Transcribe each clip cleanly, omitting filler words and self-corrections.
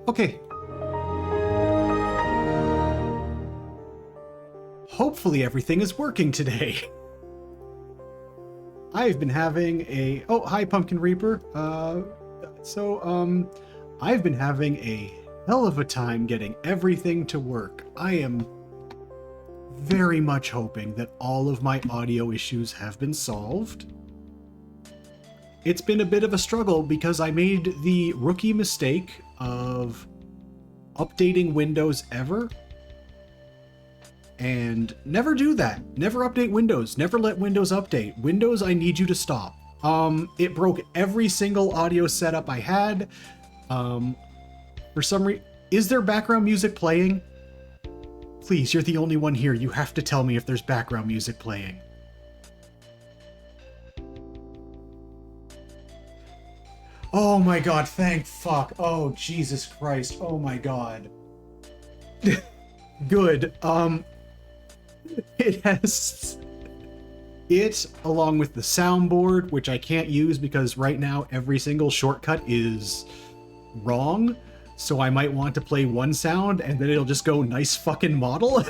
Okay. Hopefully everything is working today. I've been having a... Oh, hi, Pumpkin Reaper. I've been having a hell of a time getting everything to work. I am very much hoping that all of my audio issues have been solved. It's been a bit of a struggle because I made the rookie mistake of updating Windows ever. And never do that. Never update Windows. Never let Windows update. Windows, I need you to stop. It broke every single audio setup I had. For some reason... Is there background music playing? Please, you're the only one here. You have to tell me if there's background music playing. Oh my god, thank fuck. Oh, Jesus Christ. Oh my god. Good. It has... It, along with the soundboard, which I can't use because right now every single shortcut is wrong, so I might want to play one sound and then it'll just go nice fucking model.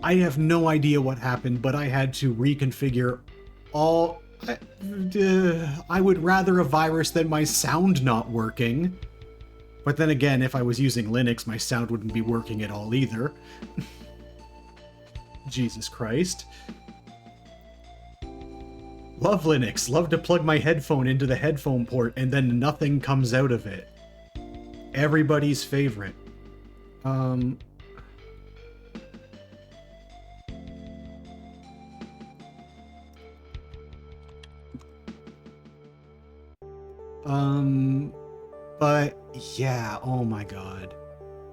I have no idea what happened, but I had to reconfigure all... I would rather a virus than my sound not working. But then again, if I was using Linux, my sound wouldn't be working at all either. Jesus Christ. Love Linux. Love to plug my headphone into the headphone port and then nothing comes out of it. Everybody's favorite. But yeah, oh my god.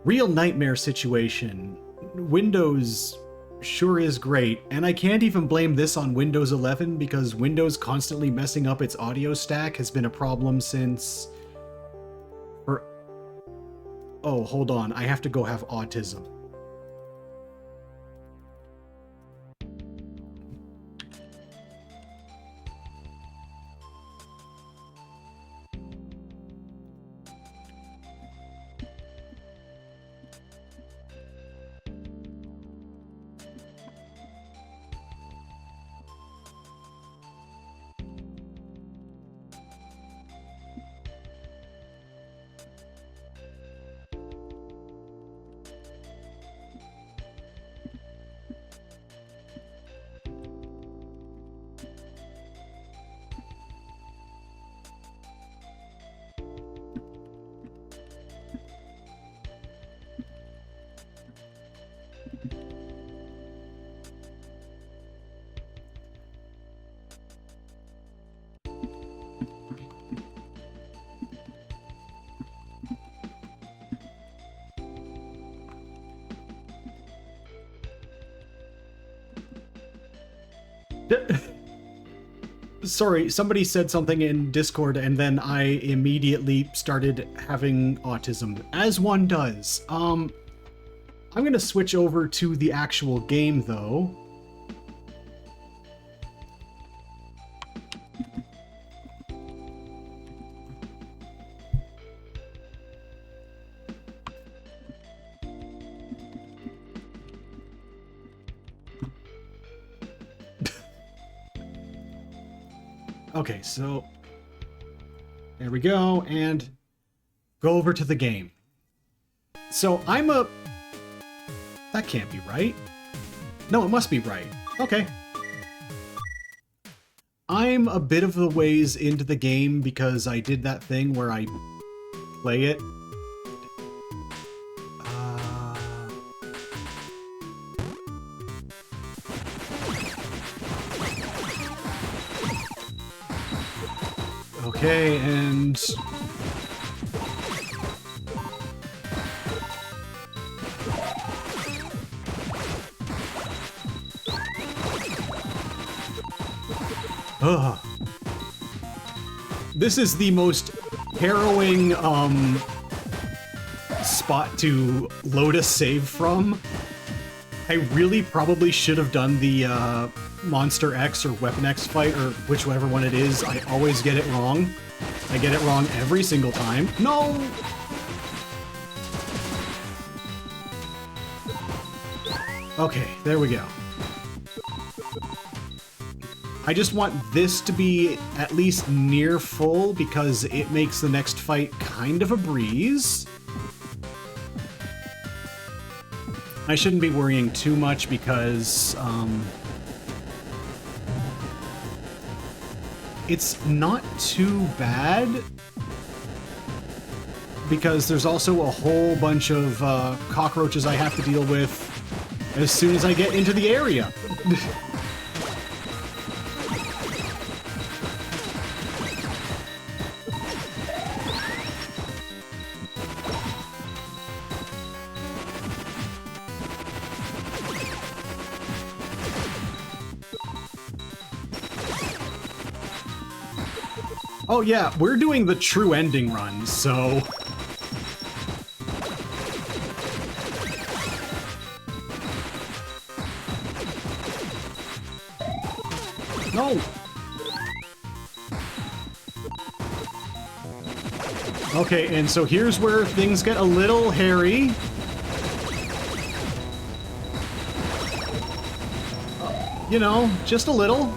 Real nightmare situation. Windows sure is great, and I can't even blame this on Windows 11 because Windows constantly messing up its audio stack has been a problem since... Oh, hold on, I have to go have autism. Sorry, somebody said something in Discord and then I immediately started having autism, as one does. I'm gonna switch over to the actual game though. Okay, so there we go, and go over to the game. So that can't be right. No, it must be right. Okay. I'm a bit of the ways into the game because I did that thing where I play it. Okay, and... Ugh. This is the most harrowing, spot to load a save from. I really probably should have done the, Monster X or Weapon X fight, or whichever one it is. I always get it wrong. I get it wrong every single time. No! Okay, there we go. I just want this to be at least near full because it makes the next fight kind of a breeze. I shouldn't be worrying too much because, it's not too bad, because there's also a whole bunch of cockroaches I have to deal with as soon as I get into the area. Oh yeah, we're doing the true ending run, so... No! Okay, and so here's where things get a little hairy. You know, just a little.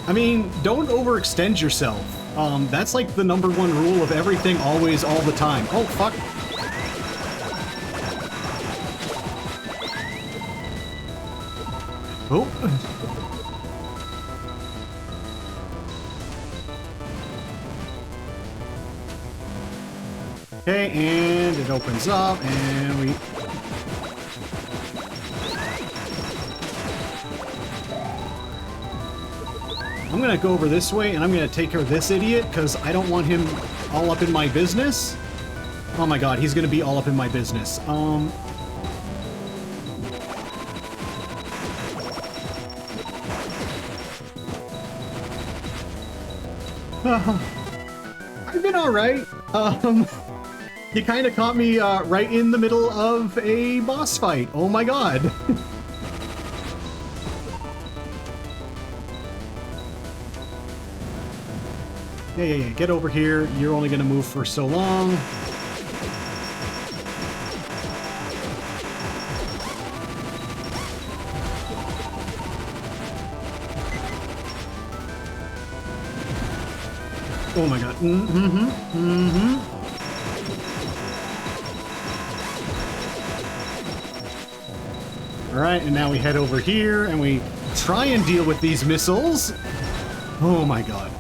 I mean, don't overextend yourself. That's like the #1 rule of everything, always, all the time. Oh, fuck. Oh. Okay, and it opens up, and we... I'm gonna go over this way, and I'm gonna take care of this idiot, because I don't want him all up in my business. Oh my god, he's gonna be all up in my business. I've been alright. You kind of caught me right in the middle of a boss fight. Oh my god. Yeah. Get over here. You're only going to move for so long. Oh my god. Alright, and now we head over here and we try and deal with these missiles. Oh my god.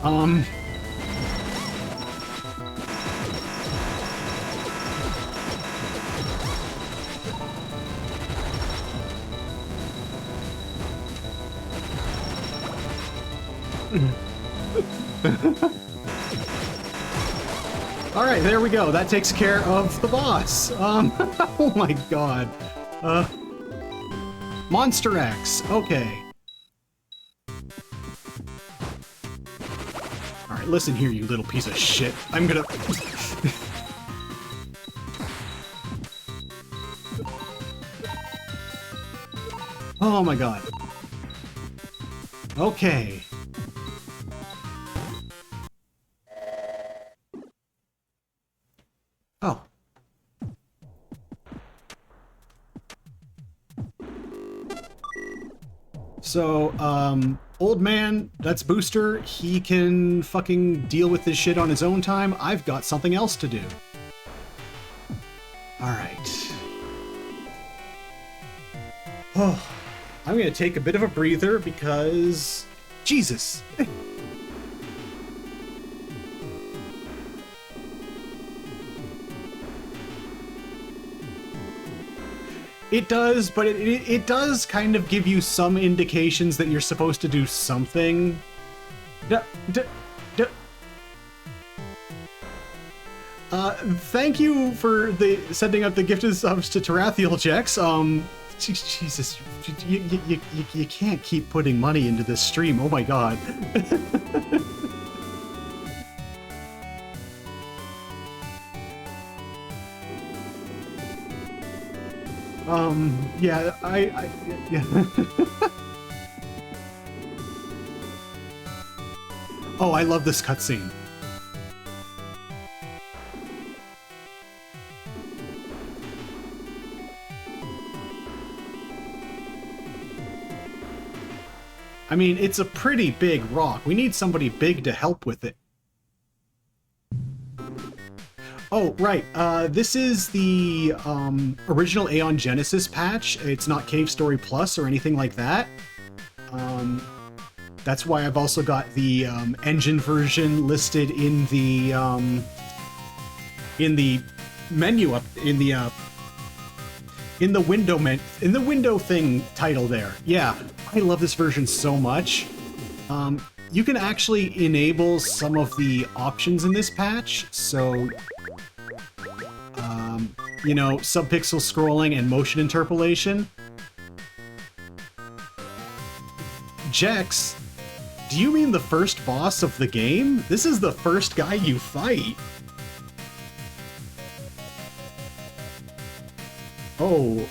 Alright, there we go. That takes care of the boss. Oh my god. Monster X. Okay. Alright, listen here, you little piece of shit. I'm gonna... Oh my god. Okay. Oh. So, old man, that's Booster. He can fucking deal with this shit on his own time. I've got something else to do. Alright. Oh, I'm gonna take a bit of a breather because... Jesus! It does, but it does kind of give you some indications that you're supposed to do something. Thank you for sending up the gifted subs to Tarathiel Jex. Jesus, you can't keep putting money into this stream. Oh my god. Yeah, yeah. Oh, I love this cutscene. I mean, it's a pretty big rock. We need somebody big to help with it. Oh, right. This is the original Aeon Genesis patch. It's not Cave Story Plus or anything like that. That's why I've also got the engine version listed in the menu up in the window thing title there. Yeah, I love this version so much. You can actually enable some of the options in this patch, so you know, subpixel scrolling and motion interpolation. Jex, do you mean the first boss of the game? This is the first guy you fight. Oh,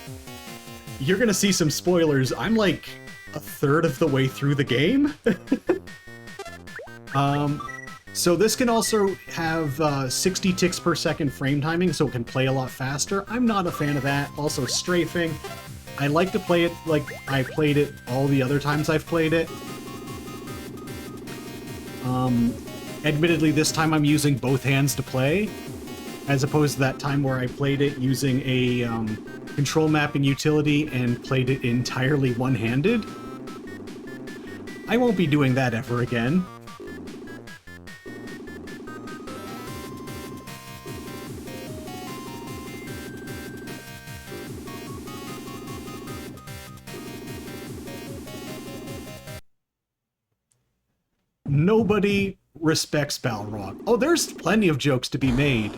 you're gonna see some spoilers. I'm like a third of the way through the game. So this can also have 60 ticks per second frame timing, so it can play a lot faster. I'm not a fan of that. Also strafing. I like to play it like I played it all the other times I've played it. Admittedly, this time I'm using both hands to play, as opposed to that time where I played it using a control mapping utility and played it entirely one-handed. I won't be doing that ever again. Nobody respects Balrog. Oh, there's plenty of jokes to be made.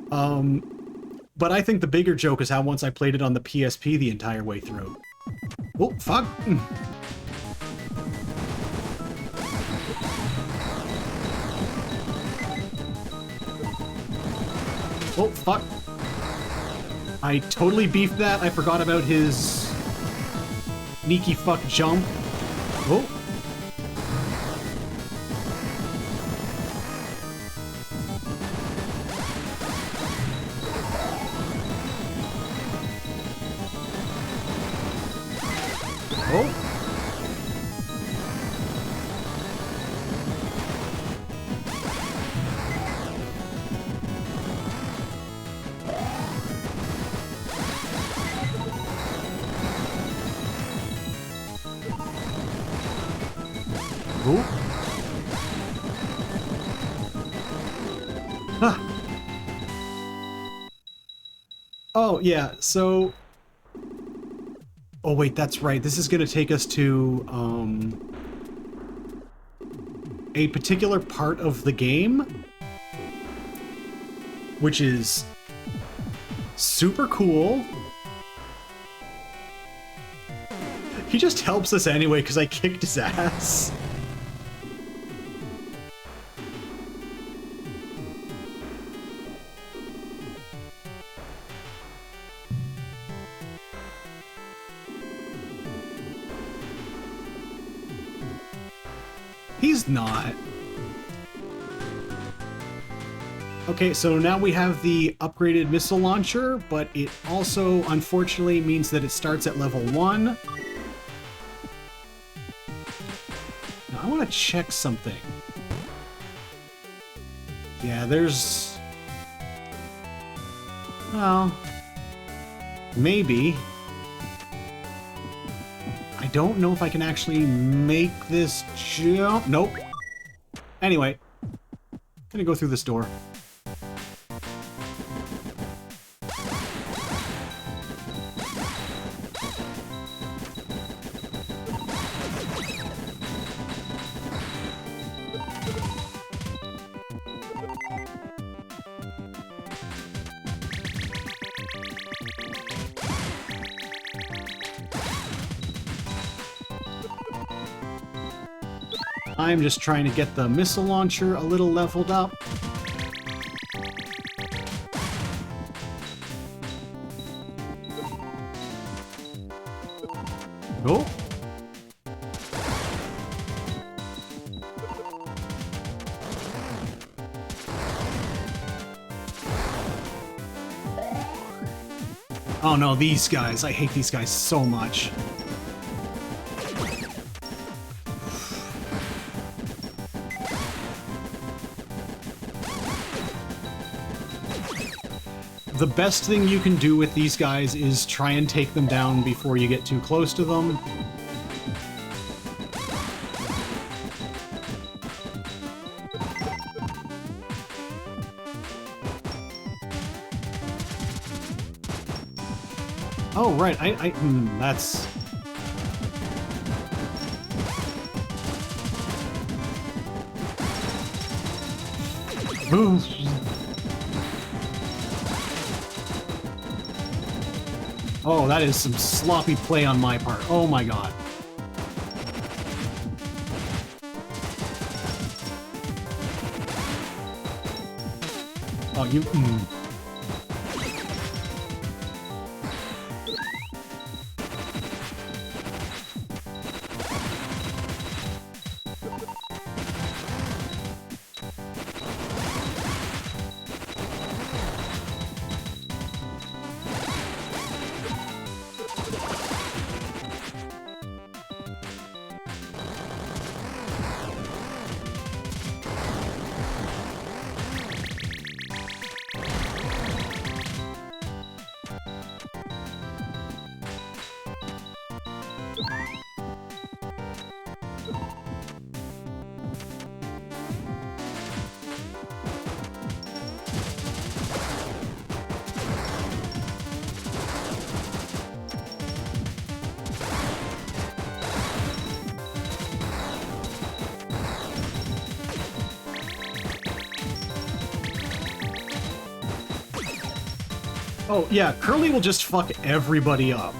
But I think the bigger joke is how once I played it on the PSP the entire way through. Oh, fuck. Oh, fuck. I totally beefed that. I forgot about his sneaky fuck jump. Oh. Oh. Oh. Huh. Oh, yeah, so... Oh, wait, that's right. This is going to take us to, a particular part of the game, which is super cool. He just helps us anyway, because I kicked his ass. He's not. Okay, so now we have the upgraded missile launcher, but it also, unfortunately, means that it starts at level 1. Now, I want to check something. Yeah, there's... Well... Maybe. I don't know if I can actually make this jump. Nope. Anyway, I'm gonna go through this door. I'm just trying to get the missile launcher a little leveled up. Oh. Oh no, these guys. I hate these guys so much. The best thing you can do with these guys is try and take them down before you get too close to them. Oh, right, that's... Move! Oh, that is some sloppy play on my part. Oh my god. Oh, you... Oh, yeah, Curly will just fuck everybody up.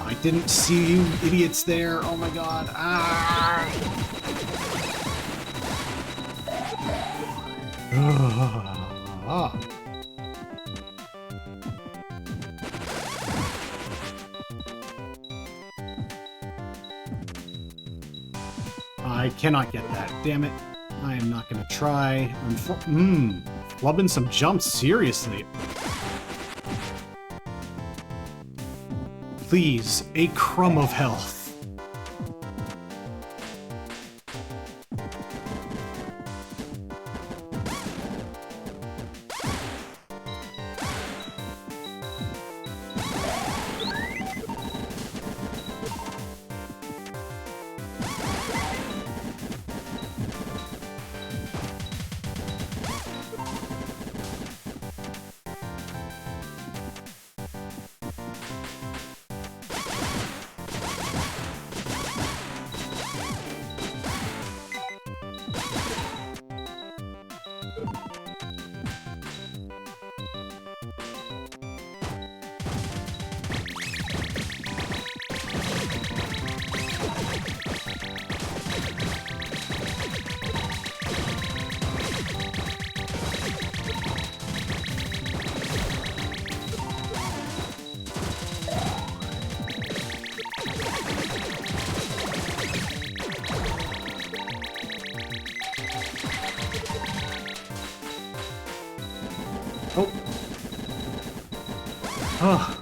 I didn't see you idiots there. Oh my god. Ah! Ah. I cannot get that. Damn it. I am not gonna try. I'm flubbing some jumps, seriously. Please, a crumb of health. Oh. Oh.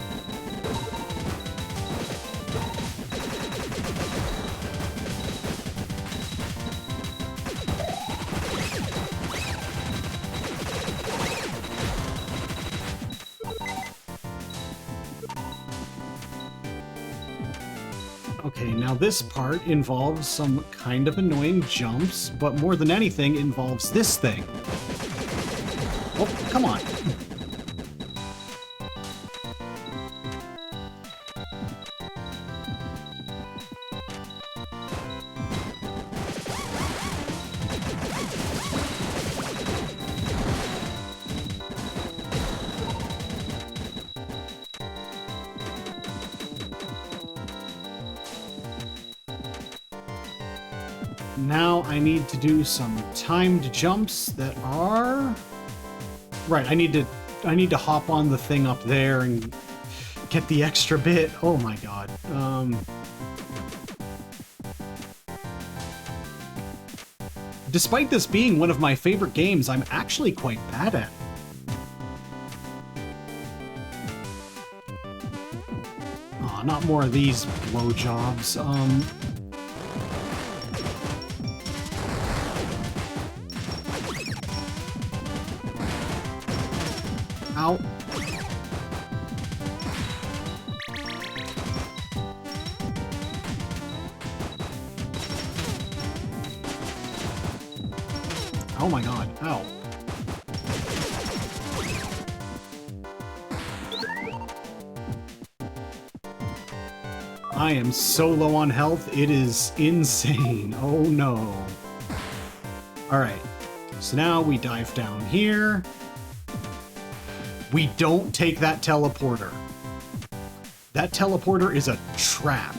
Okay, now this part involves some kind of annoying jumps, but more than anything involves this thing. Oh, come on. Now I need to do some timed jumps that are... Right, I need to hop on the thing up there and get the extra bit. Oh my god. Despite this being one of my favorite games, I'm actually quite bad at it. Aw, not more of these blowjobs. Ow. Oh my god, ow. I am so low on health, it is insane. Oh no. Alright, so now we dive down here. We don't take that teleporter. That teleporter is a trap.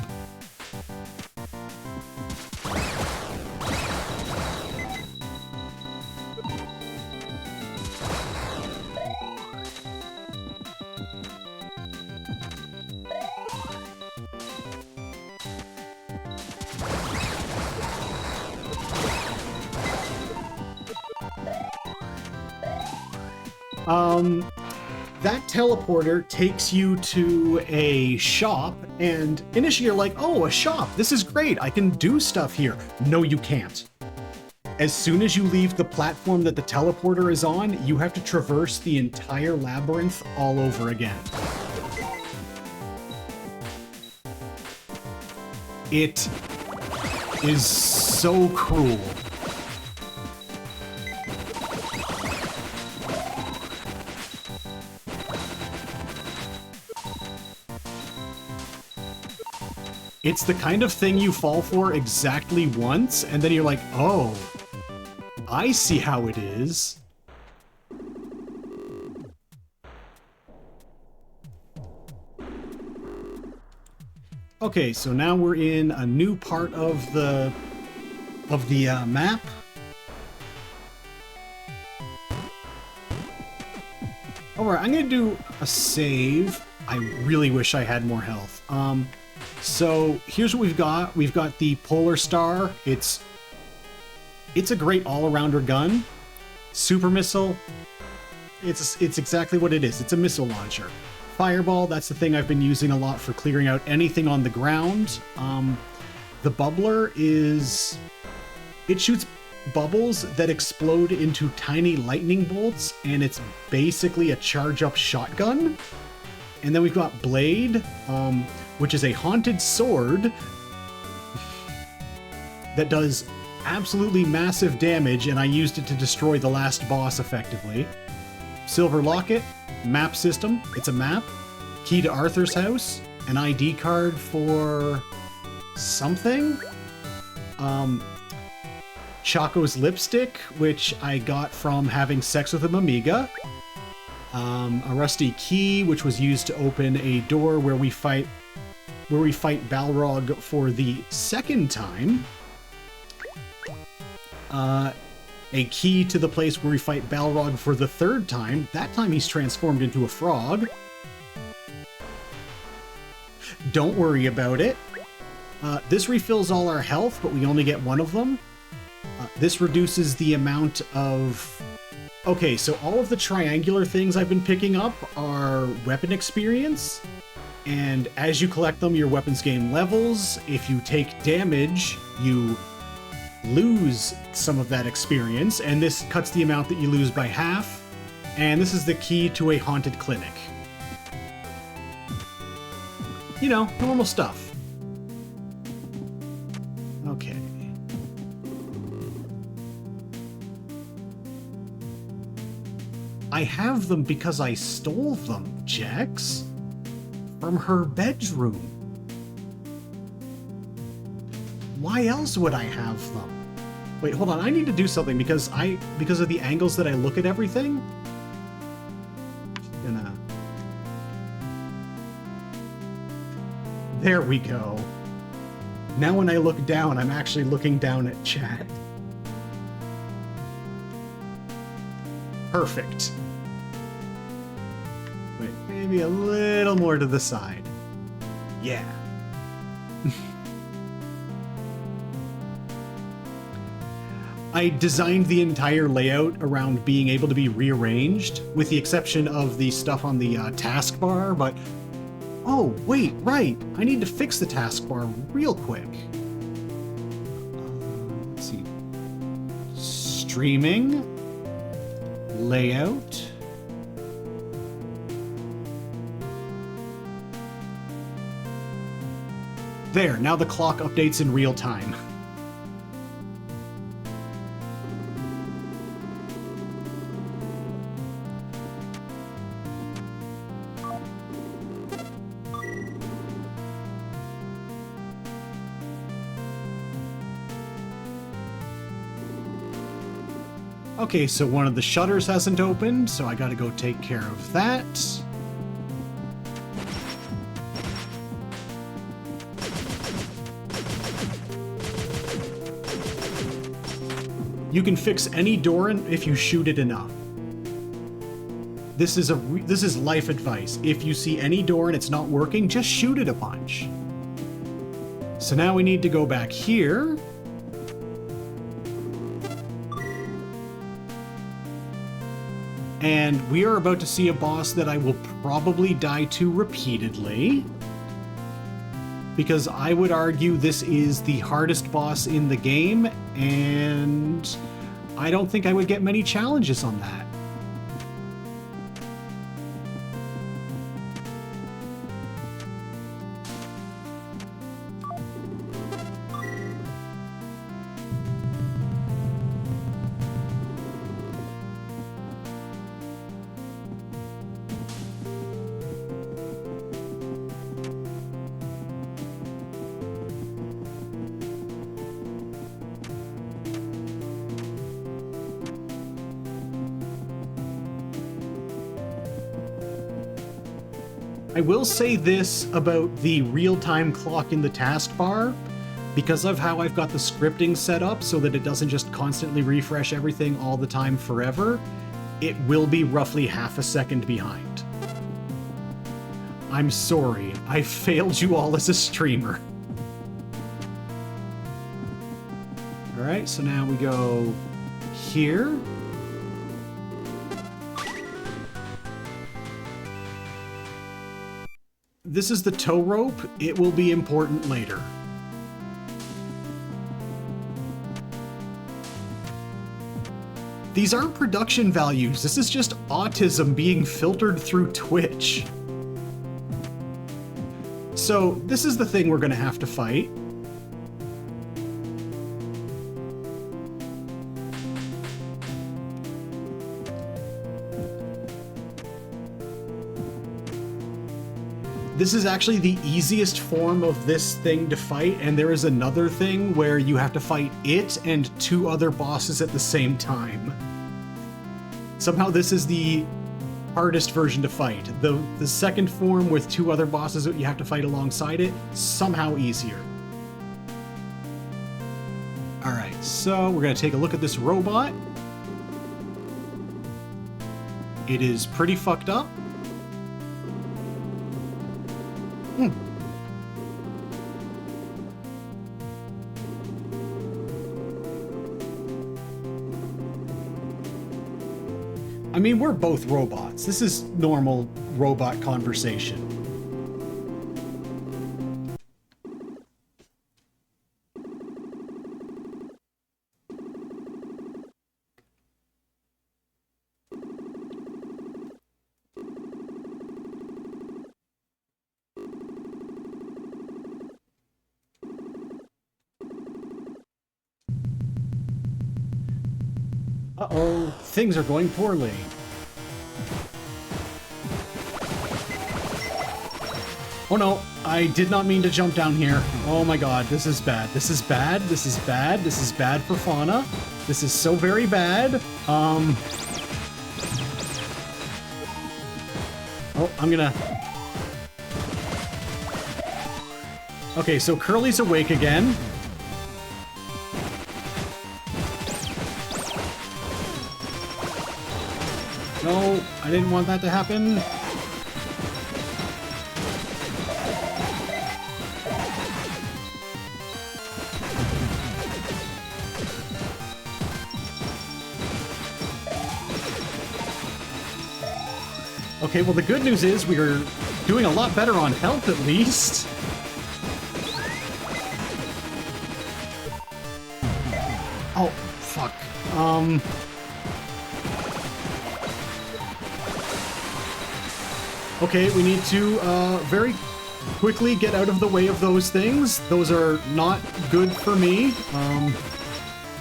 That teleporter takes you to a shop, and initially you're like, oh, a shop, this is great, I can do stuff here. No, you can't. As soon as you leave the platform that the teleporter is on, you have to traverse the entire labyrinth all over again. It is so cruel. It's the kind of thing you fall for exactly once, and then you're like, oh, I see how it is. Okay, so now we're in a new part of the map. Alright, I'm gonna do a save. I really wish I had more health. So here's what we've got. We've got the Polar Star. It's a great all-arounder gun. Super Missile. It's exactly what it is. It's a missile launcher. Fireball, that's the thing I've been using a lot for clearing out anything on the ground. The Bubbler is... It shoots bubbles that explode into tiny lightning bolts, and it's basically a charge-up shotgun. And then we've got Blade, which is a haunted sword that does absolutely massive damage, and I used it to destroy the last boss effectively. Silver Locket, map system, it's a map. Key to Arthur's house, an ID card for something. Choco's lipstick, which I got from having sex with a Amiga. A rusty key, which was used to open a door where we fight Balrog for the second time. A key to the place where we fight Balrog for the third time. That time he's transformed into a frog. Don't worry about it. This refills all our health, but we only get one of them. This reduces the amount of... Okay, so all of the triangular things I've been picking up are weapon experience. And as you collect them, your weapons gain levels. If you take damage, you lose some of that experience, and this cuts the amount that you lose by half. And this is the key to a haunted clinic. You know, normal stuff. Okay. I have them because I stole them, Jax. From her bedroom. Why else would I have them? Wait, hold on. I need to do something because of the angles that I look at everything. There we go. Now when I look down, I'm actually looking down at chat. Perfect. Wait, maybe a little more to the side. Yeah. I designed the entire layout around being able to be rearranged, with the exception of the stuff on the taskbar, but... Oh, wait, right! I need to fix the taskbar real quick. Let's see. Streaming. Layout. There, now the clock updates in real time. Okay, so one of the shutters hasn't opened, so I gotta go take care of that. You can fix any door if you shoot it enough. This is life advice. If you see any door and it's not working, just shoot it a bunch. So now we need to go back here. And we are about to see a boss that I will probably die to repeatedly. Because I would argue this is the hardest boss in the game, and I don't think I would get many challenges on that. I will say this about the real-time clock in the taskbar. Because of how I've got the scripting set up so that it doesn't just constantly refresh everything all the time forever, it will be roughly half a second behind. I'm sorry, I failed you all as a streamer. Alright, so now we go here. This is the tow rope. It will be important later. These aren't production values. This is just autism being filtered through Twitch. So this is the thing we're gonna have to fight. This is actually the easiest form of this thing to fight, and there is another thing where you have to fight it and 2 other bosses at the same time. Somehow this is the hardest version to fight. The second form with 2 other bosses that you have to fight alongside it, somehow easier. Alright, so we're gonna take a look at this robot. It is pretty fucked up. I mean, we're both robots. This is normal robot conversation. Uh-oh, things are going poorly. Oh no, I did not mean to jump down here. Oh my god, this is bad. This is bad. This is bad. This is bad for fauna. This is so very bad. Oh, I'm gonna... Okay, so Curly's awake again. No, I didn't want that to happen. Okay, well the good news is we are doing a lot better on health at least. Oh, fuck. Okay, we need to very quickly get out of the way of those things. Those are not good for me.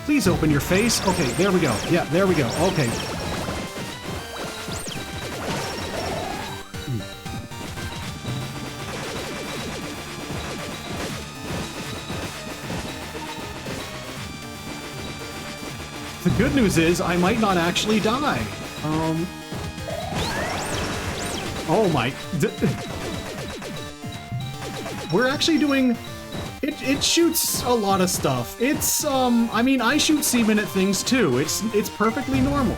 Please open your face. Okay, there we go. Yeah, there we go. Okay. The good news is I might not actually die. Oh my... We're actually doing... It shoots a lot of stuff. It's, I mean, I shoot semen at things too. It's perfectly normal.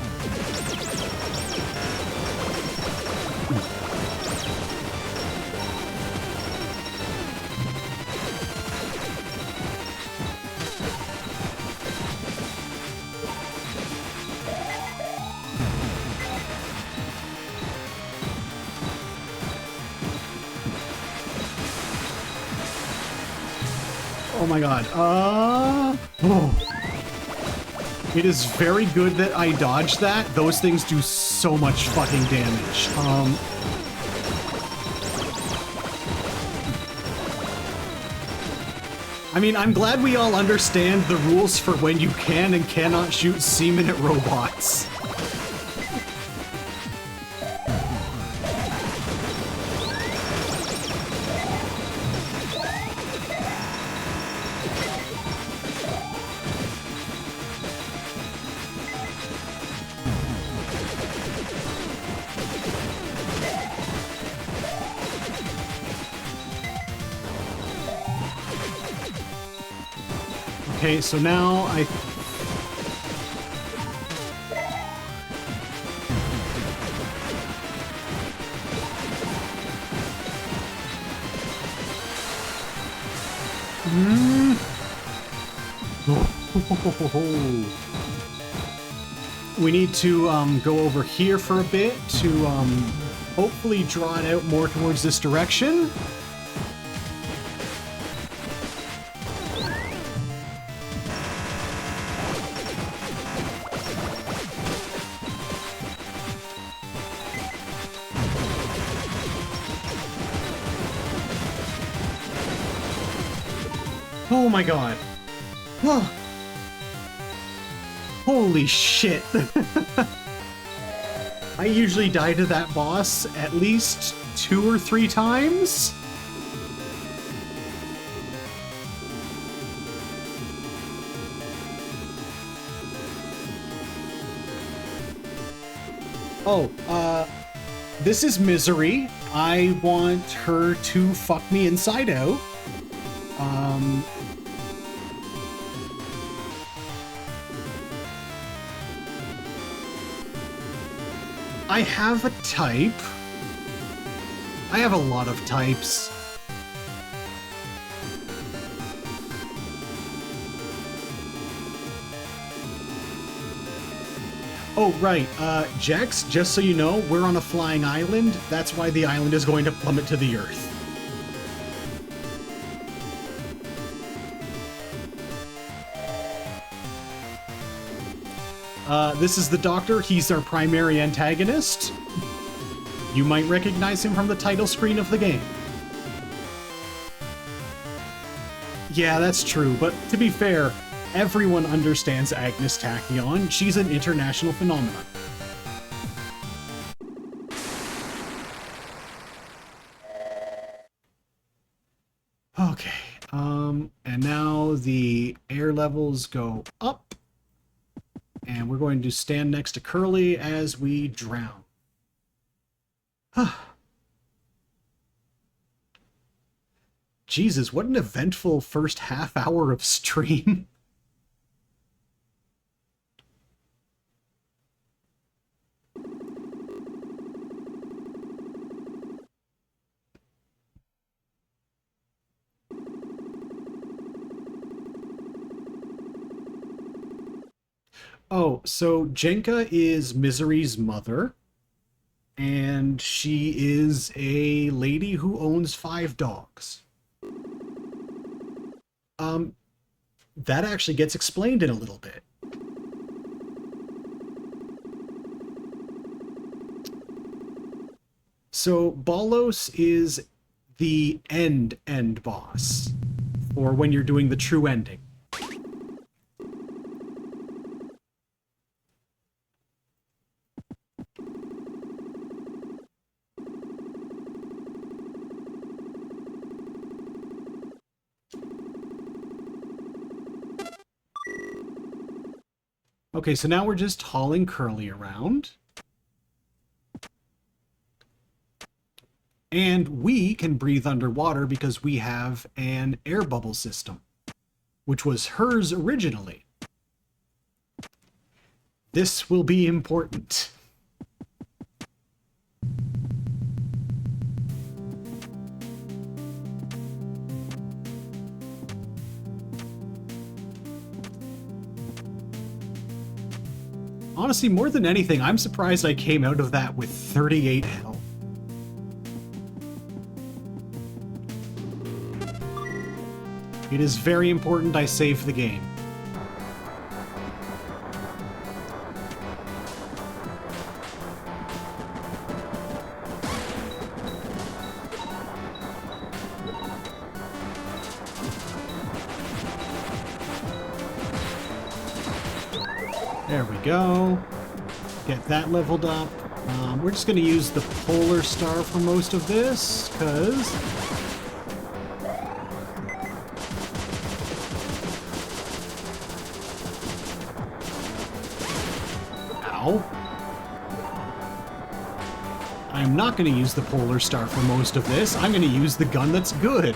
Oh my god. Oh. It is very good that I dodged that. Those things do so much fucking damage. I mean, I'm glad we all understand the rules for when you can and cannot shoot semen at robots. Okay, so now I... We need to go over here for a bit to hopefully draw it out more towards this direction. Oh my god. Oh. Holy shit. I usually die to that boss at least 2 or 3 times. Oh, this is Misery. I want her to fuck me inside out. I have a type. I have a lot of types. Oh, right. Jex, just so you know, we're on a flying island. That's why the island is going to plummet to the earth. This is the Doctor. He's our primary antagonist. You might recognize him from the title screen of the game. Yeah, that's true, but to be fair, everyone understands Agnes Tachyon. She's an international phenomenon. Okay, and now the air levels go up. And we're going to stand next to Curly as we drown. Jesus, what an eventful first half hour of stream. Oh, so Jenka is Misery's mother, and she is a lady who owns 5 dogs. That actually gets explained in a little bit. So Balos is the end boss, or when you're doing the true ending. Okay, so now we're just hauling Curly around. And we can breathe underwater because we have an air bubble system, which was hers originally. This will be important. Honestly, more than anything, I'm surprised I came out of that with 38 health. It is very important I save the game. There we go. Get that leveled up. We're just going to use the Polar Star for most of this, because... Ow. I'm not going to use the Polar Star for most of this. I'm going to use the gun that's good.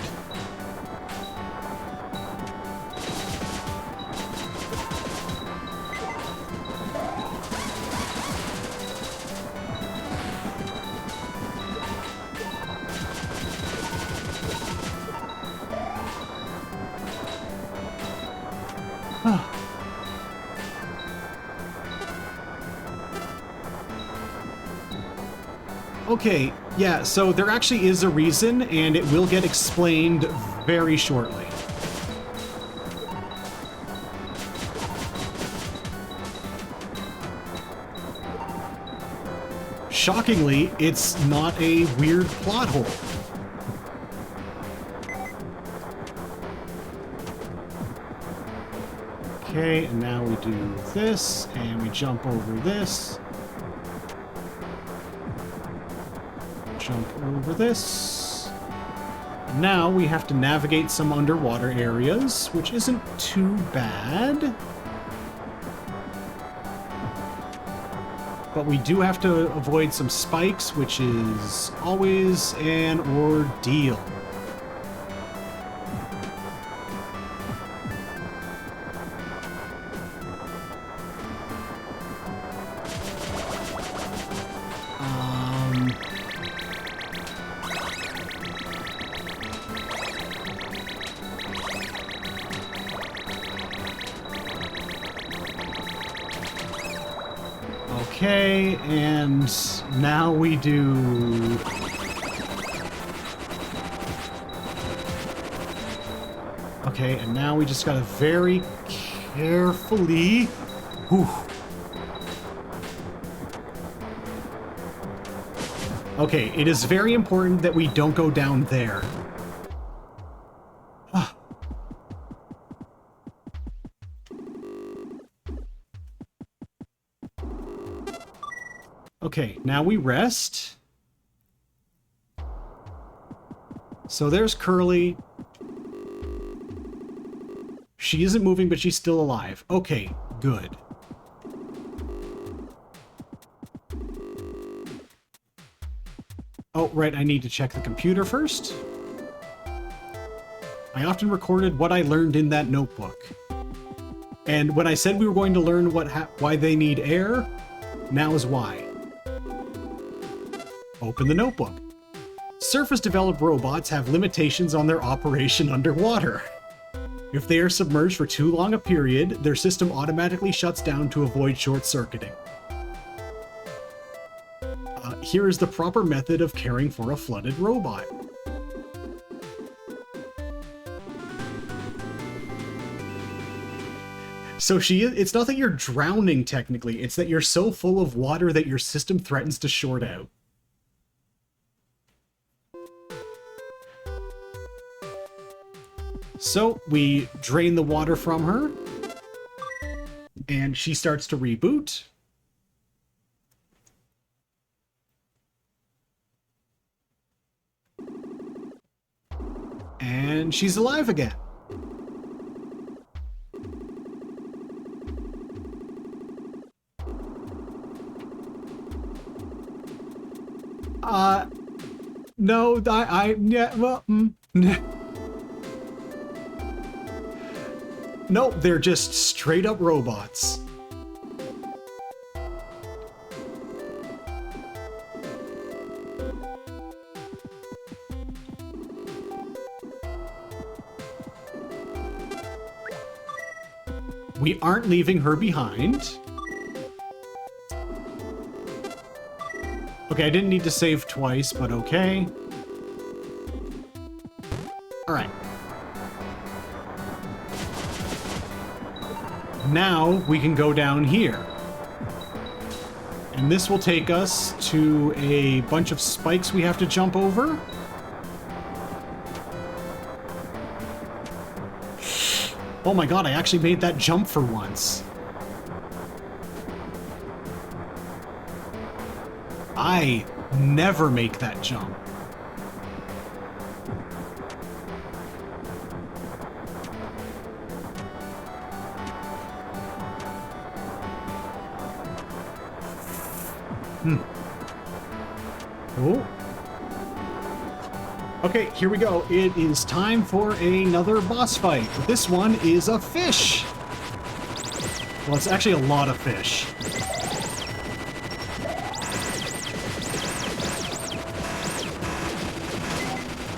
Okay, yeah, so there actually is a reason, and it will get explained very shortly. Shockingly, it's not a weird plot hole. Okay, and now we do this, and we jump over this. Jump over this. Now we have to navigate some underwater areas, which isn't too bad. But we do have to avoid some spikes, which is always an ordeal. Okay, and now we do... Okay, and now we just gotta very carefully... Whew. Okay, it is very important that we don't go down there. Okay, now we rest. So there's Curly. She isn't moving, but she's still alive. Okay, good. Oh, right, I need to check the computer first. I often recorded what I learned in that notebook. And when I said we were going to learn why they need air, now is why. Open the notebook. Surface-developed robots have limitations on their operation underwater. If they are submerged for too long a period, their system automatically shuts down to avoid short-circuiting. Here is the proper method of caring for a flooded robot. So it's not that you're drowning technically, it's that you're so full of water that your system threatens to short out. So we drain the water from her, and she starts to reboot. And she's alive again. No, yeah, well, no, they're just straight up robots. We aren't leaving her behind. Okay, I didn't need to save twice, but okay. Alright. Now we can go down here. And this will take us to a bunch of spikes we have to jump over. Oh my god, I actually made that jump for once. I never make that jump. Oh. Okay, here we go. It is time for another boss fight. This one is a fish. Well, it's actually a lot of fish.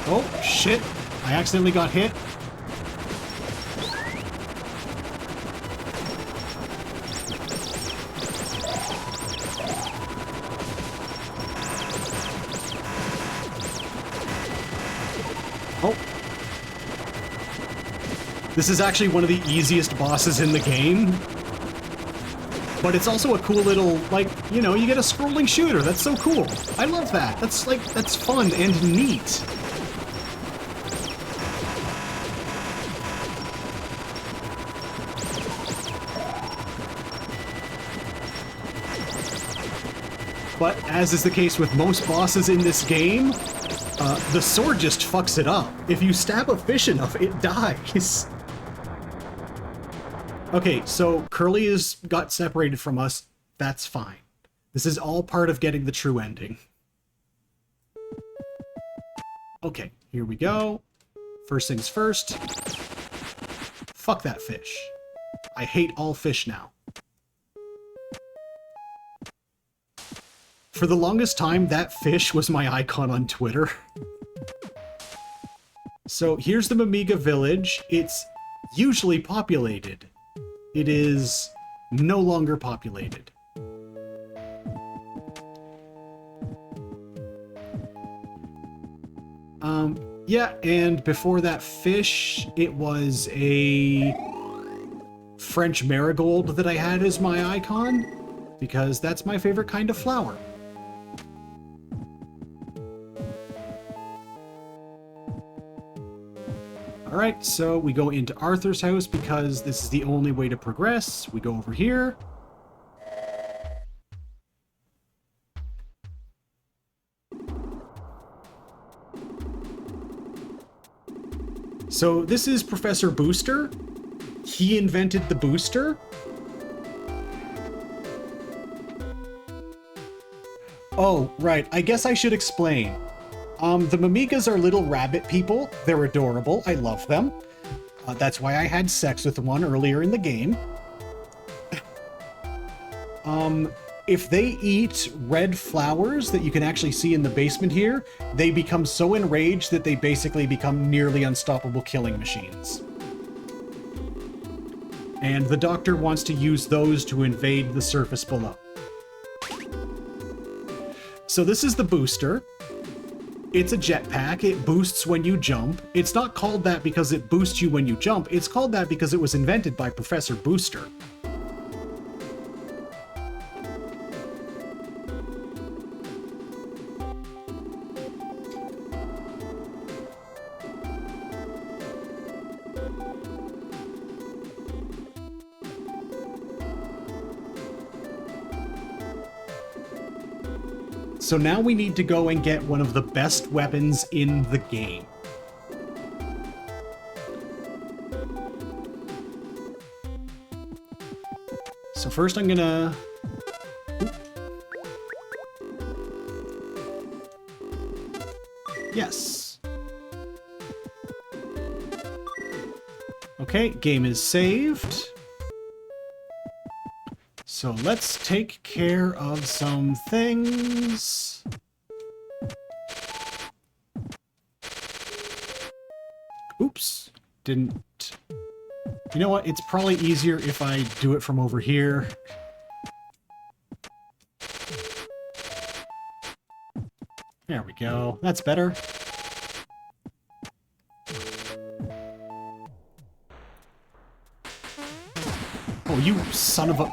Oh, shit. I accidentally got hit. Oh. This is actually one of the easiest bosses in the game. But it's also a cool little, like, you know, you get a scrolling shooter. That's so cool. I love that. That's fun and neat. But as is the case with most bosses in this game, the sword just fucks it up. If you stab a fish enough, it dies. Okay, so Curly has got separated from us. That's fine. This is all part of getting the true ending. Okay, here we go. First things first. Fuck that fish. I hate all fish now. For the longest time, that fish was my icon on Twitter. So here's the Mimiga village. It's usually populated. It is no longer populated. Yeah, and before that fish, it was a French marigold that I had as my icon, because that's my favorite kind of flower. Alright, so we go into Arthur's house because this is the only way to progress. We go over here. So this is Professor Booster. He invented the booster. Oh, right. I guess I should explain. The Mimigas are little rabbit people. They're adorable. I love them. That's why I had sex with one earlier in the game. If they eat red flowers that you can actually see in the basement here, they become so enraged that they basically become nearly unstoppable killing machines. And the Doctor wants to use those to invade the surface below. So this is the booster. It's a jetpack. It boosts when you jump. It's not called that because it boosts you when you jump. It's called that because it was invented by Professor Booster. So now we need to go and get one of the best weapons in the game. So first I'm gonna... Yes. Okay, game is saved. So let's take care of some things. Oops, didn't... You know what? It's probably easier if I do it from over here. There we go. That's better. Oh, you son of a...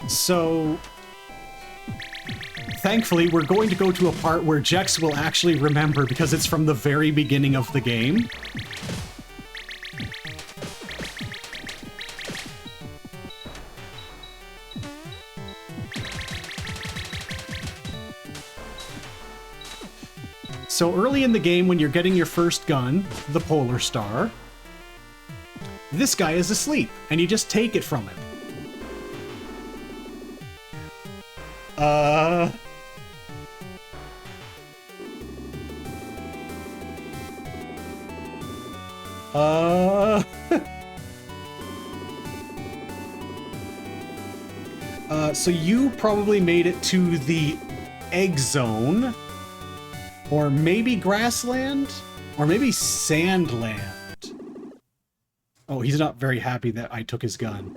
So... Thankfully, we're going to go to a part where Jex will actually remember because it's from the very beginning of the game. So early in the game, when you're getting your first gun, the Polar Star, this guy is asleep, and you just take it from him. So you probably made it to the egg zone, or maybe grassland, or maybe sandland. Oh, he's not very happy that I took his gun.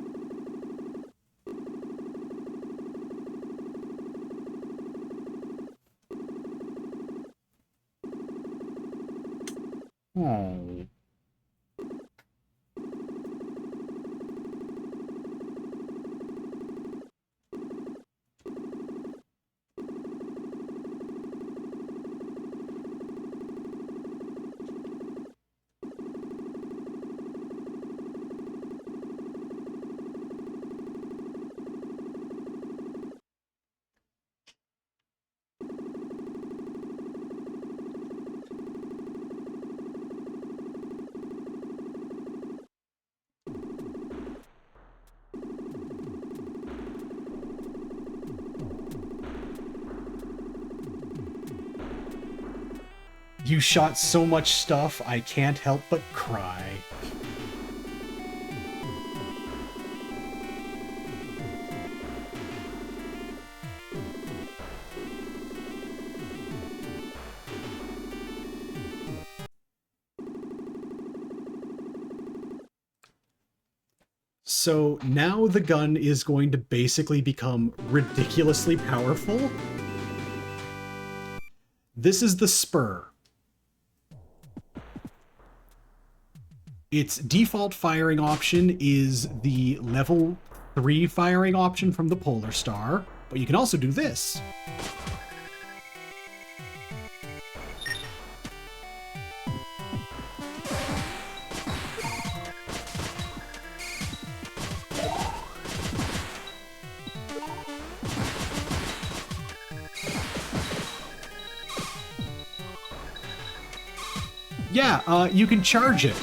Oh. You shot so much stuff, I can't help but cry. So now the gun is going to basically become ridiculously powerful. This is the spur. Its default firing option is the level 3 firing option from the Polar Star, but you can also do this. Yeah, you can charge it.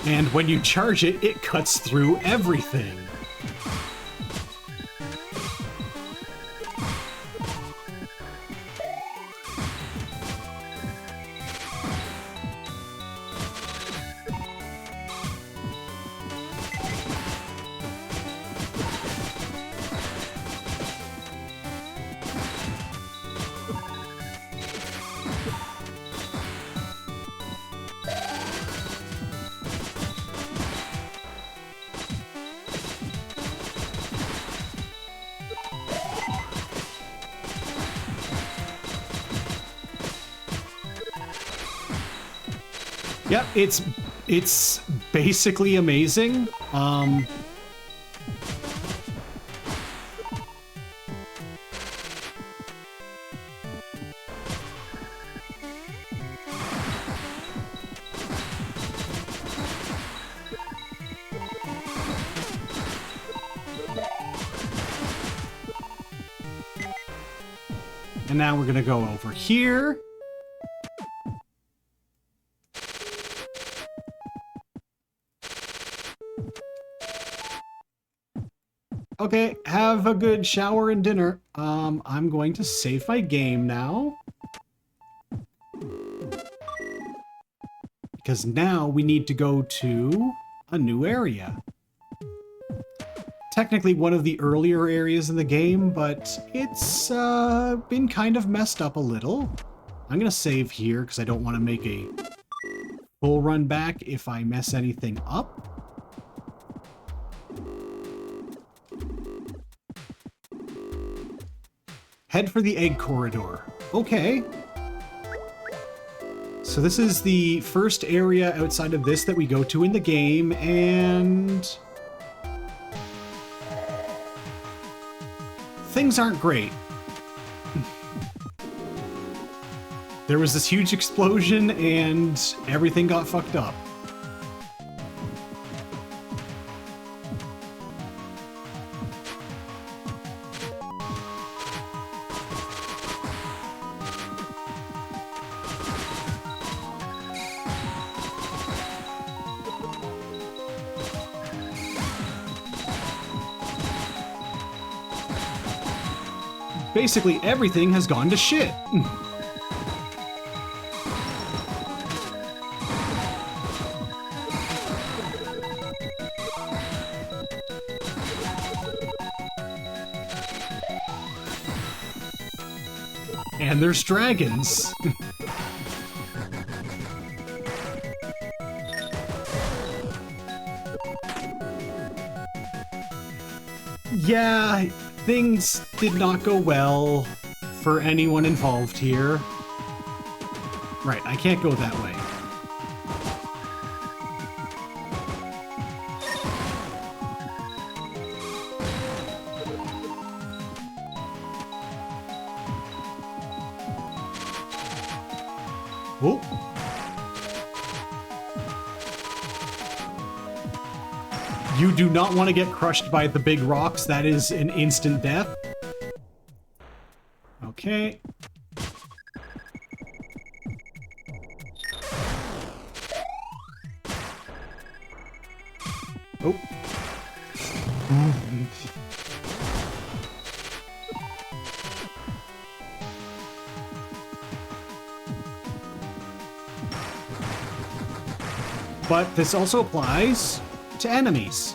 And when you charge it, it cuts through everything. Yep, it's basically amazing. And now we're gonna go over here. Okay, have a good shower and dinner. I'm going to save my game now. Because now we need to go to a new area. Technically one of the earlier areas in the game, but it's been kind of messed up a little. I'm gonna save here because I don't want to make a full run back if I mess anything up. Head for the egg corridor. Okay. So this is the first area outside of this that we go to in the game, and things aren't great. There was this huge explosion and everything got fucked up. Basically everything has gone to shit. And there's dragons. Yeah, things did not go well for anyone involved here. Right, I can't go that way. Oh. You do not want to get crushed by the big rocks. That is an instant death. Okay. Oh. But this also applies to enemies.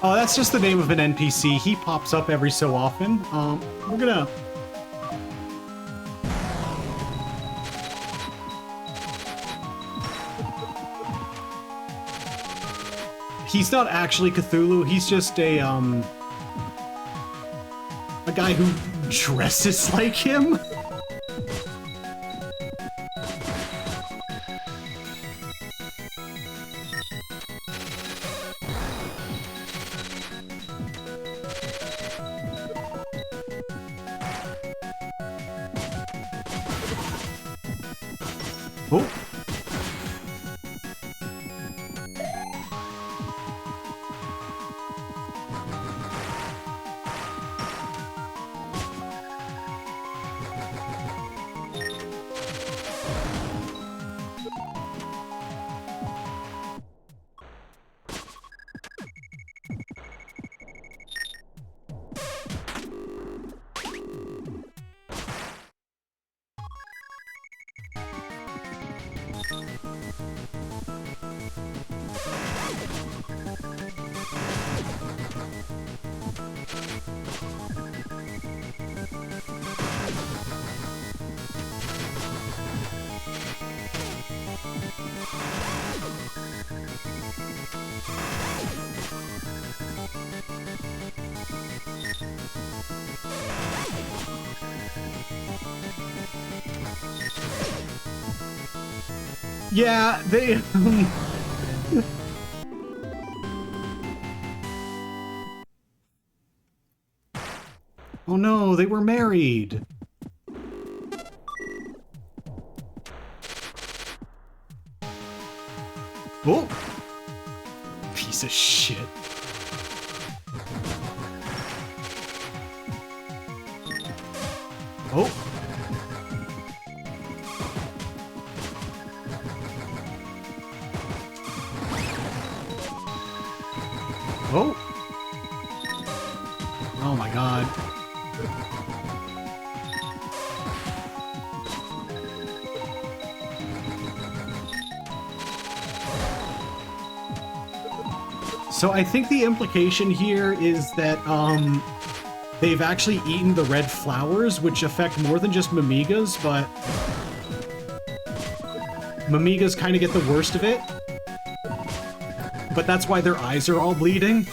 Oh, that's just the name of an NPC. He pops up every so often. We're gonna... He's not actually Cthulhu, he's just a guy who dresses like him? Oh. Yeah, they... Oh no, they were married. Oh! Piece of shit. Oh! Oh! Oh my god. So I think the implication here is that, they've actually eaten the red flowers, which affect more than just Mamigas, but Mamigas kind of get the worst of it. But that's why their eyes are all bleeding.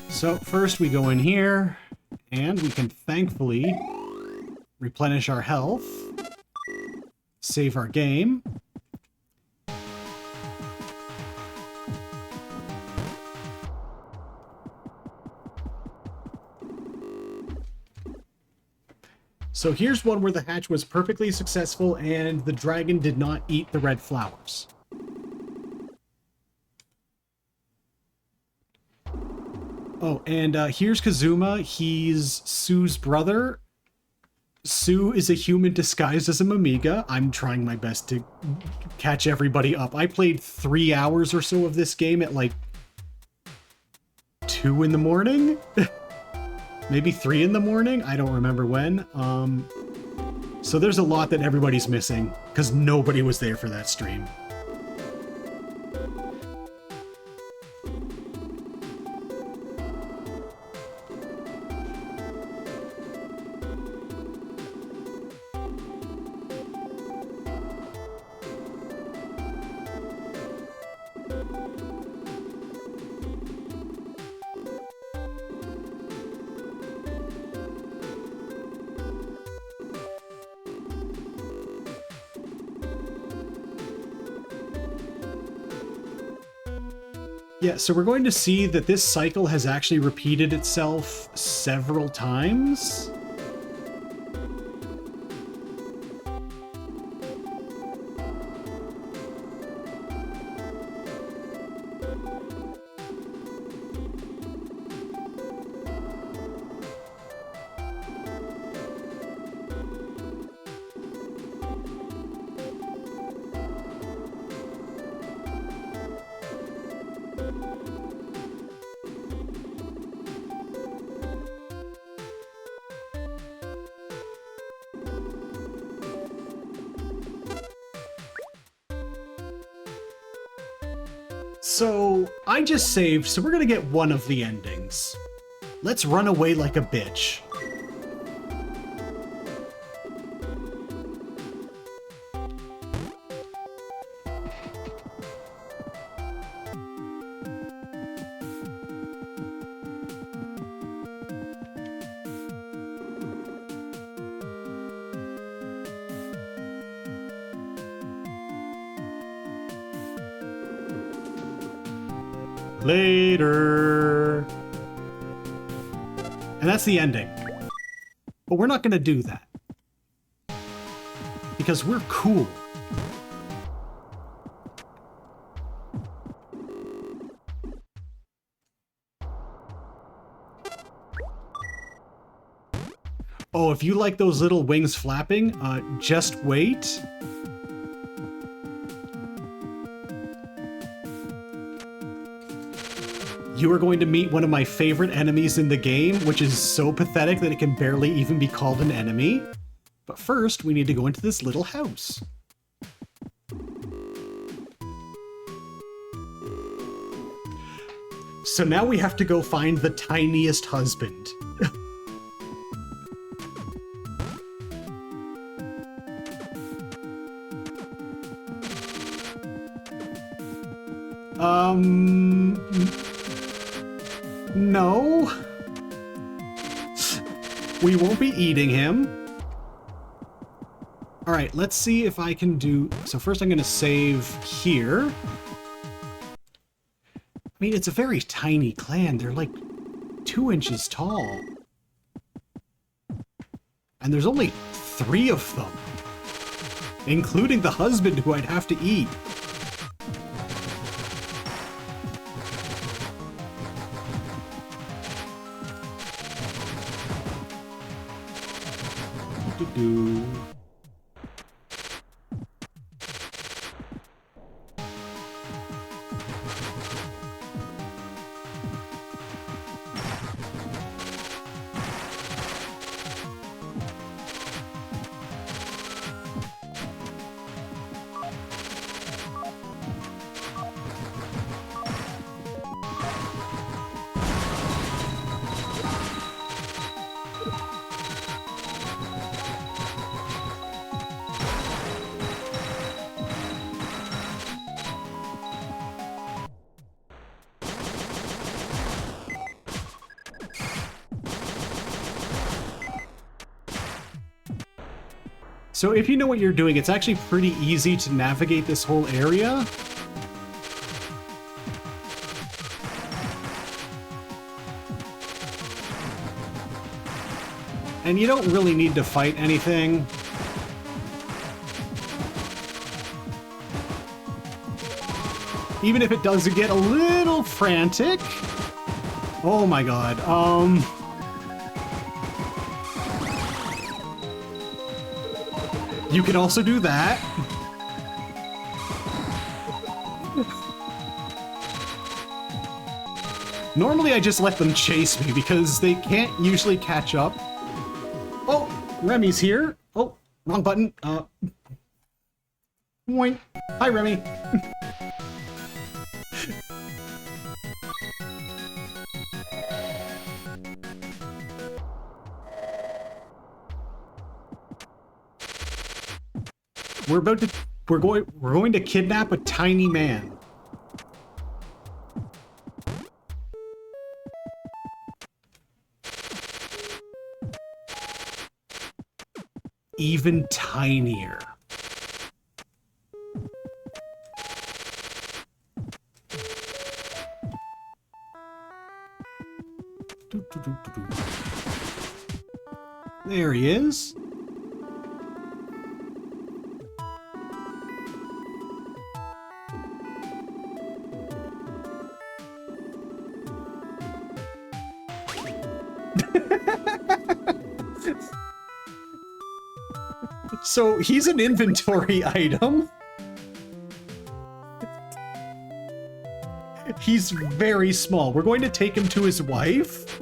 So first we go in here, and we can thankfully replenish our health, save our game. So here's one where the hatch was perfectly successful and the dragon did not eat the red flowers. Oh, and here's Kazuma. He's Sue's brother. Sue is a human disguised as a Mimiga. I'm trying my best to catch everybody up. I played 3 hours or so of this game at like 2 in the morning? Maybe 3 in the morning? I don't remember when. So there's a lot that everybody's missing because nobody was there for that stream. Yeah, so we're going to see that this cycle has actually repeated itself several times. So, I just saved, so we're gonna get one of the endings. Let's run away like a bitch. Later. And that's the ending. But we're not gonna do that. Because we're cool. Oh, if you like those little wings flapping, just wait. You are going to meet one of my favorite enemies in the game, which is so pathetic that it can barely even be called an enemy. But first, we need to go into this little house. So now we have to go find the tiniest husband. No. We won't be eating him. All right, let's see if I can do... So first I'm going to save here. I mean, it's a very tiny clan. They're like 2 inches tall. And there's only 3 of them. Including the husband who I'd have to eat. Do. So if you know what you're doing, it's actually pretty easy to navigate this whole area. And you don't really need to fight anything. Even if it does get a little frantic. Oh my god, You can also do that. Normally I just let them chase me because they can't usually catch up. Oh, Remy's here. Oh, wrong button. Boing. Hi, Remy. We're going to kidnap a tiny man. Even tinier. There he is. So he's an inventory item. He's very small. We're going to take him to his wife.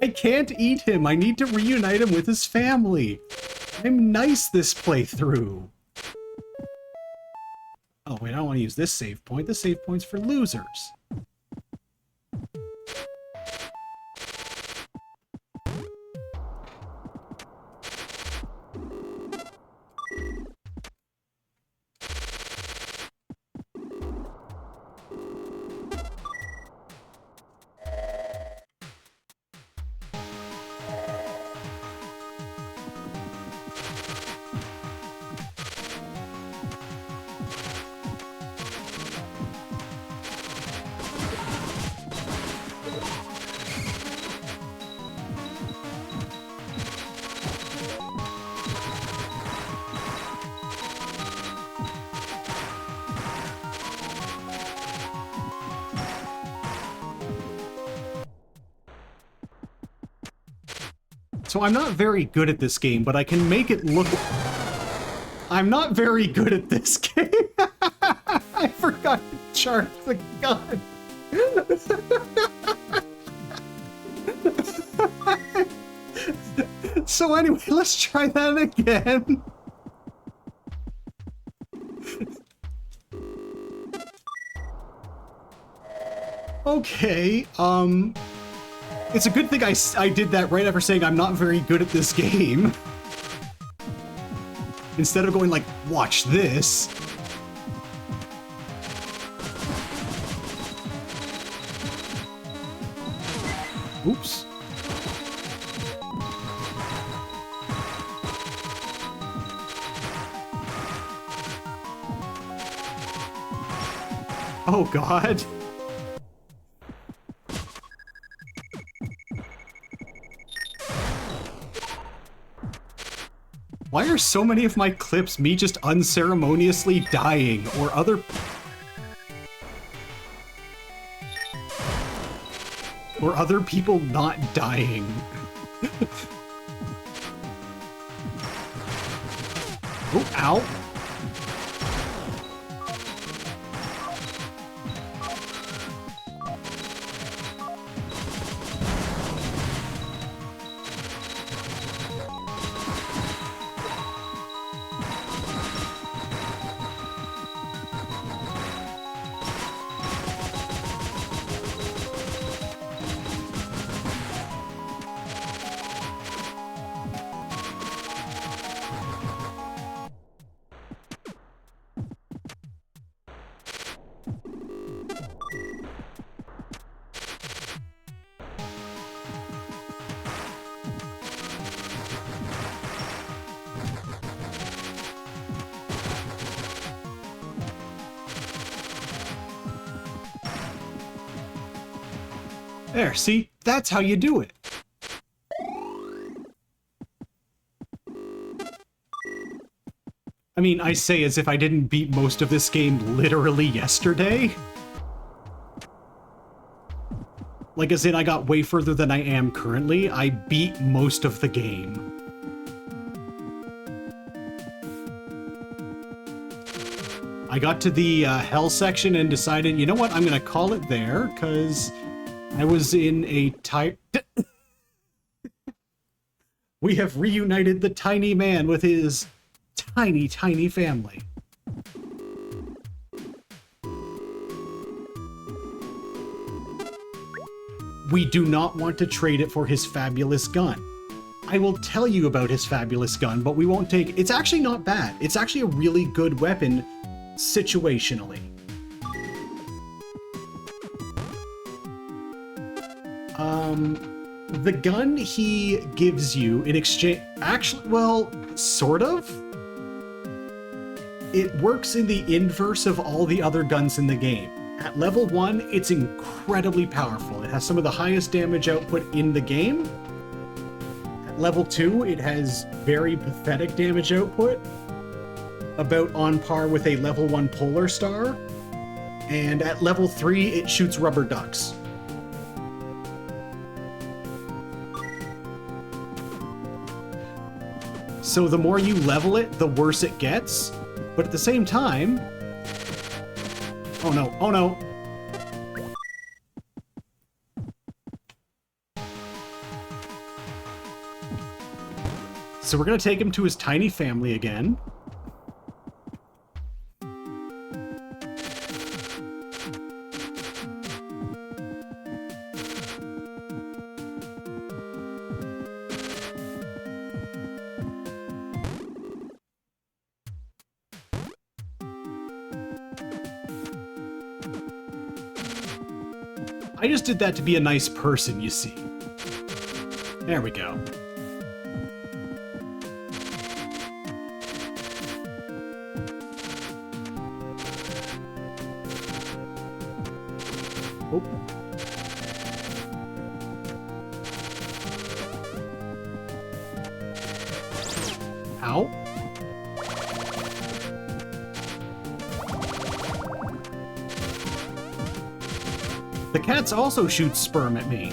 I can't eat him. I need to reunite him with his family. I'm nice this playthrough. Oh wait, I don't want to use this save point. This save point's for losers. So I'm not very good at this game, but I can make it look... I'm not very good at this game. I forgot to charge the gun. So anyway, let's try that again. Okay, it's a good thing I did that right after saying I'm not very good at this game. Instead of going like, watch this. Oops. Oh God. Why are so many of my clips me just unceremoniously dying, or other people not dying? Oh, ow. There, see? That's how you do it. I mean, I say as if I didn't beat most of this game literally yesterday. Like, as in I got way further than I am currently. I beat most of the game. I got to the hell section and decided, you know what, I'm gonna call it there, because I was in a We have reunited the tiny man with his tiny, tiny family. We do not want to trade it for his fabulous gun. I will tell you about his fabulous gun, but we won't take... It's actually not bad. It's actually a really good weapon, situationally. The gun he gives you in exchange... Actually, well, sort of. It works in the inverse of all the other guns in the game. At level 1, it's incredibly powerful. It has some of the highest damage output in the game. At level 2, it has very pathetic damage output, about on par with a level 1 Polar Star. And at level 3, it shoots rubber ducks. So the more you level it, the worse it gets. But at the same time... Oh no, oh no! So we're gonna take him to his tiny family again. I just did that to be a nice person, you see. There we go. Oh. Ow. The cats also shoot sperm at me.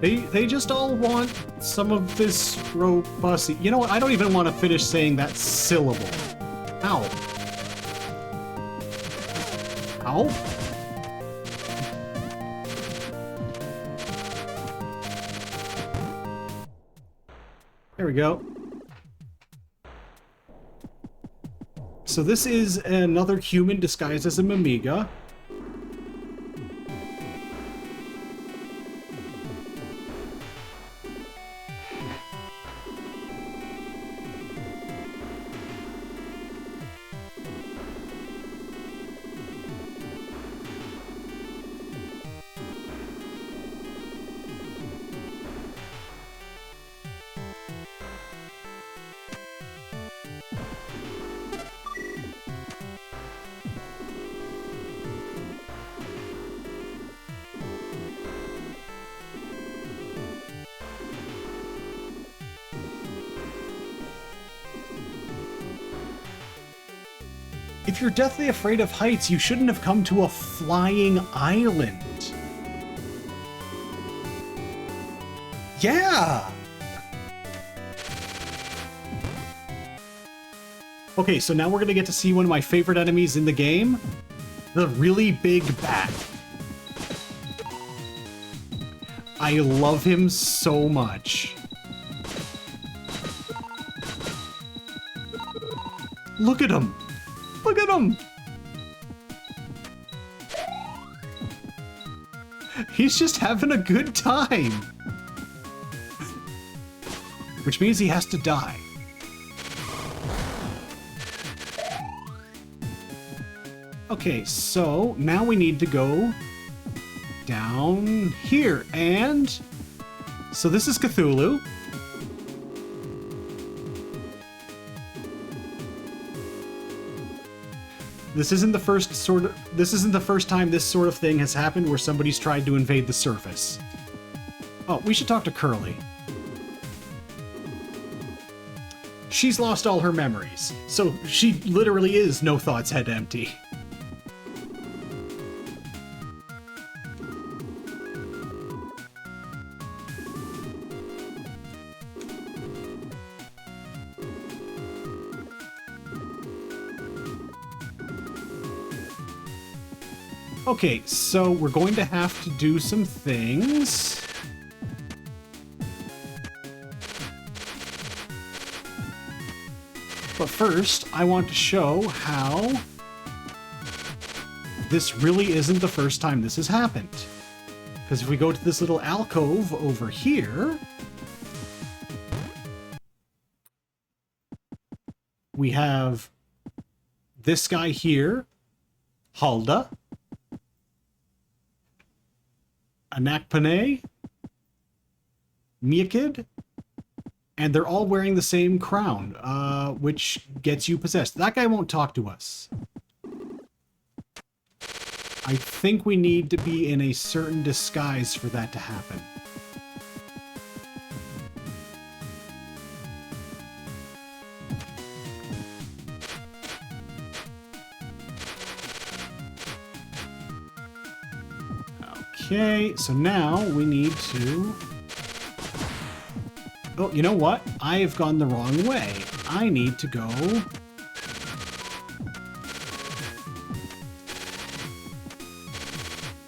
They just all want some of this robust... You know what? I don't even want to finish saying that syllable. Ow. Ow. There we go. So this is another human disguised as a Mimiga. If you're deathly afraid of heights, you shouldn't have come to a flying island. Yeah! Okay, so now we're gonna get to see one of my favorite enemies in the game. The really big bat. I love him so much. Look at him! Look at him! He's just having a good time. Which means he has to die. Okay, so now we need to go down here, and so this is Cthulhu. This isn't the first time this sort of thing has happened where somebody's tried to invade the surface. Oh, we should talk to Curly. she's lost all her memories. So she literally is no thoughts head empty. Okay, so we're going to have to do some things. But first, I want to show how this really isn't the first time this has happened. Because if we go to this little alcove over here, we have this guy here, Halda, Anakpane, Miakid, and they're all wearing the same crown, which gets you possessed. That guy won't talk to us. I think we need to be in a certain disguise for that to happen. Okay, so now we need to... Oh, you know what? I have gone the wrong way. I need to go...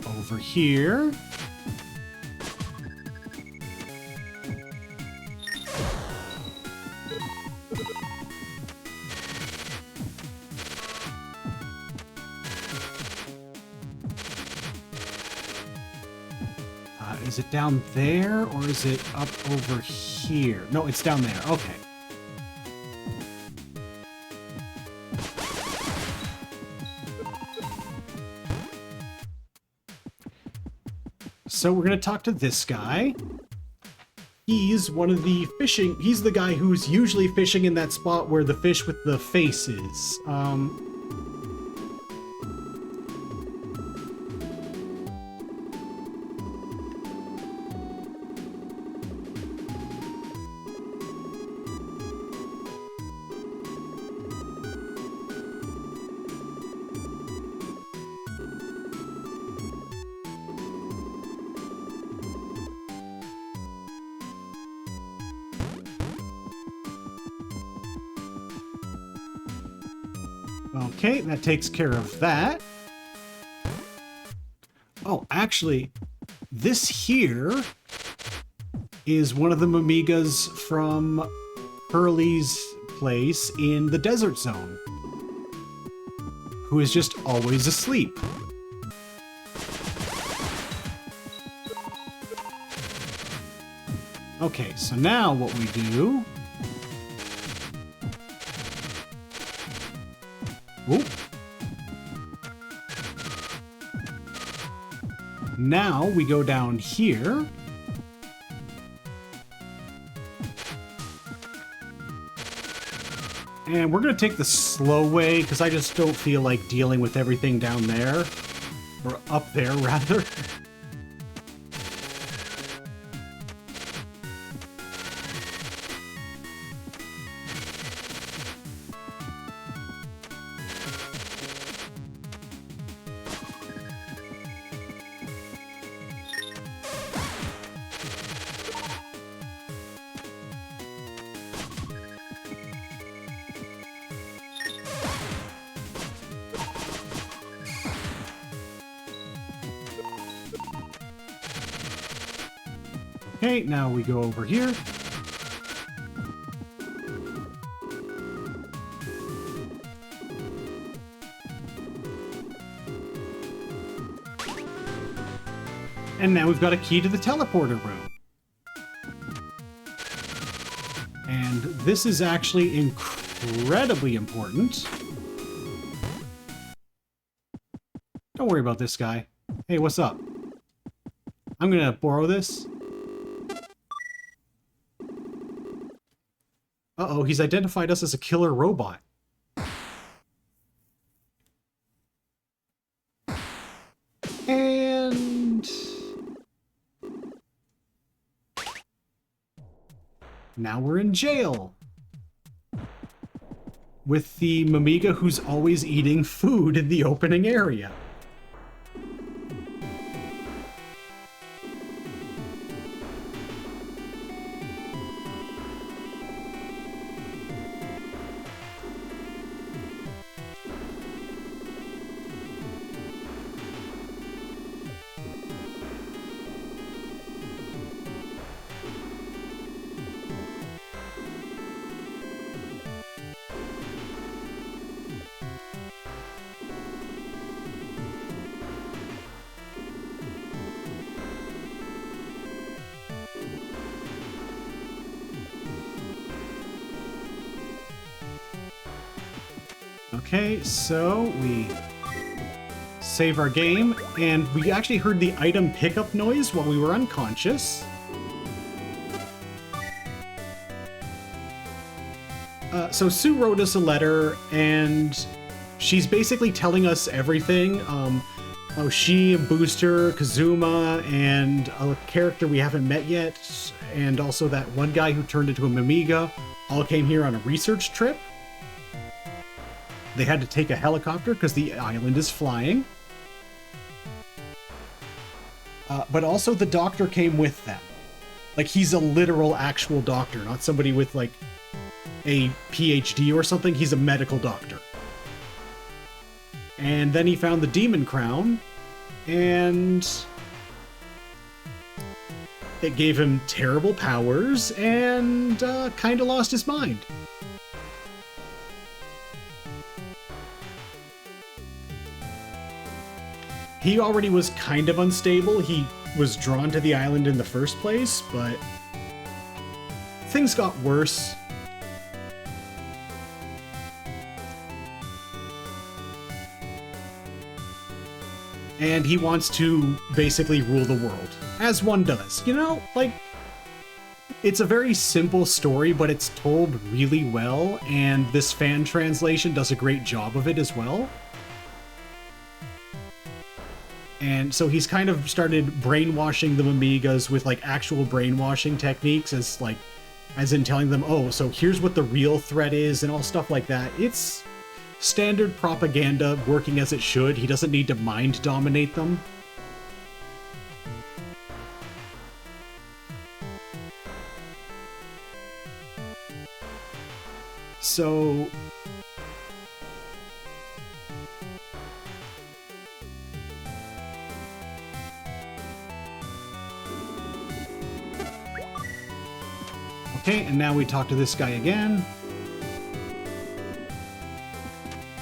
over here. Is it down there, or is it up over here? No, it's down there. Okay. So we're going to talk to this guy. He's one of the fishing... He's the guy who's usually fishing in that spot where the fish with the face is. Okay, that takes care of that. Oh, actually, this here is one of the Mamigas from Hurley's place in the desert zone, who is just always asleep. Okay, so now what we do... Whoop. Now we go down here. And we're going to take the slow way, because I just don't feel like dealing with everything down there. Or up there, rather. Okay, now we go over here. And now we've got a key to the teleporter room. And this is actually incredibly important. Don't worry about this guy. Hey, what's up? I'm gonna borrow this. Uh-oh, he's identified us as a killer robot. And... now we're in jail. with the Mimiga who's always eating food in the opening area. Okay, so we save our game, and we actually heard the item pickup noise while we were unconscious. So Sue wrote us a letter, and she's basically telling us everything. She, Booster, Kazuma, and a character we haven't met yet, and also that one guy who turned into a Mimiga, all came here on a research trip. They had to take a helicopter because the island is flying. But also the doctor came with them. Like, he's a literal actual doctor, not somebody with, like, a PhD or something. He's a medical doctor. And then he found the demon crown, and it gave him terrible powers, and kind of lost his mind. He already was kind of unstable. He was drawn to the island in the first place, but things got worse. And he wants to basically rule the world, as one does. You know, like, it's a very simple story, but it's told really well, and this fan translation does a great job of it as well. And so he's kind of started brainwashing the Mimigas with, like, actual brainwashing techniques, as in telling them, oh, so here's what the real threat is, and all stuff like that. It's standard propaganda working as it should. He doesn't need to mind dominate them. So okay, and now we talk to this guy again.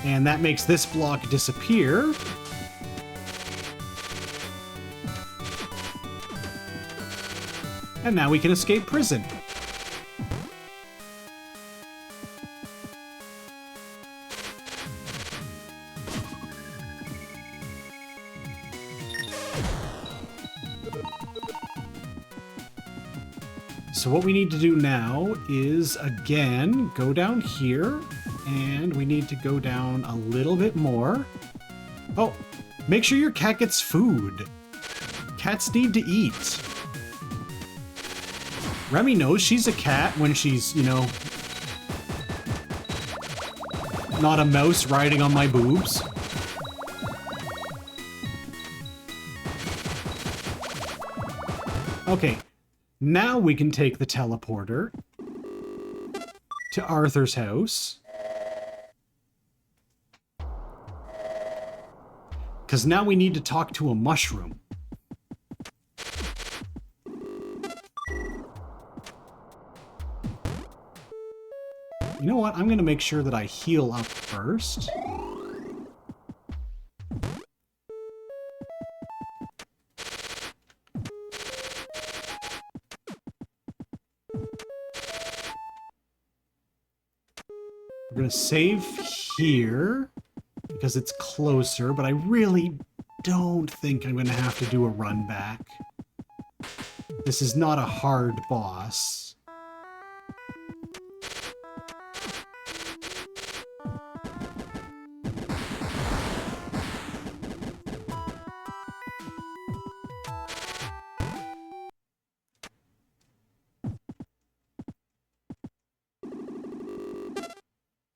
And that makes this block disappear. And now we can escape prison. So what we need to do now is, again, go down here, and we need to go down a little bit more. Oh, make sure your cat gets food. Cats need to eat. Remy knows she's a cat when she's, you know, not a mouse riding on my boobs. Okay. Now we can take the teleporter to Arthur's house. Because now we need to talk to a mushroom. You know what? I'm going to make sure that I heal up first. We're going to save here because it's closer, but I really don't think I'm going to have to do a run back. This is not a hard boss.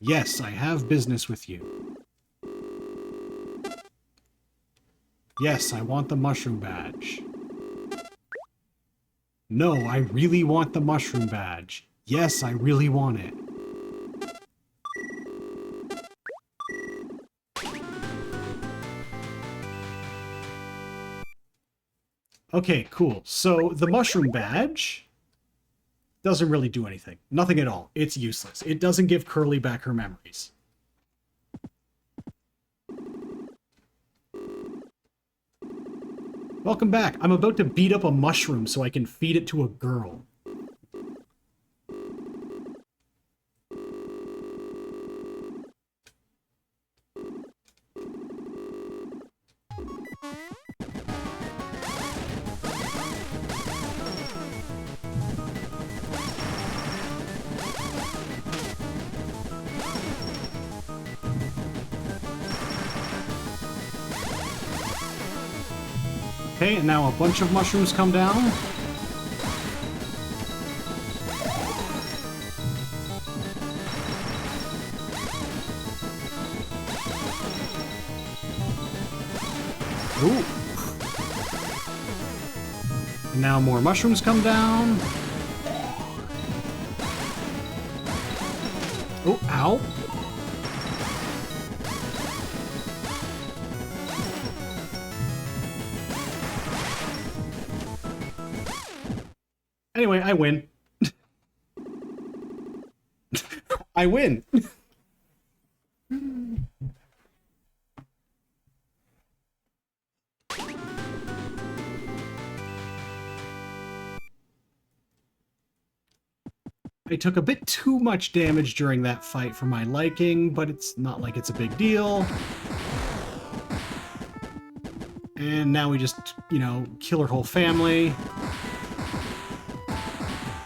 Yes, I have business with you. Yes, I want the mushroom badge. No, I really want the mushroom badge. Yes, I really want it. Okay, cool. So the mushroom badge doesn't really do anything. Nothing at all. It's useless. It doesn't give Curly back her memories. Welcome back. I'm about to beat up a mushroom so I can feed it to a girl. Okay, and now a bunch of mushrooms come down. Ooh. And now more mushrooms come down. Oh, ow. Anyway, I win. I win. I took a bit too much damage during that fight for my liking, but it's not like it's a big deal. And now we just, you know, kill her whole family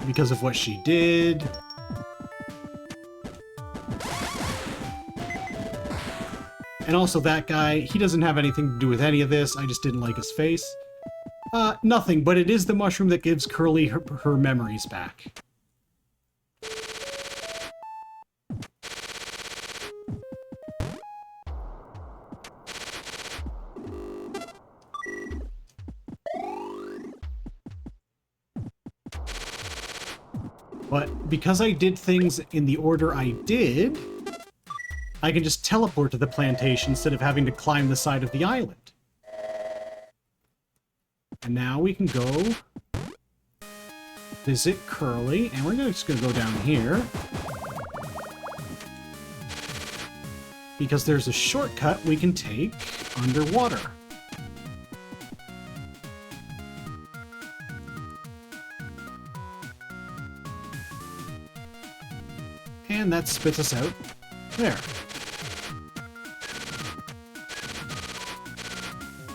because of what she did. And also that guy, he doesn't have anything to do with any of this. I just didn't like his face. Nothing, but it is the mushroom that gives Curly her memories back. But because I did things in the order I did, I can just teleport to the plantation instead of having to climb the side of the island. And now we can go visit Curly, and we're just going to go down here. Because there's a shortcut we can take underwater. And that spits us out there.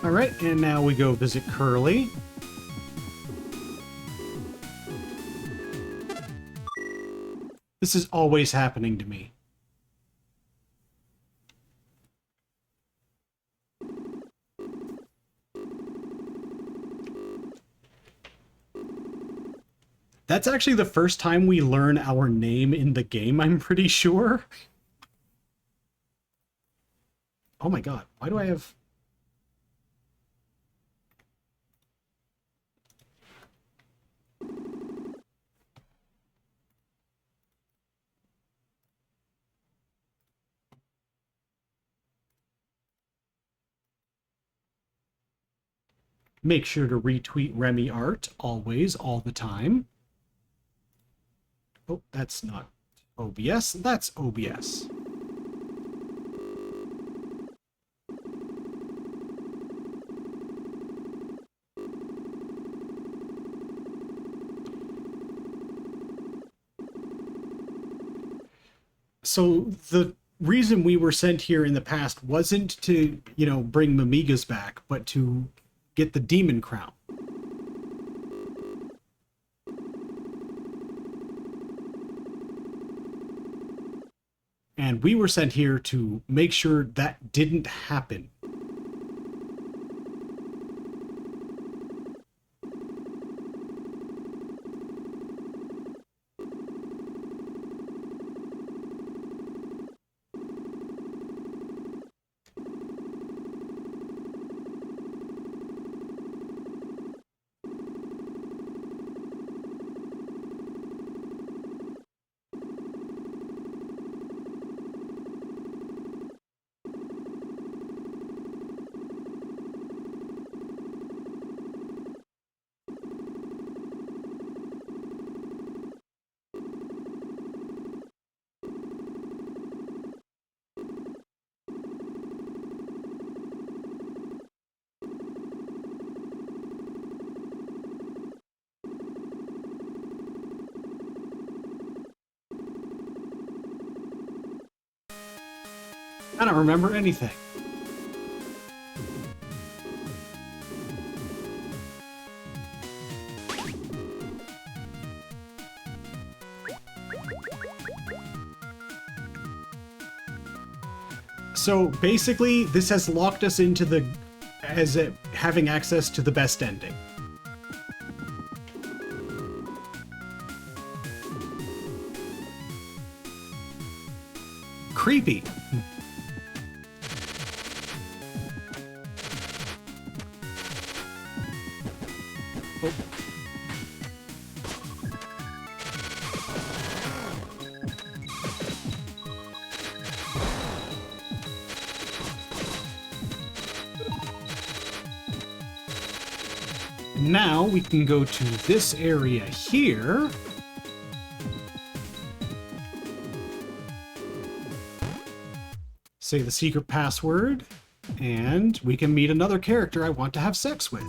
Alright, and now we go visit Curly. This is always happening to me. That's actually the first time we learn our name in the game, I'm pretty sure. Oh my god, why do I have... Make sure to retweet Remy art, always, all the time. Oh, that's not OBS, that's OBS. So the reason we were sent here in the past wasn't to, you know, bring Mimigas back, but to get the demon crown. And we were sent here to make sure that didn't happen. I don't remember anything. So basically, this has locked us into the having access to the best ending. Creepy. Oh. Now we can go to this area here. Say the secret password, and we can meet another character I want to have sex with.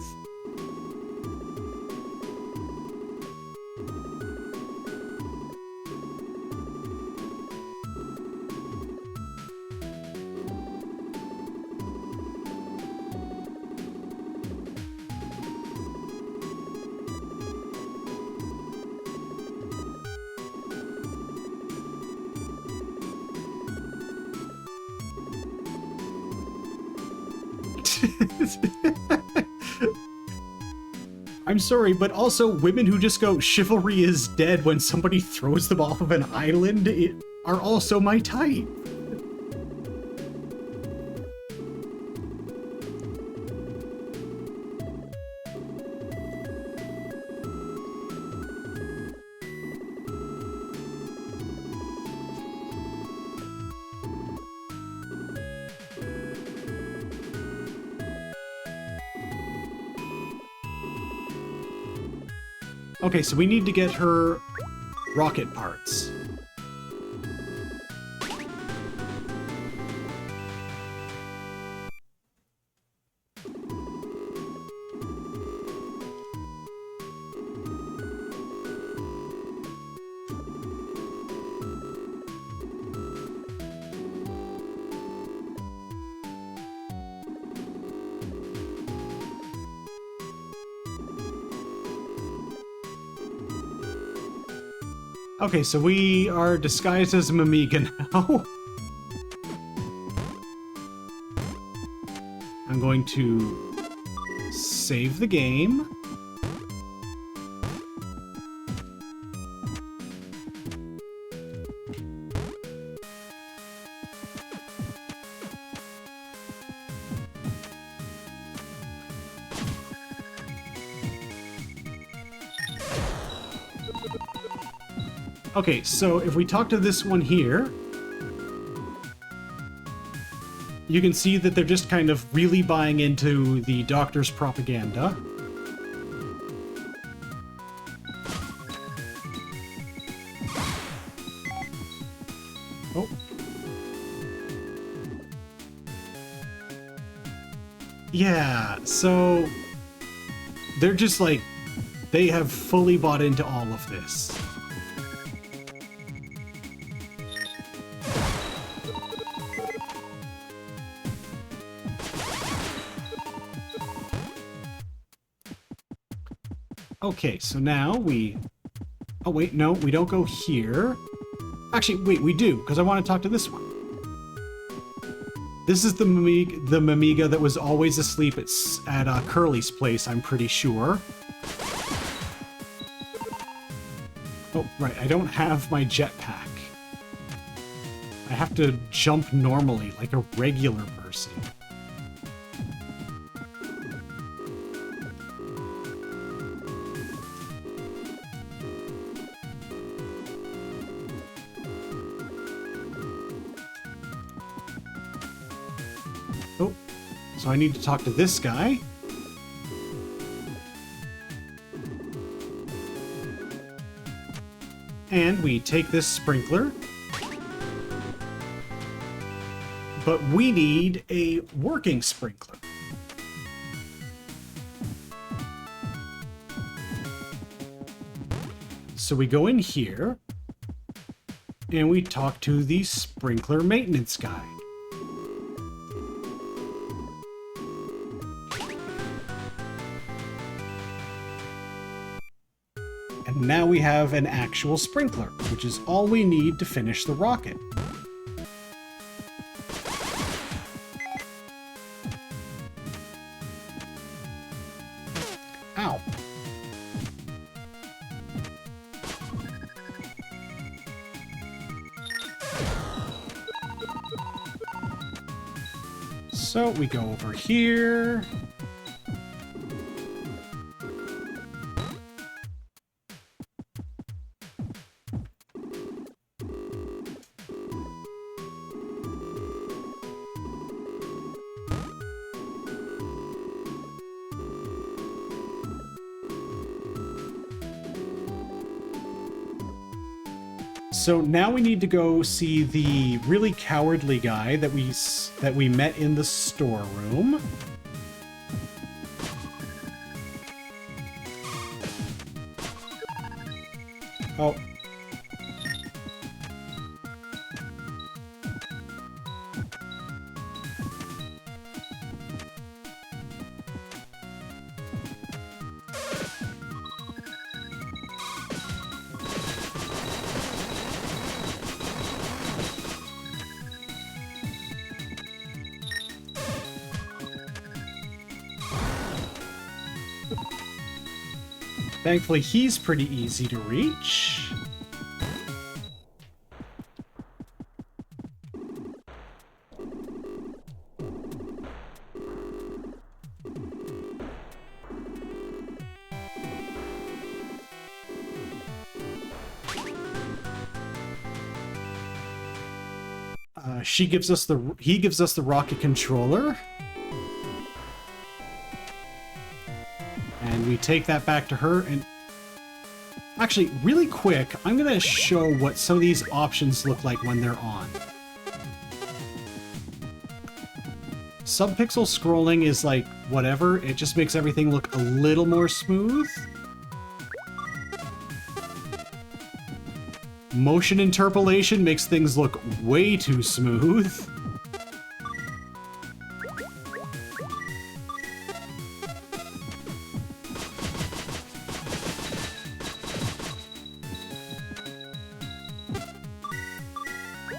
I'm sorry, but also women who just go, chivalry is dead when somebody throws them off of an island are also my type. Okay, so we need to get her rocket parts. Okay, so we are disguised as a Mamiga now. I'm going to save the game. Okay, so if we talk to this one here, you can see that they're just kind of really buying into the doctor's propaganda. Oh. Yeah, so they're just like, they have fully bought into all of this. Okay, so now we... Oh, wait, no, we don't go here. Actually, wait, we do, because I want to talk to this one. This is the Mamiga that was always asleep at Curly's place, I'm pretty sure. Oh, right, I don't have my jetpack. I have to jump normally, like a regular person. Oh, so I need to talk to this guy. And we take this sprinkler. But we need a working sprinkler. So we go in here, and we talk to the sprinkler maintenance guy. now we have an actual sprinkler, which is all we need to finish the rocket. Ow. So we go over here. So now we need to go see the really cowardly guy that we met in the storeroom. Oh. Thankfully, he's pretty easy to reach. He gives us the rocket controller. And we take that back to her, and actually, really quick, I'm gonna show what some of these options look like when they're on. Subpixel scrolling is like, whatever, it just makes everything look a little more smooth. Motion interpolation makes things look way too smooth.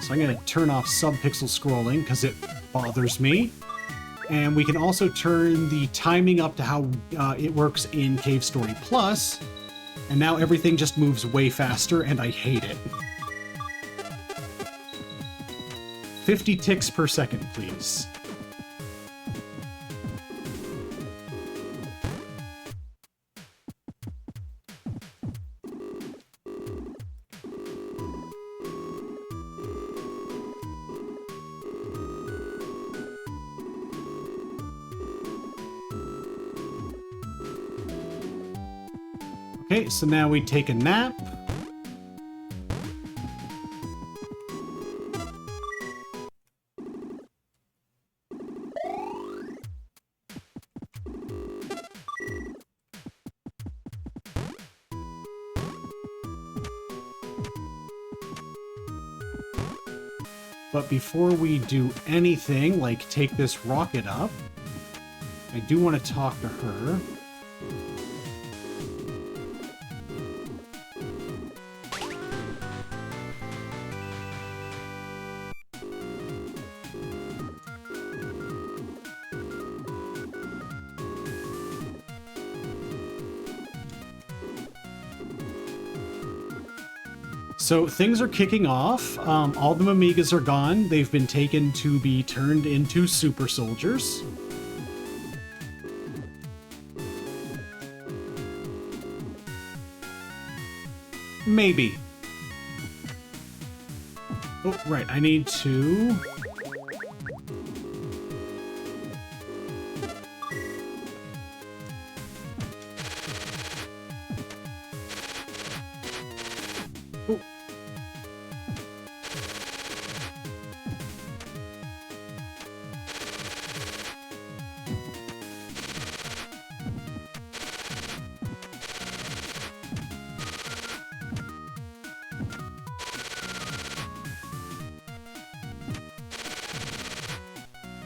So I'm going to turn off subpixel scrolling because it bothers me. And we can also turn the timing up to how it works in Cave Story Plus. And now everything just moves way faster, and I hate it. 50 ticks per second, please. Okay, so now we take a nap. But before we do anything, like take this rocket up, I do want to talk to her. So things are kicking off. All the Amigas are gone. They've been taken to be turned into super soldiers. Maybe. Oh, right. I need to... Oh.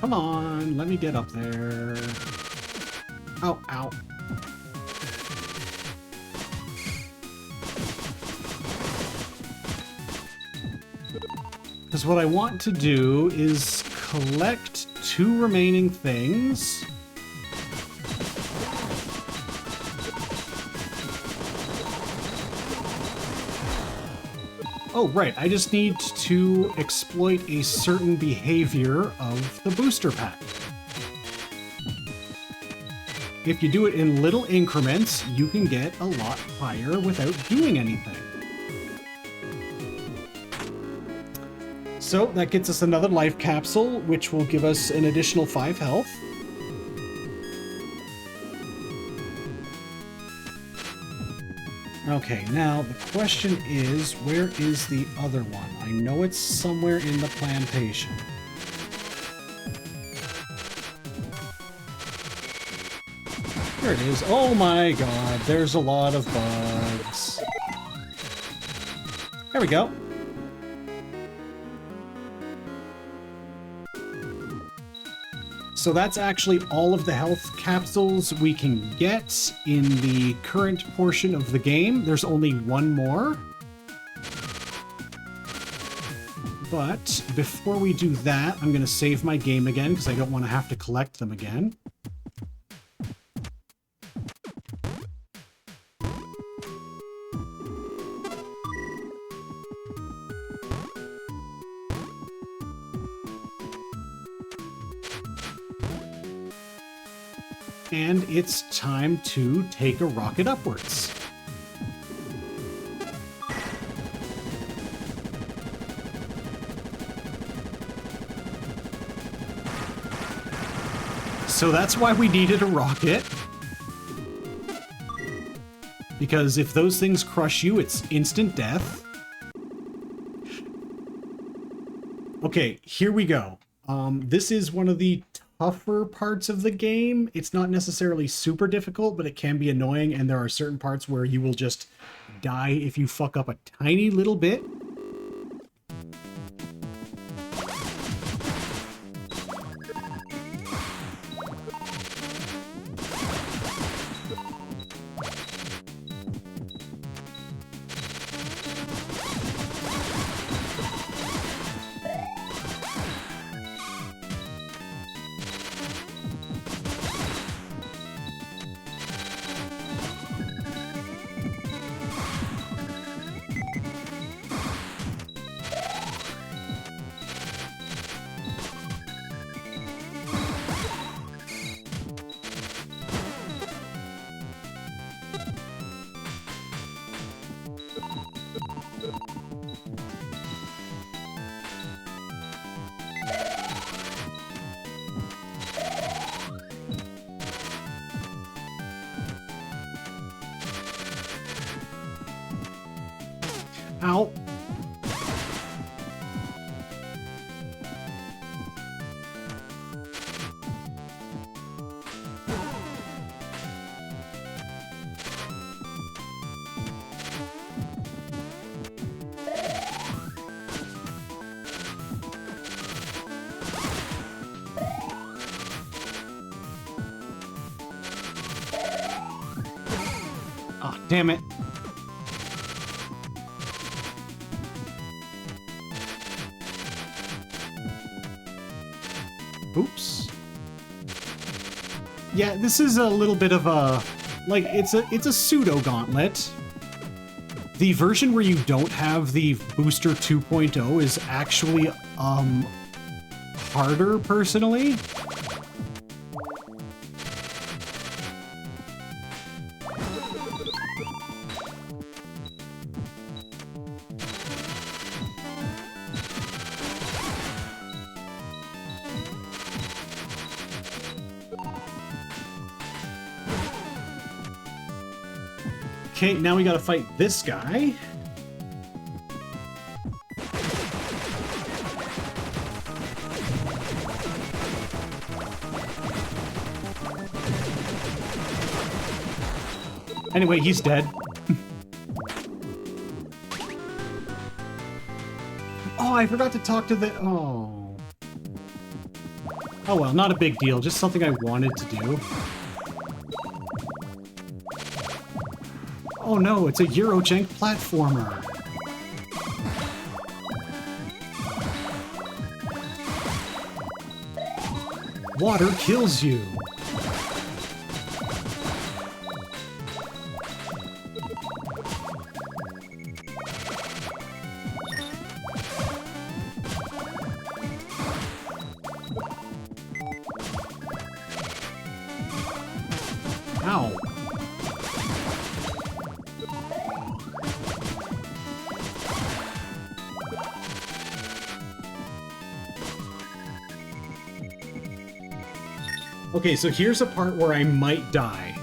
Come on, let me get up there. Ow, ow. Because what I want to do is collect 2 remaining things. Oh, right. I just need to exploit a certain behavior of the booster pack. If you do it in little increments, you can get a lot higher without doing anything. So that gets us another life capsule, which will give us an additional 5 health. Okay, now the question is, where is the other one? I know it's somewhere in the plantation. There it is. Oh my god, there's a lot of bugs. There we go. So that's actually all of the health capsules we can get in the current portion of the game. There's only one more. But before we do that, I'm going to save my game again because I don't want to have to collect them again. And it's time to take a rocket upwards. So that's why we needed a rocket. Because if those things crush you, it's instant death. Okay, here we go. This is one of the tougher parts of the game. It's not necessarily super difficult, but it can be annoying, and there are certain parts where you will just die if you fuck up a tiny little bit. Ow. Ah, damn it. Oops. Yeah, this is a little bit of a, like, it's a pseudo gauntlet. The version where you don't have the booster 2.0 is actually harder personally. Okay, now we gotta fight this guy. Anyway, he's dead. Oh, I forgot to talk to the... Oh. Oh well, not a big deal. Just something I wanted to do. Oh no, it's a Eurojank platformer. Water kills you. Ow. Okay, so here's a part where I might die.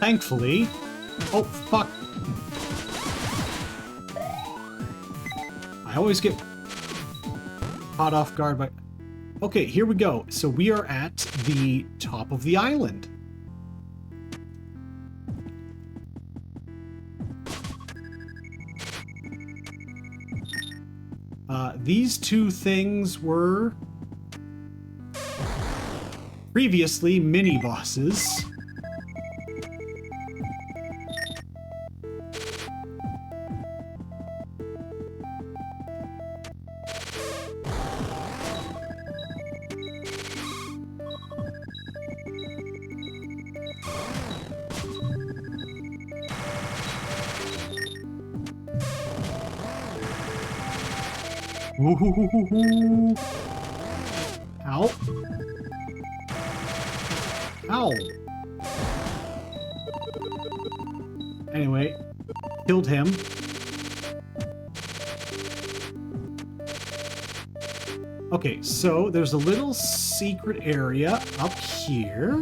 Thankfully... Oh, fuck. I always get caught off guard by... Okay, here we go. So we are at the top of the island. These two things were previously mini-bosses. Ooh. Ow. Ow. Anyway, killed him. Okay, so there's a little secret area up here.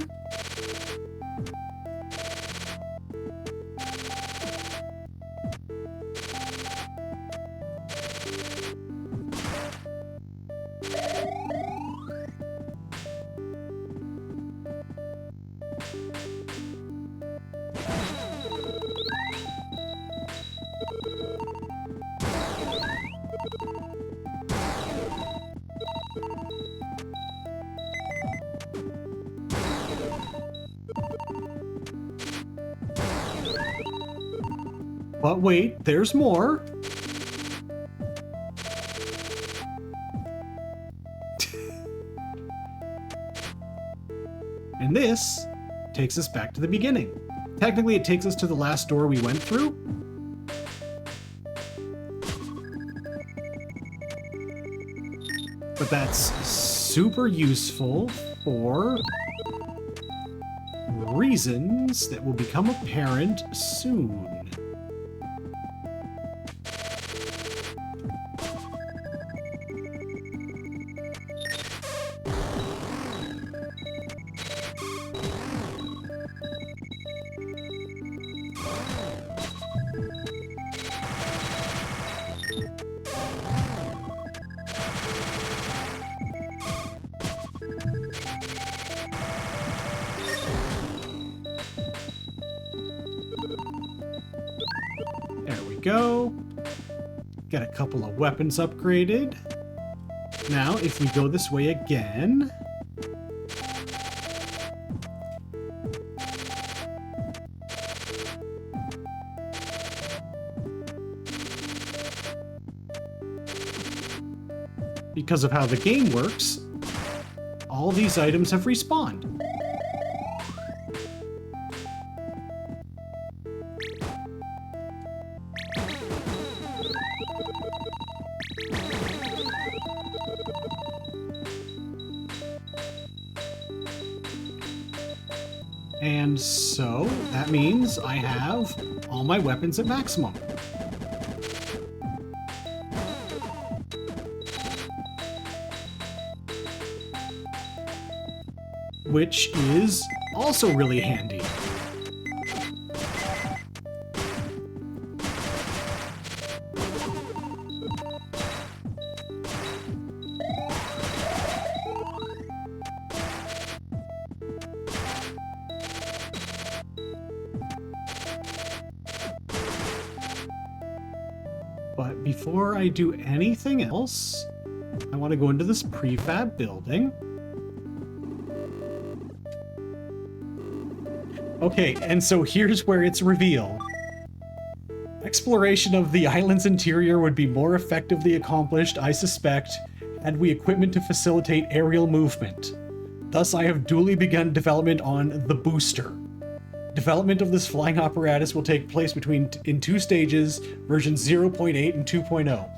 But wait, there's more. And this takes us back to the beginning. Technically, it takes us to the last door we went through. But that's super useful for reasons that will become apparent soon. There we go. Got a couple of weapons upgraded. Now, if we go this way again... Because of how the game works, all these items have respawned. And so, that means I have all my weapons at maximum. Which is also really handy. But before I do anything else, I want to go into this prefab building. Okay, and so here's where it's revealed. Exploration of the island's interior would be more effectively accomplished, I suspect, had we equipment to facilitate aerial movement. Thus, I have duly begun development on the booster. Development of this flying apparatus will take place in 2 stages, versions 0.8 and 2.0.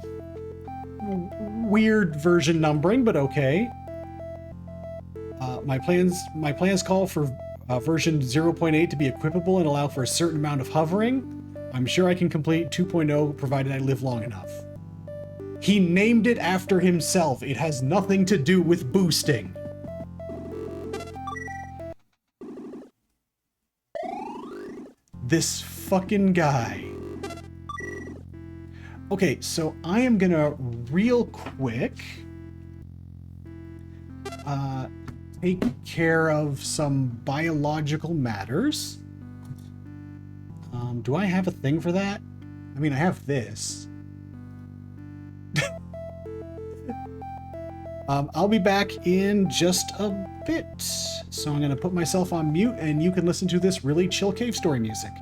Weird version numbering, but okay. My plans call for version 0.8 to be equipable and allow for a certain amount of hovering. I'm sure I can complete 2.0 provided I live long enough. He named it after himself. It has nothing to do with boosting. This fucking guy. Okay, so I am gonna real quick take care of some biological matters. Do I have a thing for that? I mean, I have this. I'll be back in just a bit. So I'm gonna put myself on mute and you can listen to this really chill cave story music.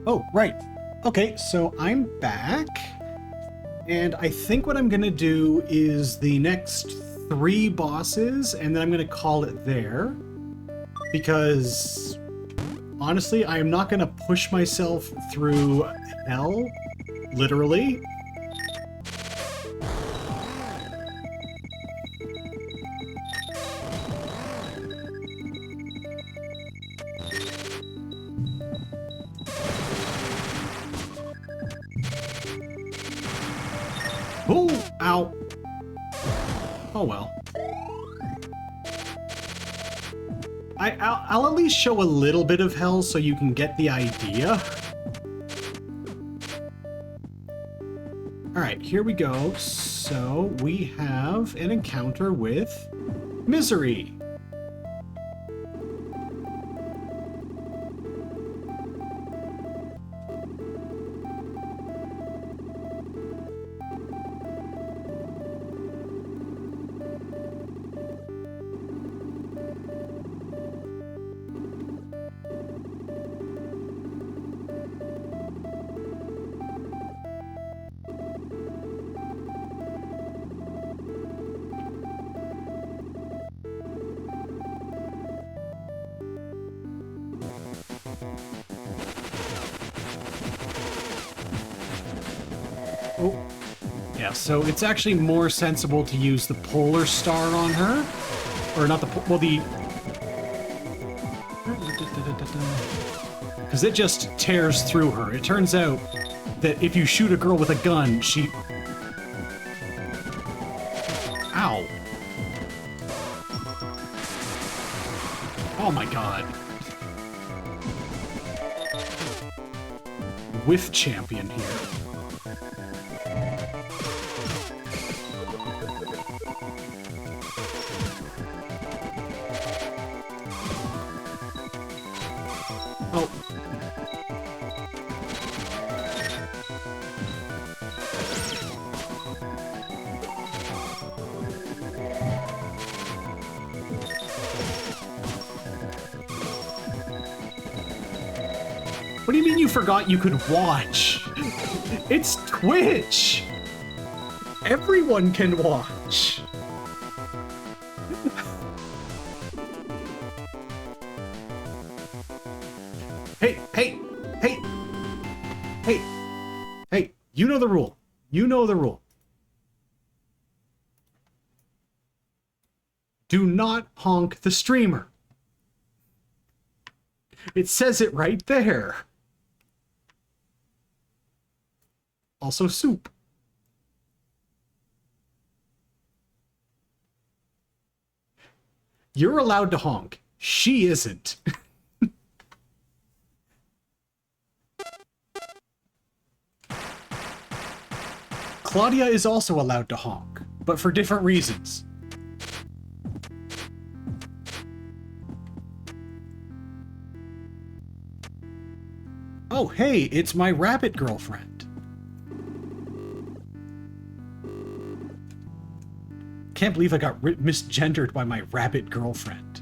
Oh, right. Okay, so I'm back. And I think what I'm gonna do is the next 3 bosses, and then I'm gonna call it there. Because, honestly, I am not gonna push myself through hell, literally. Oh, ow. Oh well. I'll at least show a little bit of hell so you can get the idea. Alright, Alright, here we go. So, we have an encounter with Misery. Oh, yeah, so it's actually more sensible to use the polar star on her. Or not the, well, the... Because it just tears through her. It turns out that if you shoot a girl with a gun, she... Ow. Oh my god. Whiff champion here. Oh. What do you mean you forgot you could watch? It's Twitch! Everyone can watch! Hey, hey, hey, hey, hey, you know the rule. You know the rule. Do not honk the streamer. It says it right there. Also soup. You're allowed to honk. She isn't. Claudia is also allowed to honk, but for different reasons. Oh, hey, it's my rabbit girlfriend. Can't believe I got misgendered by my rabbit girlfriend.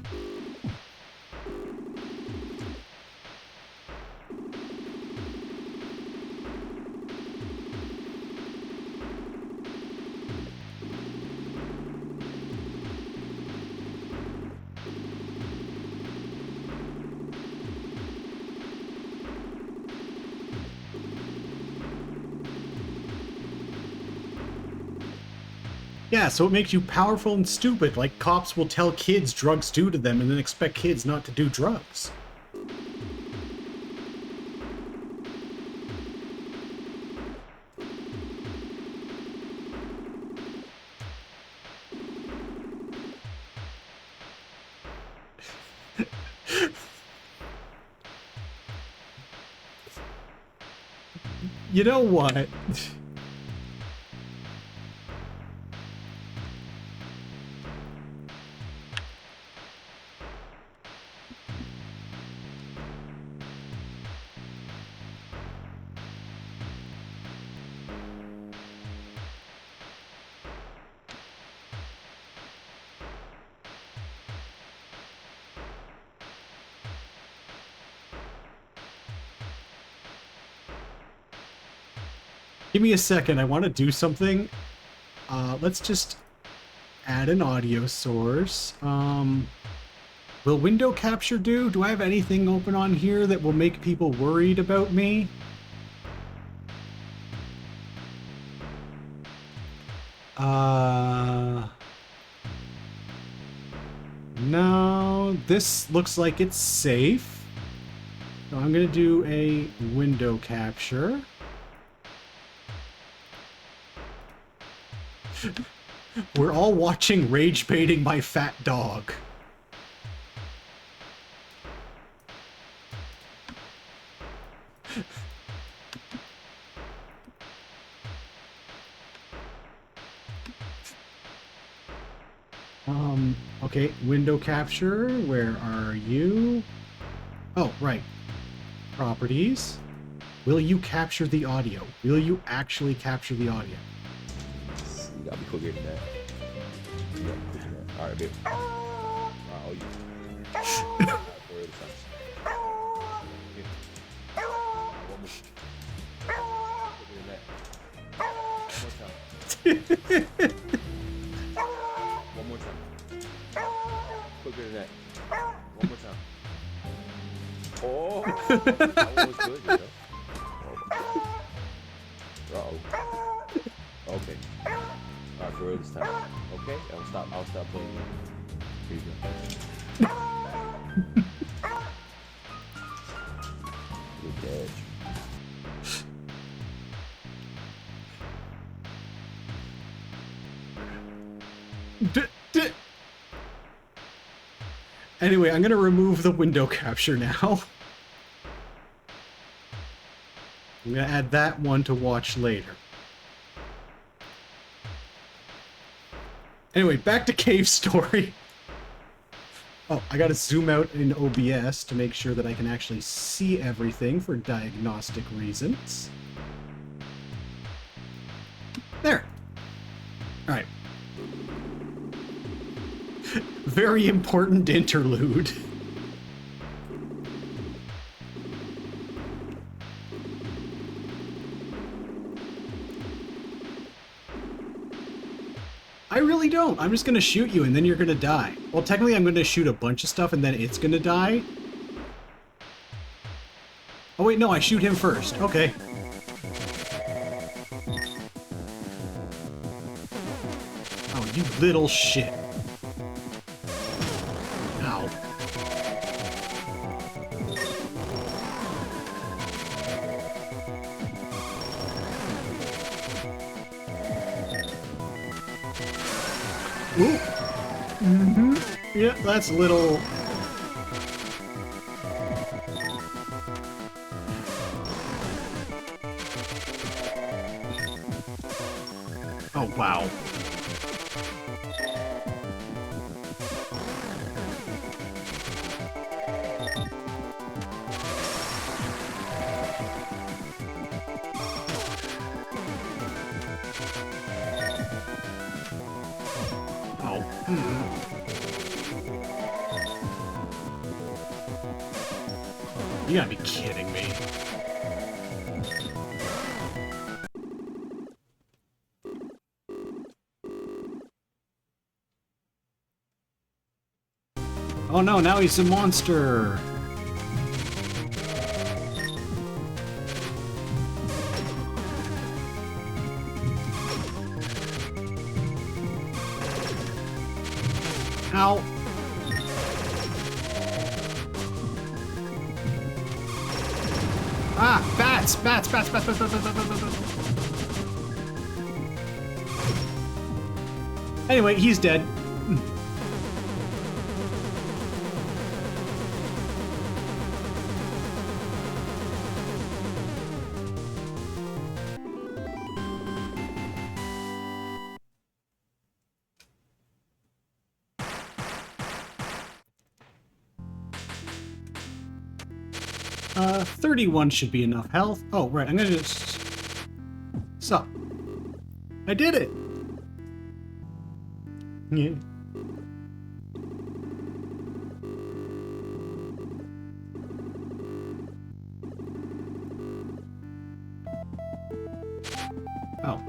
Yeah, so it makes you powerful and stupid, like cops will tell kids drugs do to them and then expect kids not to do drugs. You know what? Give me a second, I want to do something. Let's just add an audio source. Will window capture do? Do I have anything open on here that will make people worried about me? No, this looks like it's safe. So I'm gonna do a window capture. We're all watching rage baiting my fat dog. Okay, window capture, where are you? Oh, right. Properties. Will you capture the audio? Will you actually capture the audio? You gotta be quicker than that. You gotta be quicker than that. Alright, babe. Alright, you. Alright, for real this time. Yeah. One more. Quicker than that. One more time. Quicker than that. One more time. Oh, that one was good, you know. Uh-oh. Okay. Alright, for real this time. Okay, I'll stop playing. Here you go. Good catch. Anyway, I'm gonna remove the window capture now. I'm gonna add that one to watch later. Anyway, back to Cave Story. Oh, I gotta zoom out in OBS to make sure that I can actually see everything for diagnostic reasons. There. Alright. Very important interlude. I really don't. I'm just gonna shoot you and then you're gonna die. Well, technically I'm gonna shoot a bunch of stuff and then it's gonna die. Oh wait, no, I shoot him first. Okay. Oh, you little shit. Ow. Ooh. Mm-hmm. Yeah, that's a little... Oh, wow. You gotta be kidding me. Oh no, now he's a monster! Ow! Ah! Bats! Bats! Bats! Bats! Bats! Bats! Bats! Bats! Bats! Bats! Anyway, he's dead. Uh, 31 should be enough health. Oh, right, I'm gonna just... So. I did it! Yeah. Oh.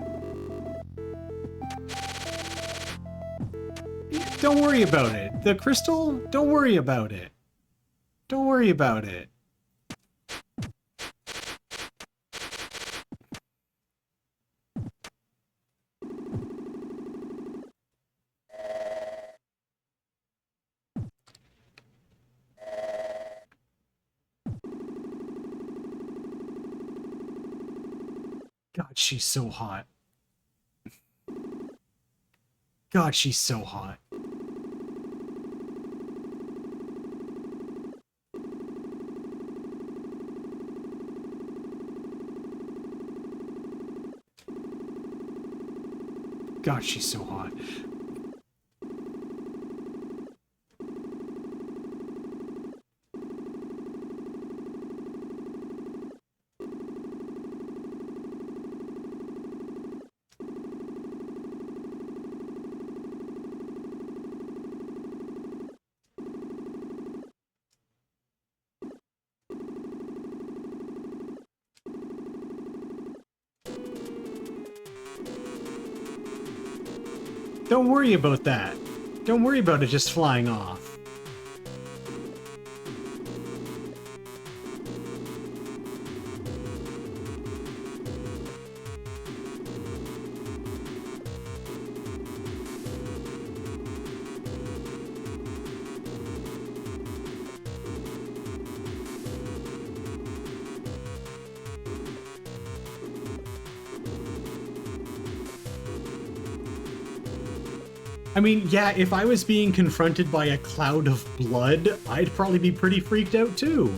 Don't worry about it. The crystal, don't worry about it. Don't worry about it. God, she's so hot. God, she's so hot. God, she's so hot. Don't worry about that. Don't worry about it just flying off. I mean, yeah, if I was being confronted by a cloud of blood, I'd probably be pretty freaked out too.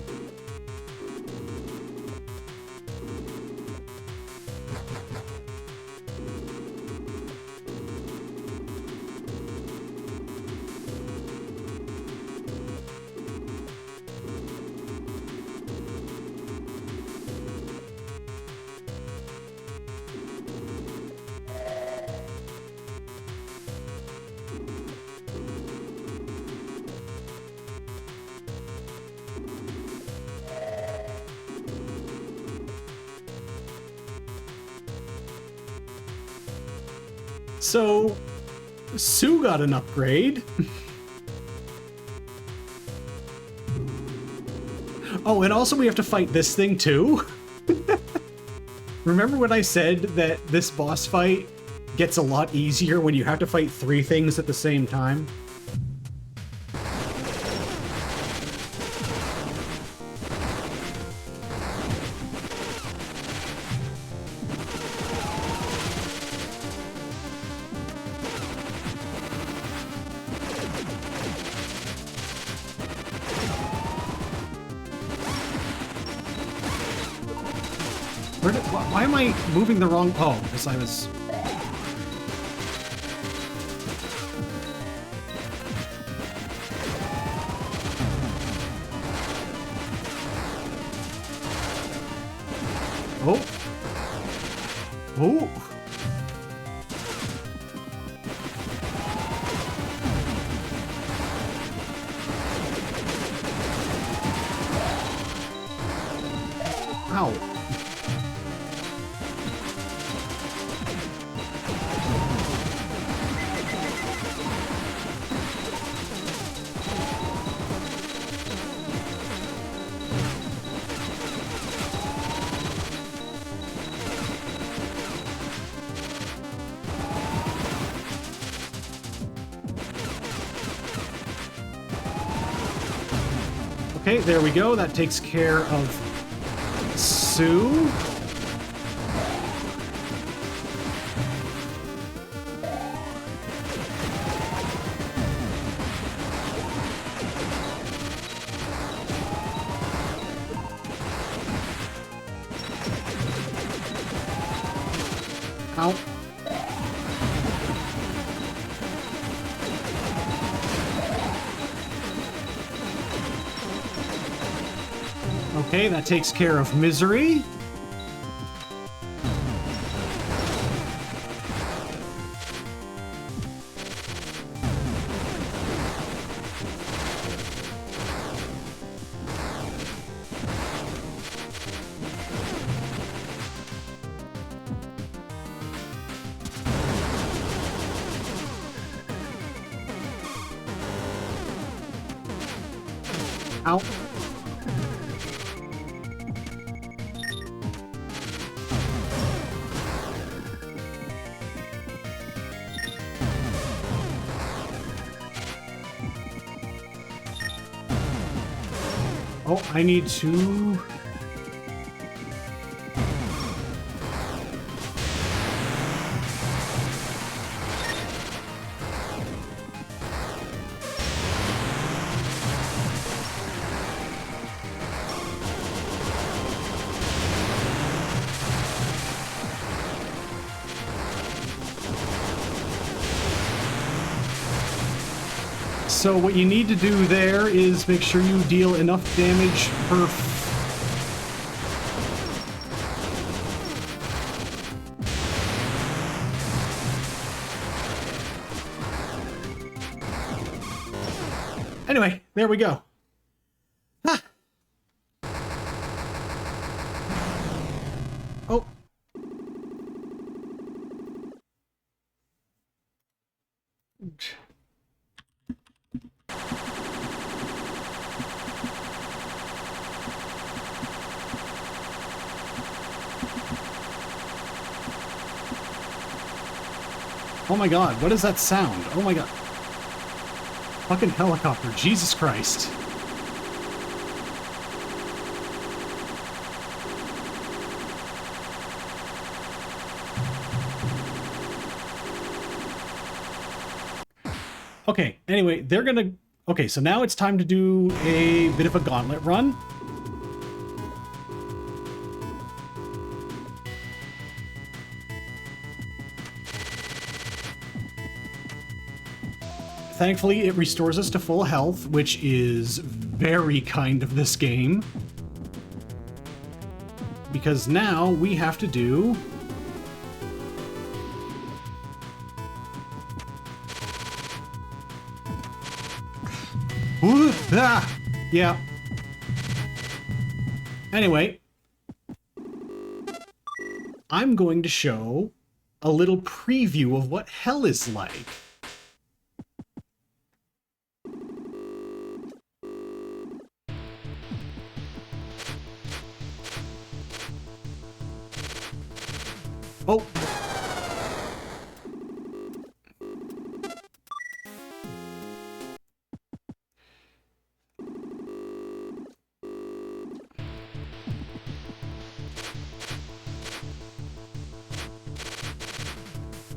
So, Sue got an upgrade. Oh, and also we have to fight this thing too? Remember when I said that this boss fight gets a lot easier when you have to fight 3 things at the same time? Why am I moving the wrong... Oh, because I was... Oh! Oh! Ow! Okay, there we go. That takes care of Sue. Ow. Okay, that takes care of Misery. Ow. Oh, I need to... So what you need to do there is make sure you deal enough damage per... Anyway, there we go. Ah. Oh. Oh my god, what is that sound? Oh my god. Fucking helicopter, Jesus Christ. Okay, anyway, they're gonna... Okay, so now it's time to do a bit of a gauntlet run. Thankfully, it restores us to full health, which is very kind of this game. Because now we have to do... Ooh, ah! Yeah. Anyway, I'm going to show a little preview of what hell is like. Oh.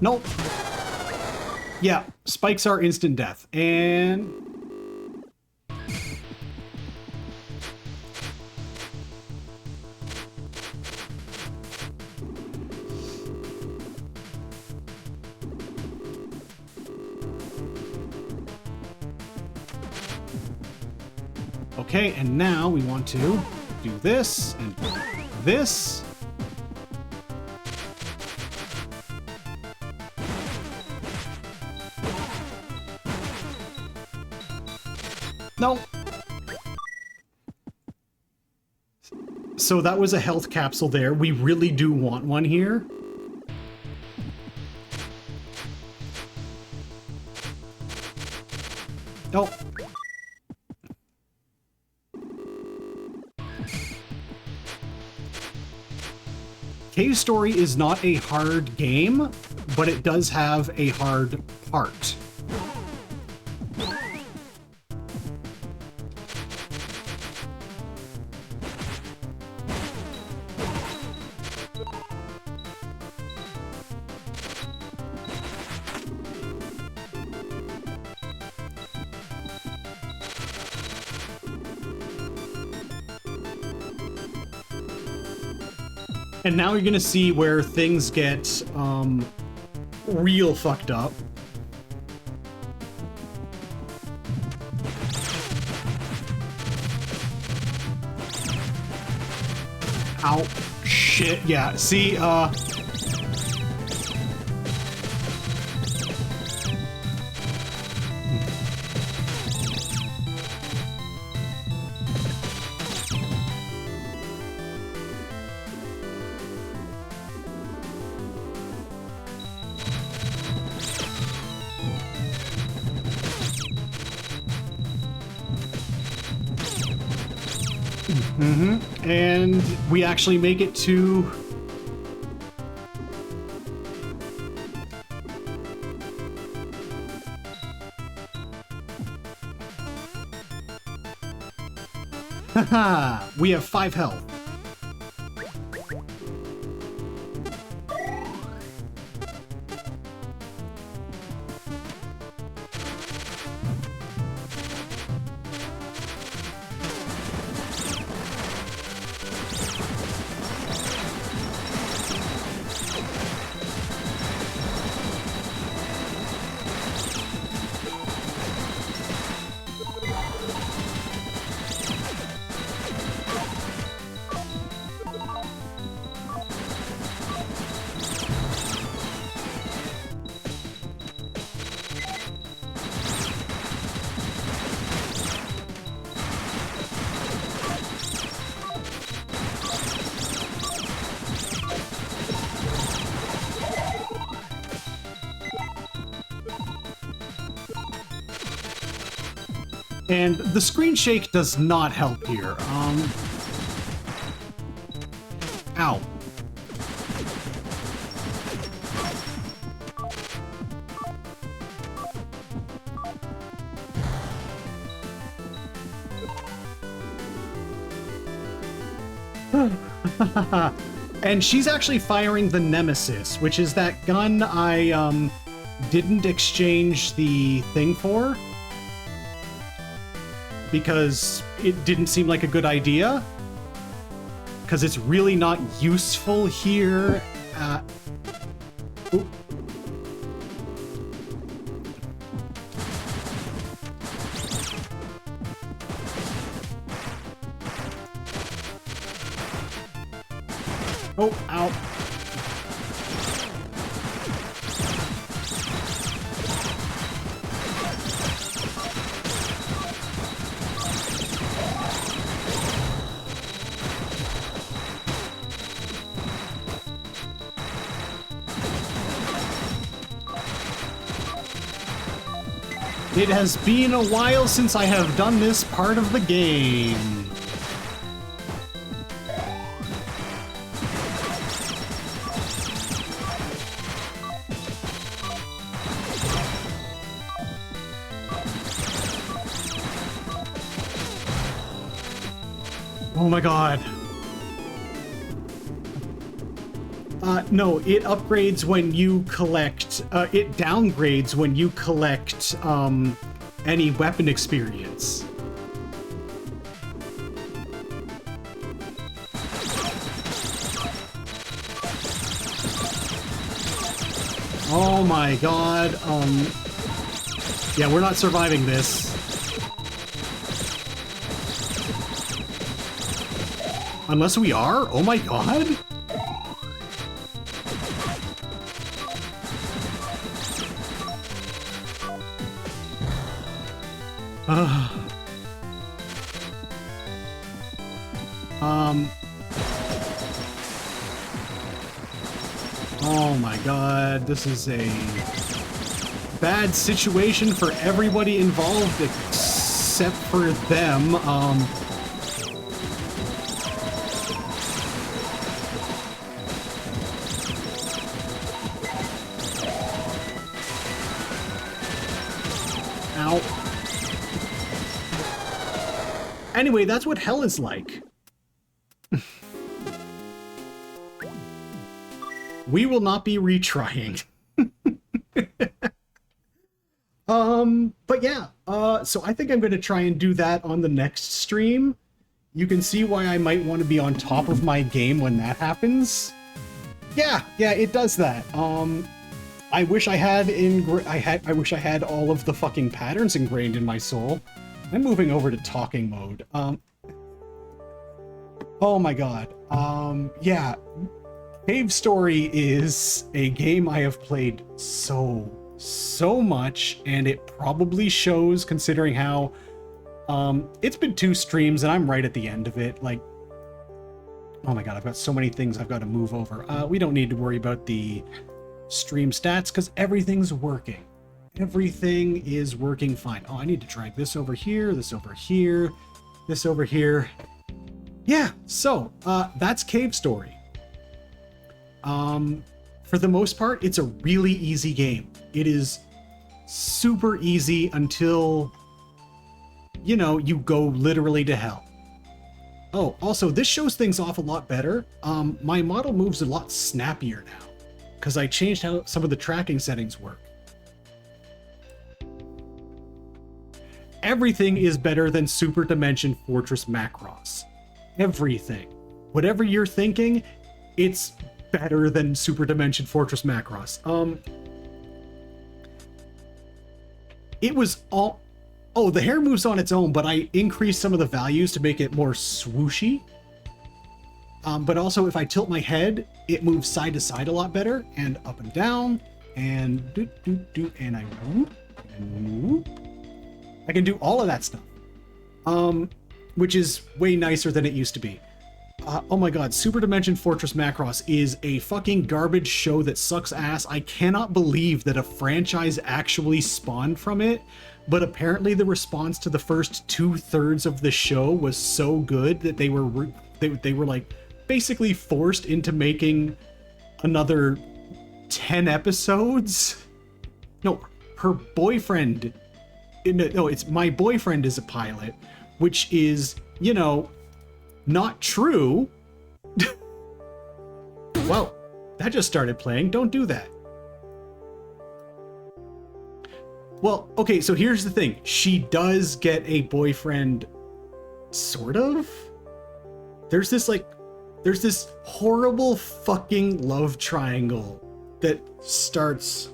Nope. Yeah, spikes are instant death. And... Okay, and now we want to do this and this. No. So that was a health capsule there. We really do want one here. Oh. Cave Story is not a hard game, but it does have a hard part. And now you're gonna see where things get real fucked up. Ow. Shit, yeah. See, and we actually make it to... Haha! We have 5 health. And the screen shake does not help here. Ow. And she's actually firing the Nemesis, which is that gun I didn't exchange the thing for because it didn't seem like a good idea, because it's really not useful here. Oop. Oh, ow. It has been a while since I have done this part of the game. Oh my god. No, it upgrades when you collect, it downgrades when you collect, any weapon experience. Oh my god, yeah, we're not surviving this. Unless we are? Oh my god? Oh my god, this is a bad situation for everybody involved except for them. Ow. Anyway, that's what hell is like. We will not be retrying. But yeah, so I think I'm going to try and do that on the next stream. You can see why I might want to be on top of my game when that happens. Yeah, it does that. I wish I had I wish I had all of the fucking patterns ingrained in my soul. I'm moving over to talking mode. Oh my god. Yeah. Cave Story is a game I have played so much, and it probably shows considering how it's been 2 streams and I'm right at the end of it. Like, oh my god, I've got so many things I've got to move over. We don't need to worry about the stream stats because everything's working. Everything is working fine. Oh, I need to drag this over here, this over here, this over here. Yeah, so that's Cave Story. For the most part, it's a really easy game. It is super easy until, you know, you go literally to hell. Oh, also, this shows things off a lot better. My model moves a lot snappier now because I changed how some of the tracking settings work. Everything is better than Super Dimension Fortress Macross. Everything. Whatever you're thinking, it's better than Super Dimension Fortress Macross. It was all... Oh, the hair moves on its own, but I increased some of the values to make it more swooshy. But also, if I tilt my head, it moves side to side a lot better, and up and down, and and I whoop, and whoop. I can do all of that stuff, which is way nicer than it used to be. Oh my god, Super Dimension Fortress Macross is a fucking garbage show that sucks ass. I cannot believe that a franchise actually spawned from it, but apparently the response to the first 2/3 of the show was so good that they were like basically forced into making another 10 episodes. No, her boyfriend, no, it's My Boyfriend is a Pilot, which is, you know, not true. Well, that just started playing. Don't do that. Well, okay, so here's the thing. She does get a boyfriend, sort of. There's this horrible fucking love triangle that starts,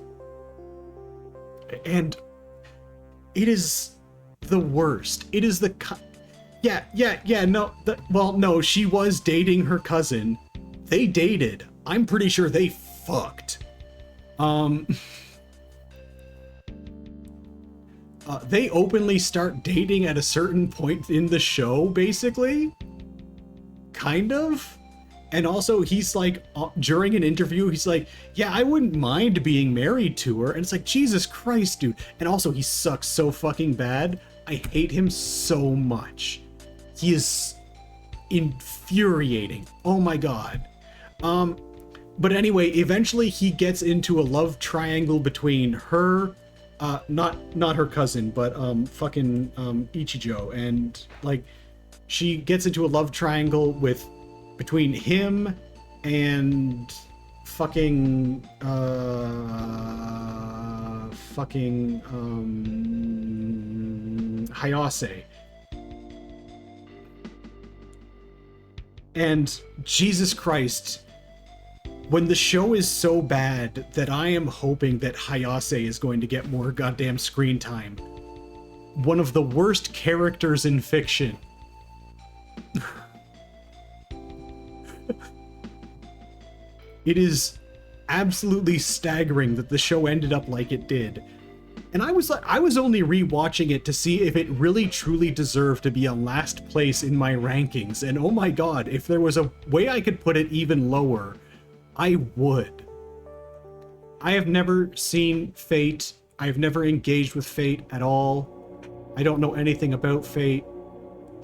and it is the worst. It is the no, she was dating her cousin. They dated. I'm pretty sure they fucked. They openly start dating at a certain point in the show, basically. Kind of. And also, he's like, during an interview, he's like, yeah, I wouldn't mind being married to her. And it's like, Jesus Christ, dude. And also, he sucks so fucking bad. I hate him so much. He is infuriating. Oh my god. But anyway, eventually he gets into a love triangle between her, not her cousin, but fucking Ichijo, and like she gets into a love triangle between him and fucking Hayase. And Jesus Christ, when the show is so bad that I am hoping that Hayase is going to get more goddamn screen time. One of the worst characters in fiction. It is absolutely staggering that the show ended up like it did. And I was only rewatching it to see if it really truly deserved to be on last place in my rankings. And oh my god, if there was a way I could put it even lower, I would. I have never seen Fate. I've never engaged with Fate at all. I don't know anything about Fate.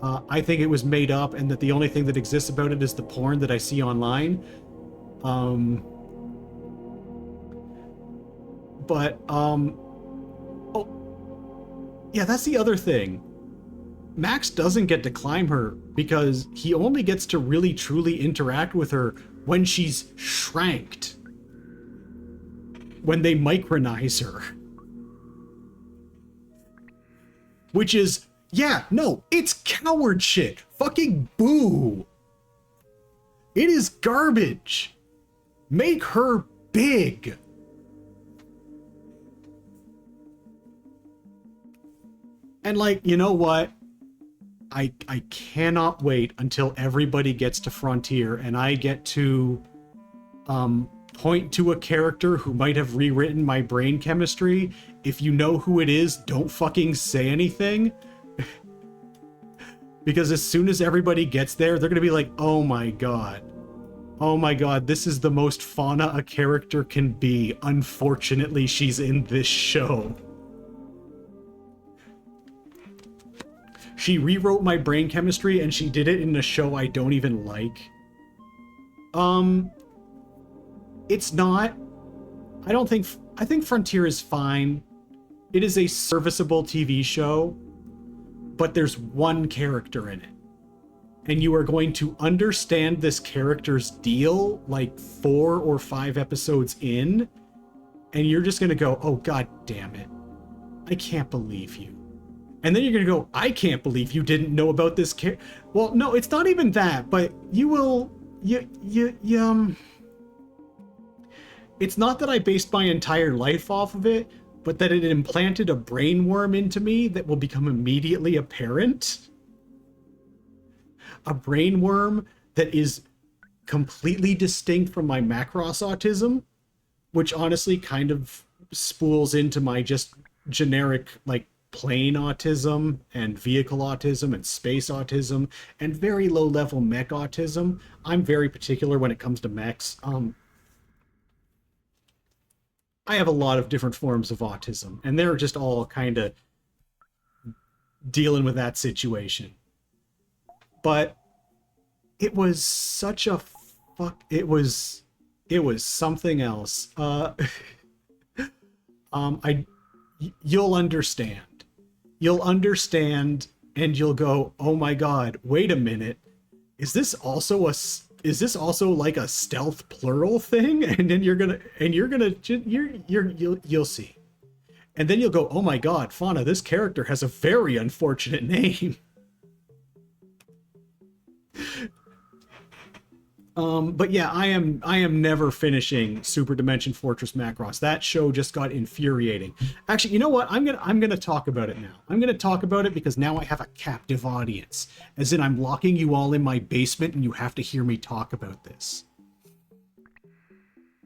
I think it was made up and that the only thing that exists about it is the porn that I see online. Yeah, that's the other thing. Max doesn't get to climb her because he only gets to really truly interact with her when she's shranked. When they micronize her. Which is, yeah, no, it's coward shit. Fucking boo. It is garbage. Make her big. And like, you know what? I cannot wait until everybody gets to Frontier and I get to point to a character who might have rewritten my brain chemistry. If you know who it is, don't fucking say anything. Because as soon as everybody gets there, they're gonna be like, oh my god. Oh my god, this is the most fauna a character can be. Unfortunately, she's in this show. She rewrote my brain chemistry and she did it in a show I don't even like. It's not. I think Frontier is fine. It is a serviceable TV show, but there's one character in it. And you are going to understand this character's deal like 4 or 5 episodes in, and you're just gonna go, oh god damn it. I can't believe you. And then you're gonna go, I can't believe you didn't know about this character. Well, no, it's not even that, but you will, it's not that I based my entire life off of it, but that it implanted a brain worm into me that will become immediately apparent. A brain worm that is completely distinct from my Macross autism, which honestly kind of spools into my just generic, like, plane autism and vehicle autism and space autism and very low level mech autism. I'm very particular when it comes to mechs. I have a lot of different forms of autism, and they're just all kind of dealing with that situation. But it was such a it was something else. I you'll understand. You'll understand and you'll go, "Oh my god, wait a minute. Is this also like a stealth plural thing?" And then you'll see. And then you'll go, "Oh my god, Fauna, this character has a very unfortunate name." But yeah, I am never finishing Super Dimension Fortress Macross. That show just got infuriating. Actually, you know what? I'm gonna talk about it now. I'm gonna talk about it because now I have a captive audience. As in, I'm locking you all in my basement and you have to hear me talk about this.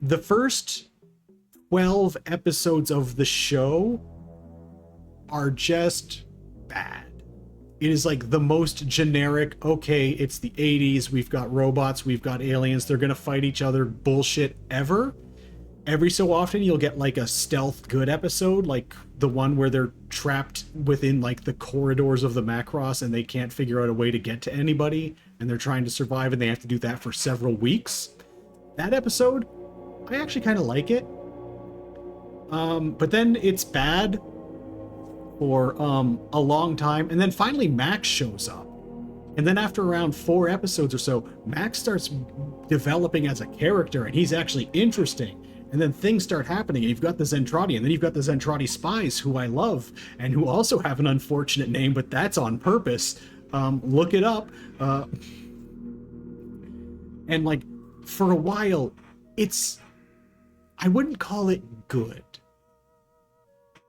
The first 12 episodes of the show are just bad. It is like the most generic, okay, it's the 80s, we've got robots, we've got aliens, they're gonna fight each other bullshit ever. Every so often you'll get like a stealth good episode, like the one where they're trapped within like the corridors of the Macross and they can't figure out a way to get to anybody and they're trying to survive and they have to do that for several weeks. That episode, I actually kind of like it. But then it's bad for a long time, and then finally Max shows up, and then after around 4 episodes or so, Max starts developing as a character and he's actually interesting, and then things start happening, and you've got the Zentradi, and then you've got the Zentradi spies, who I love and who also have an unfortunate name, but that's on purpose. Look it up. And like for a while, I wouldn't call it good,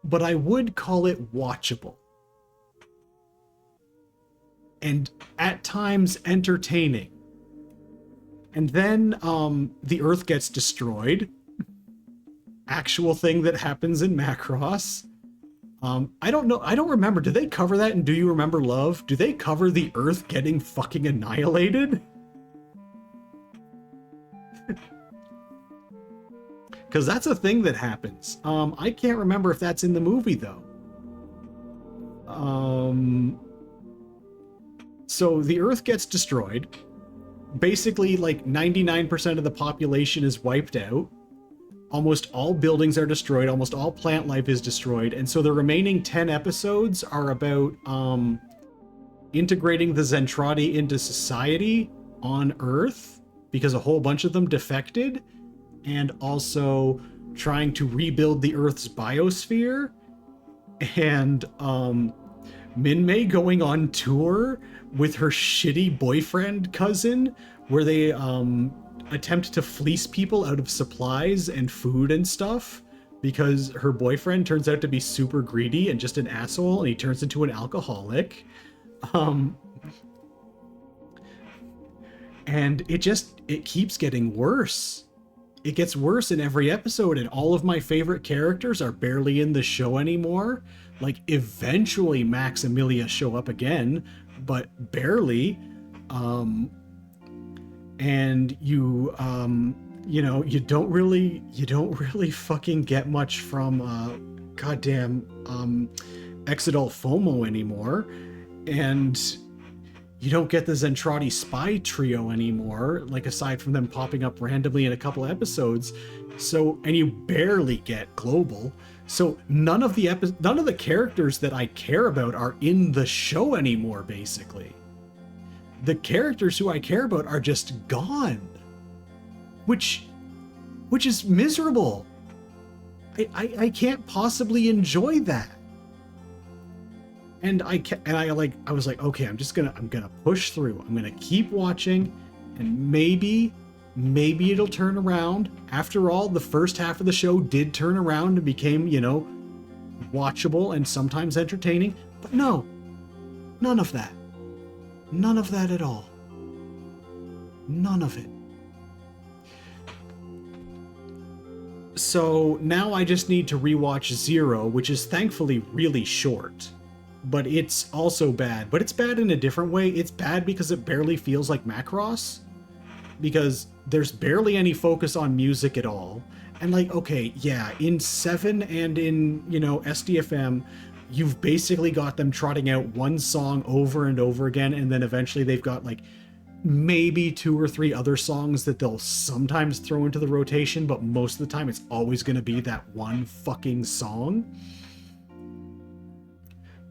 but I would call it watchable. And at times entertaining. And then the Earth gets destroyed. Actual thing that happens in Macross. I don't know. I don't remember. Did they cover that in Do You Remember Love? Do they cover the Earth getting fucking annihilated? Because that's a thing that happens. I can't remember if that's in the movie, though. So the Earth gets destroyed. Basically, like 99% of the population is wiped out. Almost all buildings are destroyed. Almost all plant life is destroyed. And so the remaining 10 episodes are about integrating the Zentradi into society on Earth, because a whole bunch of them defected, and also trying to rebuild the Earth's biosphere, and Minmay going on tour with her shitty boyfriend cousin, where they attempt to fleece people out of supplies and food and stuff, because her boyfriend turns out to be super greedy and just an asshole, and he turns into an alcoholic. And it keeps getting worse. It gets worse in every episode, and all of my favorite characters are barely in the show anymore. Like, eventually Max and Amelia show up again, but barely. And you don't really fucking get much from goddamn Exodal FOMO anymore. And you don't get the Zentradi spy trio anymore, like aside from them popping up randomly in a couple episodes. So, and you barely get Global. So none of the characters that I care about are in the show anymore, basically. The characters who I care about are just gone. Which is miserable. I can't possibly enjoy that. And I was like, okay, I'm gonna push through. I'm gonna keep watching, and maybe it'll turn around. After all, the first half of the show did turn around and became, watchable and sometimes entertaining. But no, none of that. None of that at all. None of it. So now I just need to rewatch Zero, which is thankfully really short. But it's also bad. But it's bad in a different way. It's bad because it barely feels like Macross. Because there's barely any focus on music at all. And like, okay, yeah, in 7 and in, SDFM, you've basically got them trotting out one song over and over again, and then eventually they've got like maybe 2 or 3 other songs that they'll sometimes throw into the rotation, but most of the time it's always going to be that one fucking song.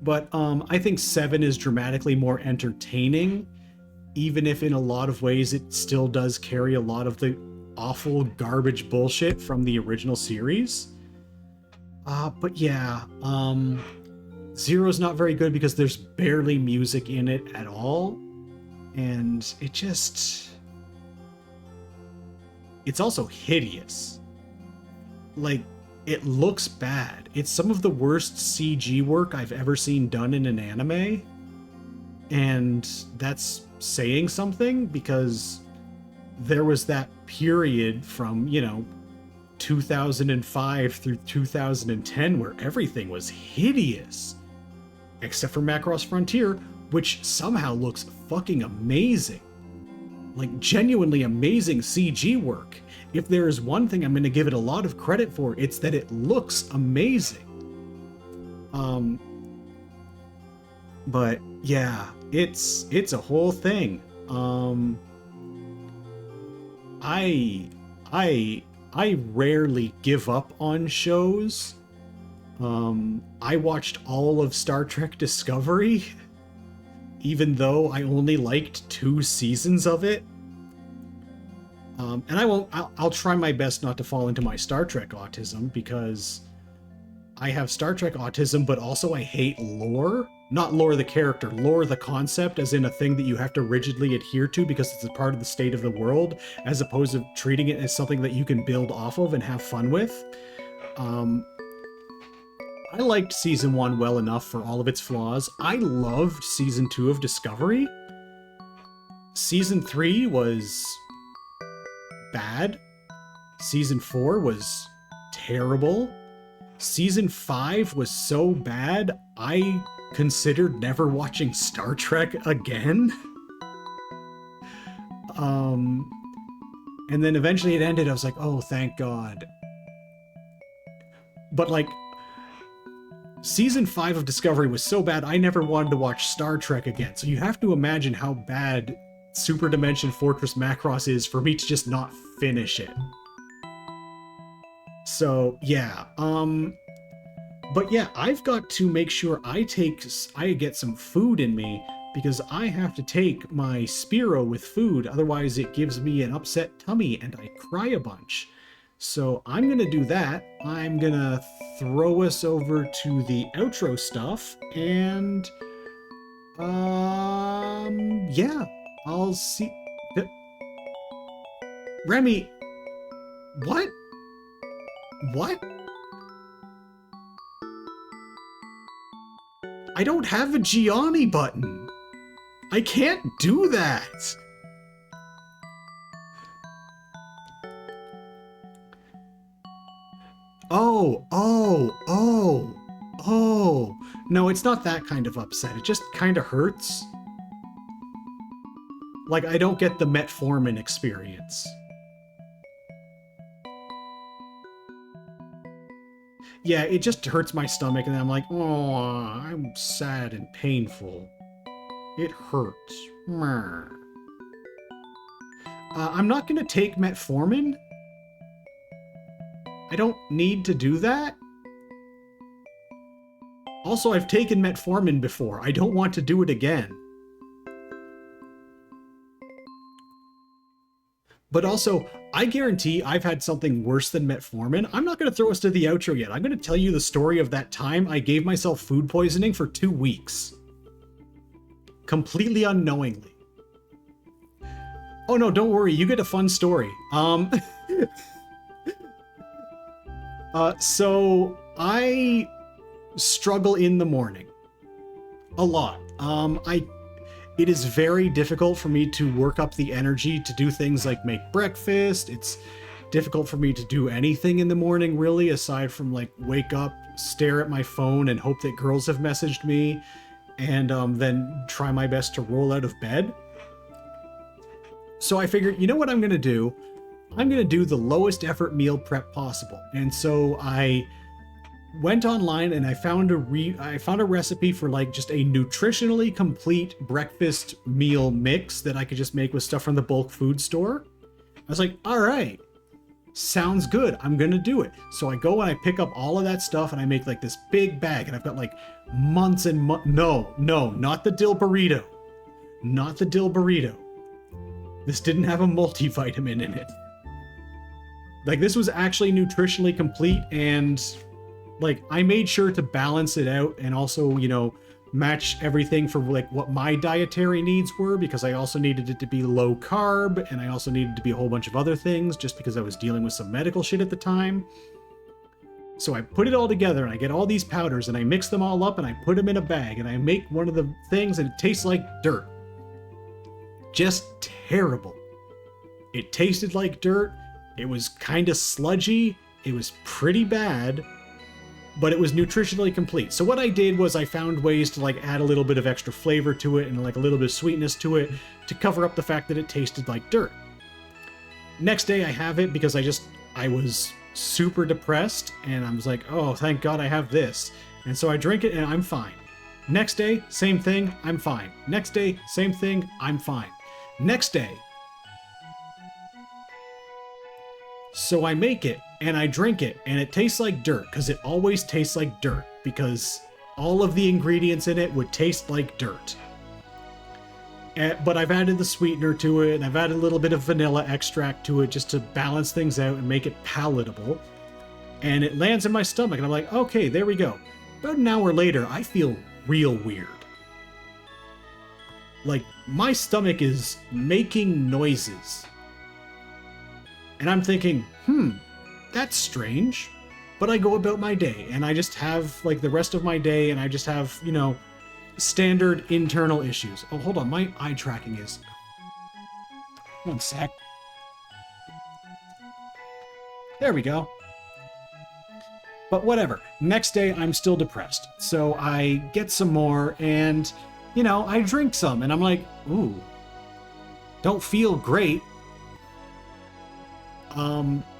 But I think 7 is dramatically more entertaining, even if in a lot of ways it still does carry a lot of the awful garbage bullshit from the original series. But yeah, Zero's not very good because there's barely music in it at all. And it's also hideous. Like, it looks bad. It's some of the worst CG work I've ever seen done in an anime. And that's saying something, because there was that period from, 2005 through 2010 where everything was hideous. Except for Macross Frontier, which somehow looks fucking amazing. Like, genuinely amazing CG work. If there is one thing I'm going to give it a lot of credit for, it's that it looks amazing. But yeah, it's a whole thing. I rarely give up on shows. I watched all of Star Trek Discovery, even though I only liked 2 seasons of it. And I'll try my best not to fall into my Star Trek autism, because I have Star Trek autism, but also I hate lore. Not lore the character, lore the concept, as in a thing that you have to rigidly adhere to because it's a part of the state of the world, as opposed to treating it as something that you can build off of and have fun with. I liked season 1 well enough for all of its flaws. I loved season 2 of Discovery. Season 3 was bad. Season 4 was terrible. Season 5 was so bad, I considered never watching Star Trek again. And then eventually it ended. I was like, oh, thank God. But like, season 5 of Discovery was so bad, I never wanted to watch Star Trek again. So you have to imagine how bad Super Dimension Fortress Macross is for me to just not finish it. So yeah, but yeah, I've got to make sure I get some food in me, because I have to take my Spiro with food, otherwise it gives me an upset tummy and I cry a bunch. So I'm gonna do that. I'm gonna throw us over to the outro stuff, and yeah, I'll see. Remy, what? What? I don't have a Gianni button. I can't do that. Oh. No, it's not that kind of upset. It just kind of hurts. Like, I don't get the metformin experience. Yeah, it just hurts my stomach, and I'm like, oh, I'm sad and painful. It hurts. I'm not gonna take metformin. I don't need to do that. Also, I've taken metformin before. I don't want to do it again. But also, I guarantee I've had something worse than metformin. I'm not going to throw us to the outro yet. I'm going to tell you the story of that time I gave myself food poisoning for 2 weeks. Completely unknowingly. Oh no, don't worry. You get a fun story. So I struggle in the morning. A lot. It is very difficult for me to work up the energy to do things like make breakfast. It's difficult for me to do anything in the morning, really, aside from like wake up, stare at my phone, and hope that girls have messaged me, and then try my best to roll out of bed. So I figured, you know what I'm going to do? I'm going to do the lowest effort meal prep possible. And so I went online and I found a recipe for like just a nutritionally complete breakfast meal mix that I could just make with stuff from the bulk food store. I was like, all right, sounds good. I'm going to do it. So I go and I pick up all of that stuff and I make like this big bag, and I've got like months and no, not the dill burrito. Not the dill burrito. This didn't have a multivitamin in it. Like, this was actually nutritionally complete, and like I made sure to balance it out and also, you know, match everything for like what my dietary needs were, because I also needed it to be low carb, and I also needed to be a whole bunch of other things just because I was dealing with some medical shit at the time. So I put it all together and I get all these powders and I mix them all up and I put them in a bag and I make one of the things and it tastes like dirt. Just terrible. It tasted like dirt. It was kind of sludgy. It was pretty bad, but it was nutritionally complete. So what I did was I found ways to like add a little bit of extra flavor to it and like a little bit of sweetness to it to cover up the fact that it tasted like dirt. Next day I have it because I was super depressed and I was like, oh, thank God I have this. And so I drink it and I'm fine. Next day, same thing, I'm fine. Next day, same thing, I'm fine. Next day. So I make it and I drink it and it tastes like dirt, because it always tastes like dirt, because all of the ingredients in it would taste like dirt. But I've added the sweetener to it and I've added a little bit of vanilla extract to it just to balance things out and make it palatable. And it lands in my stomach and I'm like, okay, there we go. About an hour later, I feel real weird. Like, my stomach is making noises. And I'm thinking, that's strange. But I go about my day and I just have like the rest of my day and I just have, you know, standard internal issues. Oh, hold on, my eye tracking is... One sec. There we go. But whatever. Next day, I'm still depressed. So I get some more and, you know, I drink some and I'm like, ooh, don't feel great.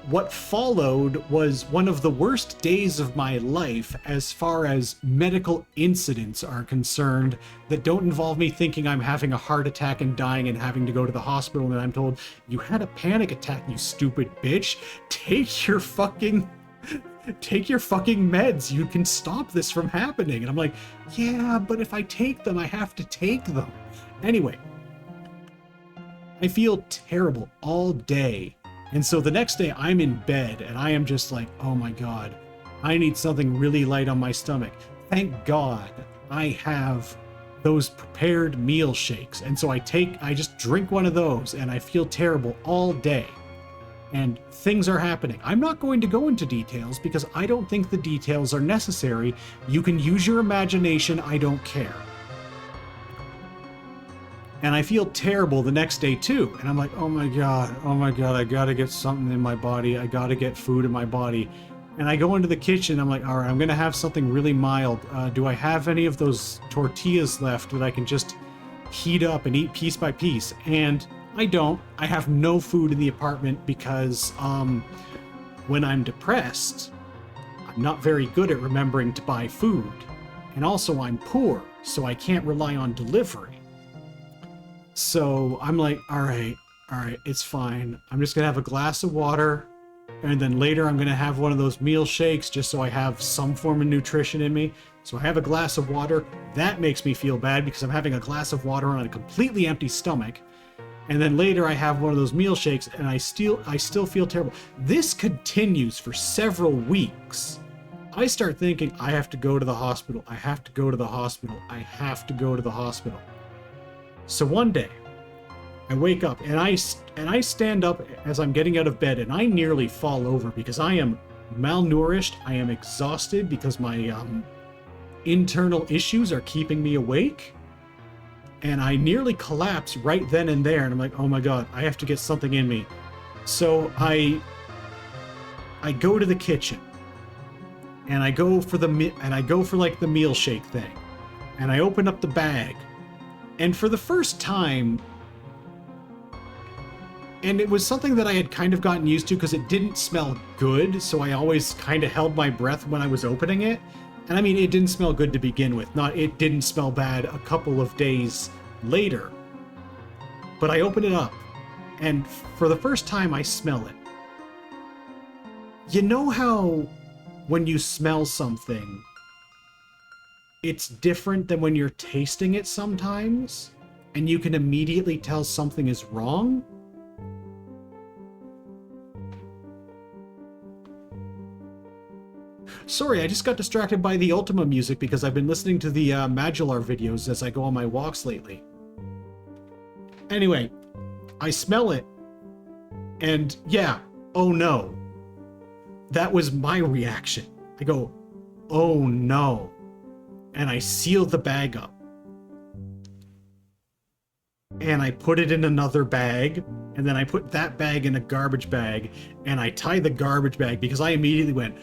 What followed was one of the worst days of my life as far as medical incidents are concerned that don't involve me thinking I'm having a heart attack and dying and having to go to the hospital, and I'm told, you had a panic attack, you stupid bitch. Take your fucking meds. You can stop this from happening. And I'm like, yeah, but if I take them, I have to take them. Anyway, I feel terrible all day. And so the next day I'm in bed and I am just like, oh my God, I need something really light on my stomach. Thank God I have those prepared meal shakes. And so I just drink one of those and I feel terrible all day. And things are happening. I'm not going to go into details because I don't think the details are necessary. You can use your imagination. I don't care. And I feel terrible the next day too. And I'm like, oh my God, I gotta get something in my body. I gotta get food in my body. And I go into the kitchen. I'm like, all right, I'm gonna have something really mild. Do I have any of those tortillas left that I can just heat up and eat piece by piece? And I don't. I have no food in the apartment because when I'm depressed, I'm not very good at remembering to buy food. And also I'm poor, so I can't rely on delivery. So I'm like, all right, it's fine. I'm just gonna have a glass of water, and then later I'm gonna have one of those meal shakes just so I have some form of nutrition in me. So I have a glass of water. That makes me feel bad because I'm having a glass of water on a completely empty stomach. And then later I have one of those meal shakes and I still feel terrible. This continues for several weeks. I start thinking, I have to go to the hospital. I have to go to the hospital. I have to go to the hospital. So one day, I wake up and I stand up as I'm getting out of bed and I nearly fall over because I am malnourished. I am exhausted because my internal issues are keeping me awake. And I nearly collapse right then and there. And I'm like, oh my God, I have to get something in me. So I I go to the kitchen and I go for like the meal shake thing, and I open up the bag, and for the first time, and it was something that I had kind of gotten used to because it didn't smell good, so I always kind of held my breath when I was opening it. And I mean, it didn't smell good to begin with. It didn't smell bad a couple of days later. But I open it up, and for the first time I smell it. You know how when you smell something, it's different than when you're tasting it sometimes, and you can immediately tell something is wrong? Sorry, I just got distracted by the Ultima music because I've been listening to the Magellar videos as I go on my walks lately. Anyway, I smell it, and yeah, oh no. That was my reaction. I go, oh no. And I seal the bag up. And I put it in another bag, and then I put that bag in a garbage bag, and I tie the garbage bag because I immediately went,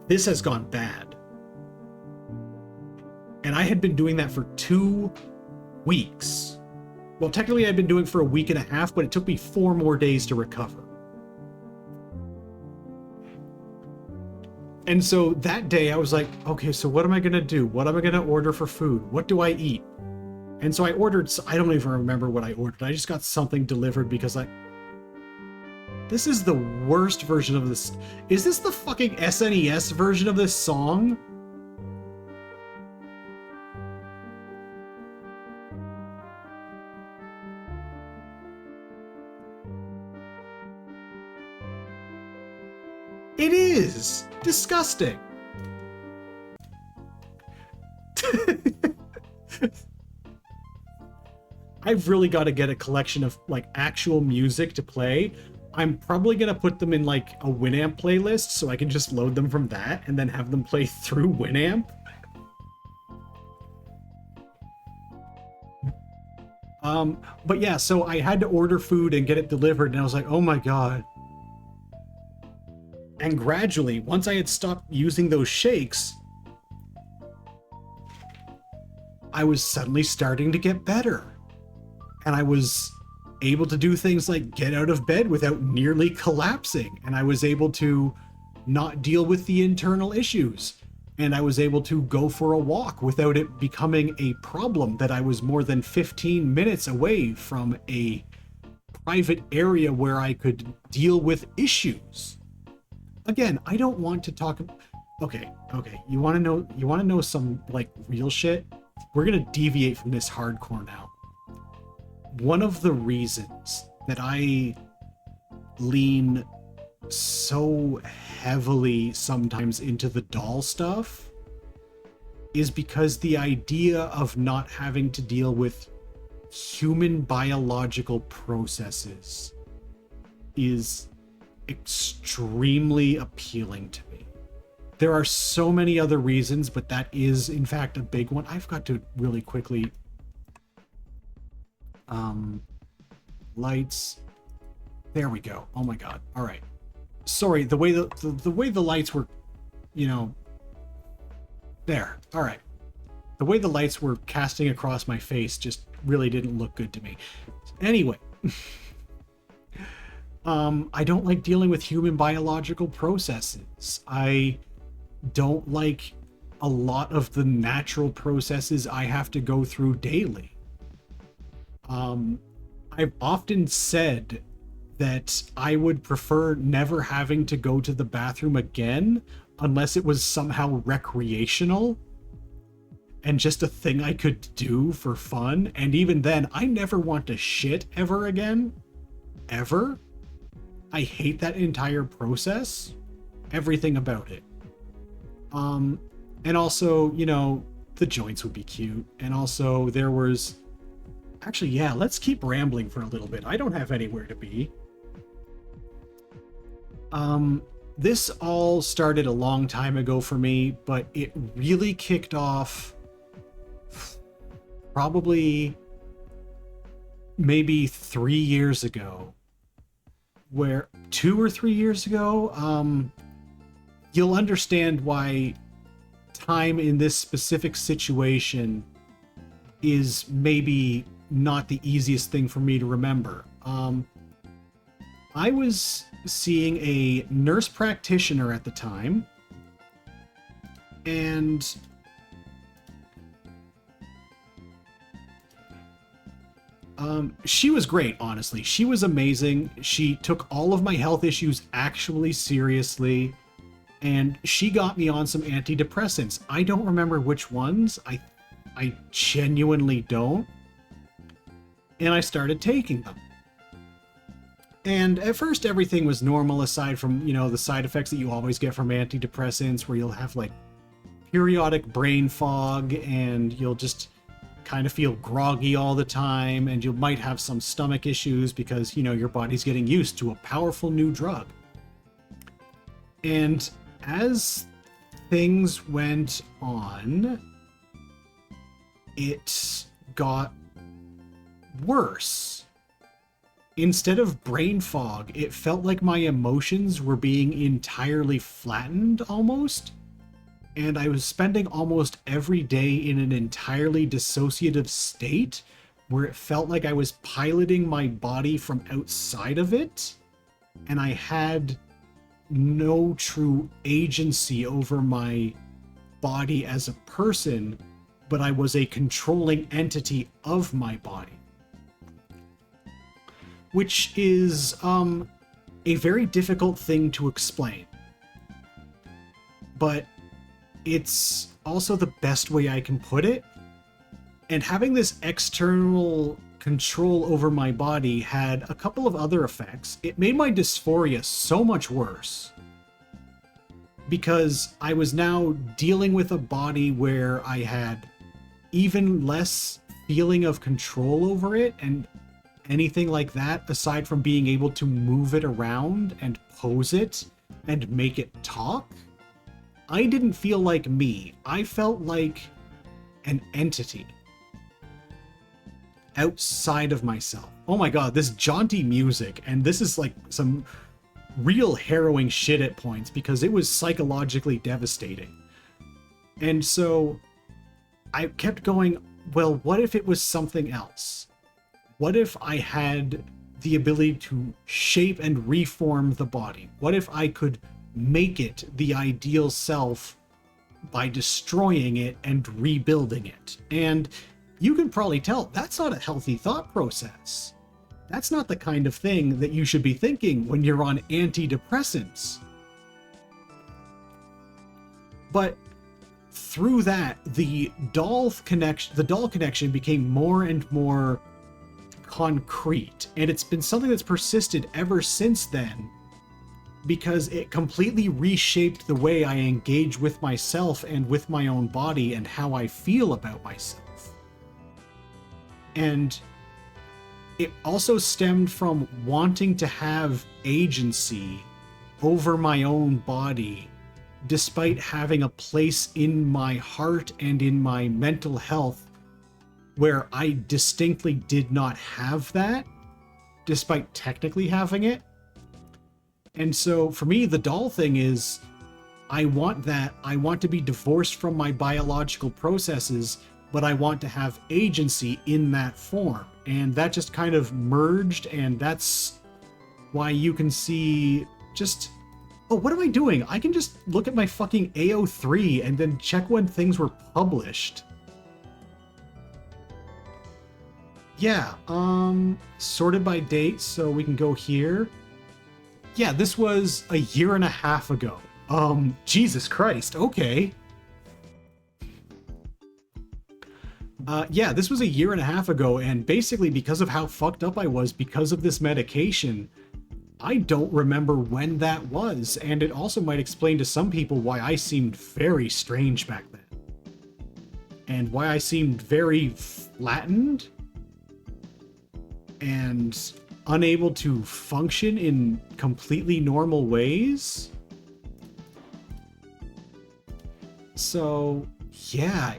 this has gone bad. And I had been doing that for 2 weeks. Well, technically I'd been doing it for a week and a half, but it took me 4 more days to recover. And so that day I was like, okay, so what am I gonna do? What am I gonna order for food? What do I eat? And so I ordered, I don't even remember what I ordered. I just got something delivered because this is the worst version of this. Is this the fucking SNES version of this song? It is disgusting. I've really got to get a collection of like actual music to play. I'm probably gonna put them in like a Winamp playlist so I can just load them from that and then have them play through Winamp. But yeah, so I had to order food and get it delivered, and I was like, oh my god. And gradually, once I had stopped using those shakes, I was suddenly starting to get better. And I was able to do things like get out of bed without nearly collapsing. And I was able to not deal with the internal issues. And I was able to go for a walk without it becoming a problem that I was more than 15 minutes away from a private area where I could deal with issues. Again, I don't want to talk. Okay. You want to know some like real shit? We're going to deviate from this hardcore now. One of the reasons that I lean so heavily sometimes into the doll stuff is because the idea of not having to deal with human biological processes is extremely appealing to me. There are so many other reasons, but that is in fact a big one. I've got to really quickly lights. There we go. Oh my god. All right. Sorry, the way the way the lights were, you know, there. All right. The way the lights were casting across my face just really didn't look good to me. Anyway, I don't like dealing with human biological processes. I don't like a lot of the natural processes I have to go through daily. I've often said that I would prefer never having to go to the bathroom again unless it was somehow recreational and just a thing I could do for fun. And even then, I never want to shit ever again. Ever. I hate that entire process. Everything about it. And also, you know, the joints would be cute. And also there was... Actually, yeah, let's keep rambling for a little bit. I don't have anywhere to be. This all started a long time ago for me, but it really kicked off probably maybe 3 years ago. Where 2 or 3 years ago, you'll understand why time in this specific situation is maybe not the easiest thing for me to remember. I was seeing a nurse practitioner at the time, and she was great, honestly. She was amazing. She took all of my health issues actually seriously, and she got me on some antidepressants. I don't remember which ones. I genuinely don't. And I started taking them. And at first everything was normal aside from, you know, the side effects that you always get from antidepressants, where you'll have like periodic brain fog and you'll just kind of feel groggy all the time, and you might have some stomach issues because, you know, your body's getting used to a powerful new drug. And as things went on, it got worse. Instead of brain fog, it felt like my emotions were being entirely flattened almost. And I was spending almost every day in an entirely dissociative state where it felt like I was piloting my body from outside of it. And I had no true agency over my body as a person, but I was a controlling entity of my body. Which is a very difficult thing to explain. But it's also the best way I can put it. And having this external control over my body had a couple of other effects. It made my dysphoria so much worse, because I was now dealing with a body where I had even less feeling of control over it and anything like that, aside from being able to move it around and pose it and make it talk. I didn't feel like me. I felt like an entity outside of myself. Oh my god, this jaunty music, and this is like some real harrowing shit at points because it was psychologically devastating. And so I kept going, well, what if it was something else? What if I had the ability to shape and reform the body? What if I could make it the ideal self by destroying it and rebuilding it? And you can probably tell that's not a healthy thought process. That's not the kind of thing that you should be thinking when you're on antidepressants. But through that, the doll connection became more and more concrete, and it's been something that's persisted ever since then, because it completely reshaped the way I engage with myself and with my own body and how I feel about myself. And it also stemmed from wanting to have agency over my own body, despite having a place in my heart and in my mental health where I distinctly did not have that, despite technically having it. And so for me, the doll thing is, I want that. I want to be divorced from my biological processes, but I want to have agency in that form. And that just kind of merged, and that's why you can see just... Oh, what am I doing? I can just look at my fucking AO3 and then check when things were published. Yeah, sorted by date, so we can go here. Yeah, this was a year and a half ago. Jesus Christ, okay. Yeah, this was a year and a half ago, and basically because of how fucked up I was because of this medication, I don't remember when that was, and it also might explain to some people why I seemed very strange back then. And why I seemed very flattened and unable to function in completely normal ways. So, yeah.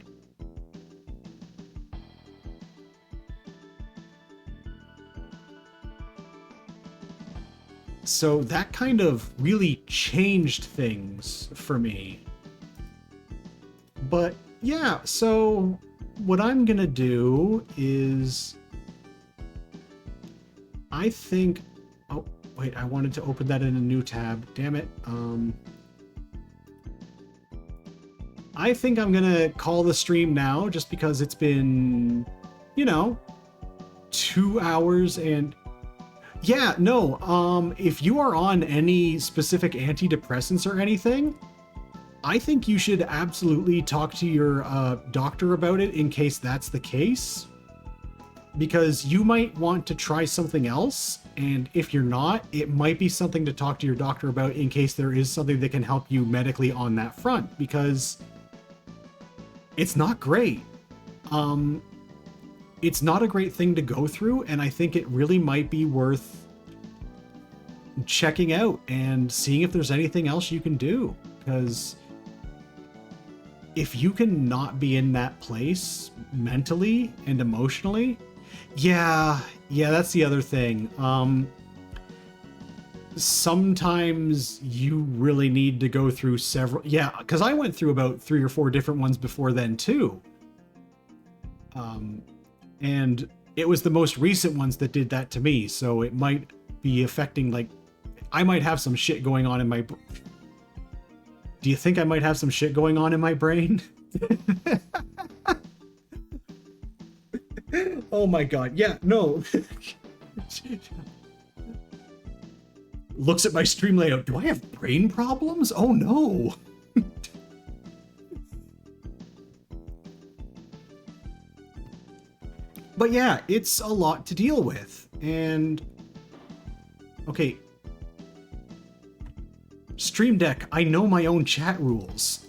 So that kind of really changed things for me. But yeah, so what I'm gonna do is I think, oh wait, I wanted to open that in a new tab, damn it. I think I'm gonna call the stream now just because it's been, you know, 2 hours. And yeah, no, if you are on any specific antidepressants or anything, I think you should absolutely talk to your doctor about it in case that's the case, because you might want to try something else, and if you're not, it might be something to talk to your doctor about in case there is something that can help you medically on that front, because it's not great. It's not a great thing to go through, and I think it really might be worth checking out and seeing if there's anything else you can do, because if you can not be in that place mentally and emotionally, yeah, that's the other thing. Sometimes you really need to go through several, because I went through about 3 or 4 different ones before then too. And it was the most recent ones that did that to me, so it might be affecting, like, I might have some shit going on in my... Do you think I might have some shit going on in my brain? Oh my god, yeah, no. Looks at my stream layout. Do I have brain problems? Oh no. But yeah, it's a lot to deal with. And okay, Stream Deck, I know my own chat rules.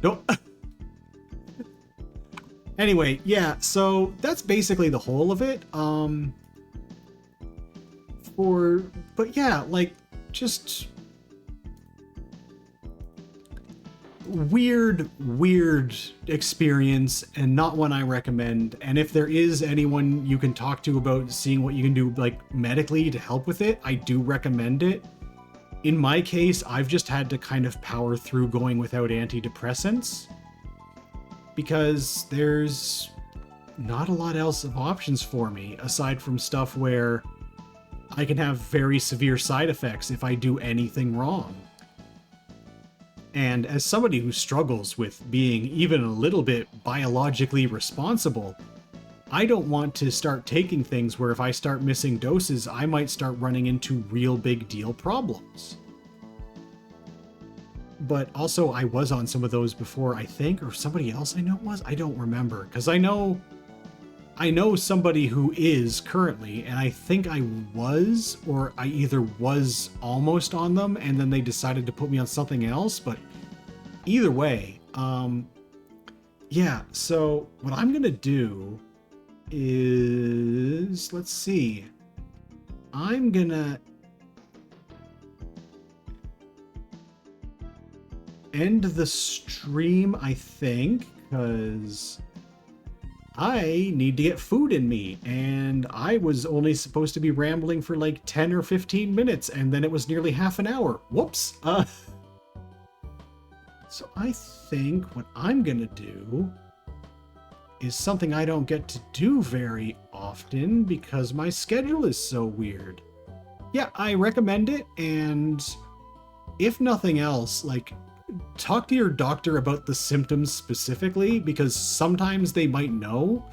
Nope. Anyway, yeah, so that's basically the whole of it. But yeah, like, just weird experience, and not one I recommend. And if there is anyone you can talk to about seeing what you can do, like, medically to help with it, I do recommend it. In my case, I've just had to kind of power through going without antidepressants, because there's not a lot else of options for me aside from stuff where I can have very severe side effects if I do anything wrong. And as somebody who struggles with being even a little bit biologically responsible, I don't want to start taking things where if I start missing doses, I might start running into real big deal problems. But also, I was on some of those before, I think, or somebody else I know was? I don't remember, because I know somebody who is currently, and I think I was, or I either was almost on them, and then they decided to put me on something else, but either way, yeah, so what I'm gonna do is, let's see, I'm gonna end the stream, I think, because I need to get food in me, and I was only supposed to be rambling for like 10 or 15 minutes, and then it was nearly half an hour. Whoops. So I think what I'm gonna do is something I don't get to do very often because my schedule is so weird. Yeah, I recommend it, and if nothing else, like, talk to your doctor about the symptoms specifically, because sometimes they might know.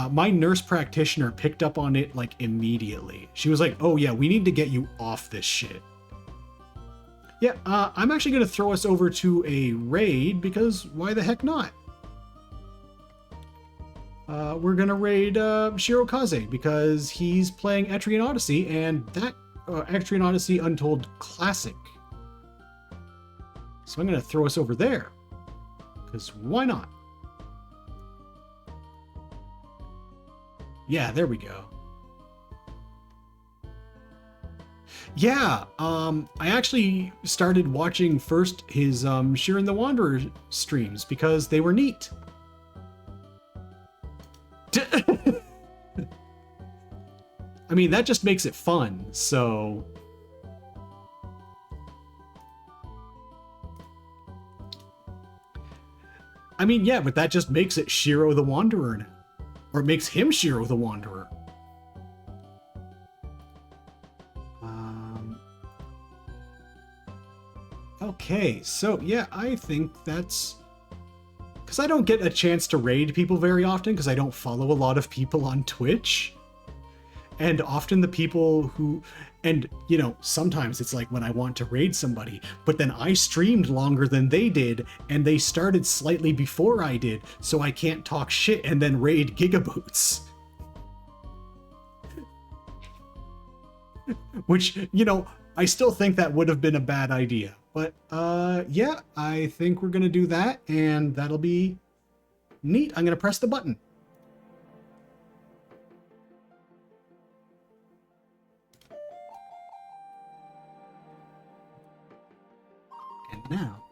My nurse practitioner picked up on it like immediately. She was like, oh yeah, we need to get you off this shit. Yeah, I'm actually going to throw us over to a raid, because why the heck not? We're going to raid Shirokaze, because he's playing Etrian Odyssey, and that Etrian Odyssey Untold Classic. So I'm going to throw us over there, because why not? Yeah, there we go. Yeah, I actually started watching first his Shiren the Wanderer streams because they were neat. I mean, that just makes it fun, so... I mean, yeah, but that just makes it Shiro the Wanderer now. Or it makes him Shiro the Wanderer. Okay, so yeah, I think that's... Because I don't get a chance to raid people very often, because I don't follow a lot of people on Twitch. And often the people who... And, you know, sometimes it's like when I want to raid somebody, but then I streamed longer than they did, and they started slightly before I did, so I can't talk shit and then raid Gigaboots. Which, you know, I still think that would have been a bad idea. But, yeah, I think we're gonna do that, and that'll be neat. I'm gonna press the button. And now...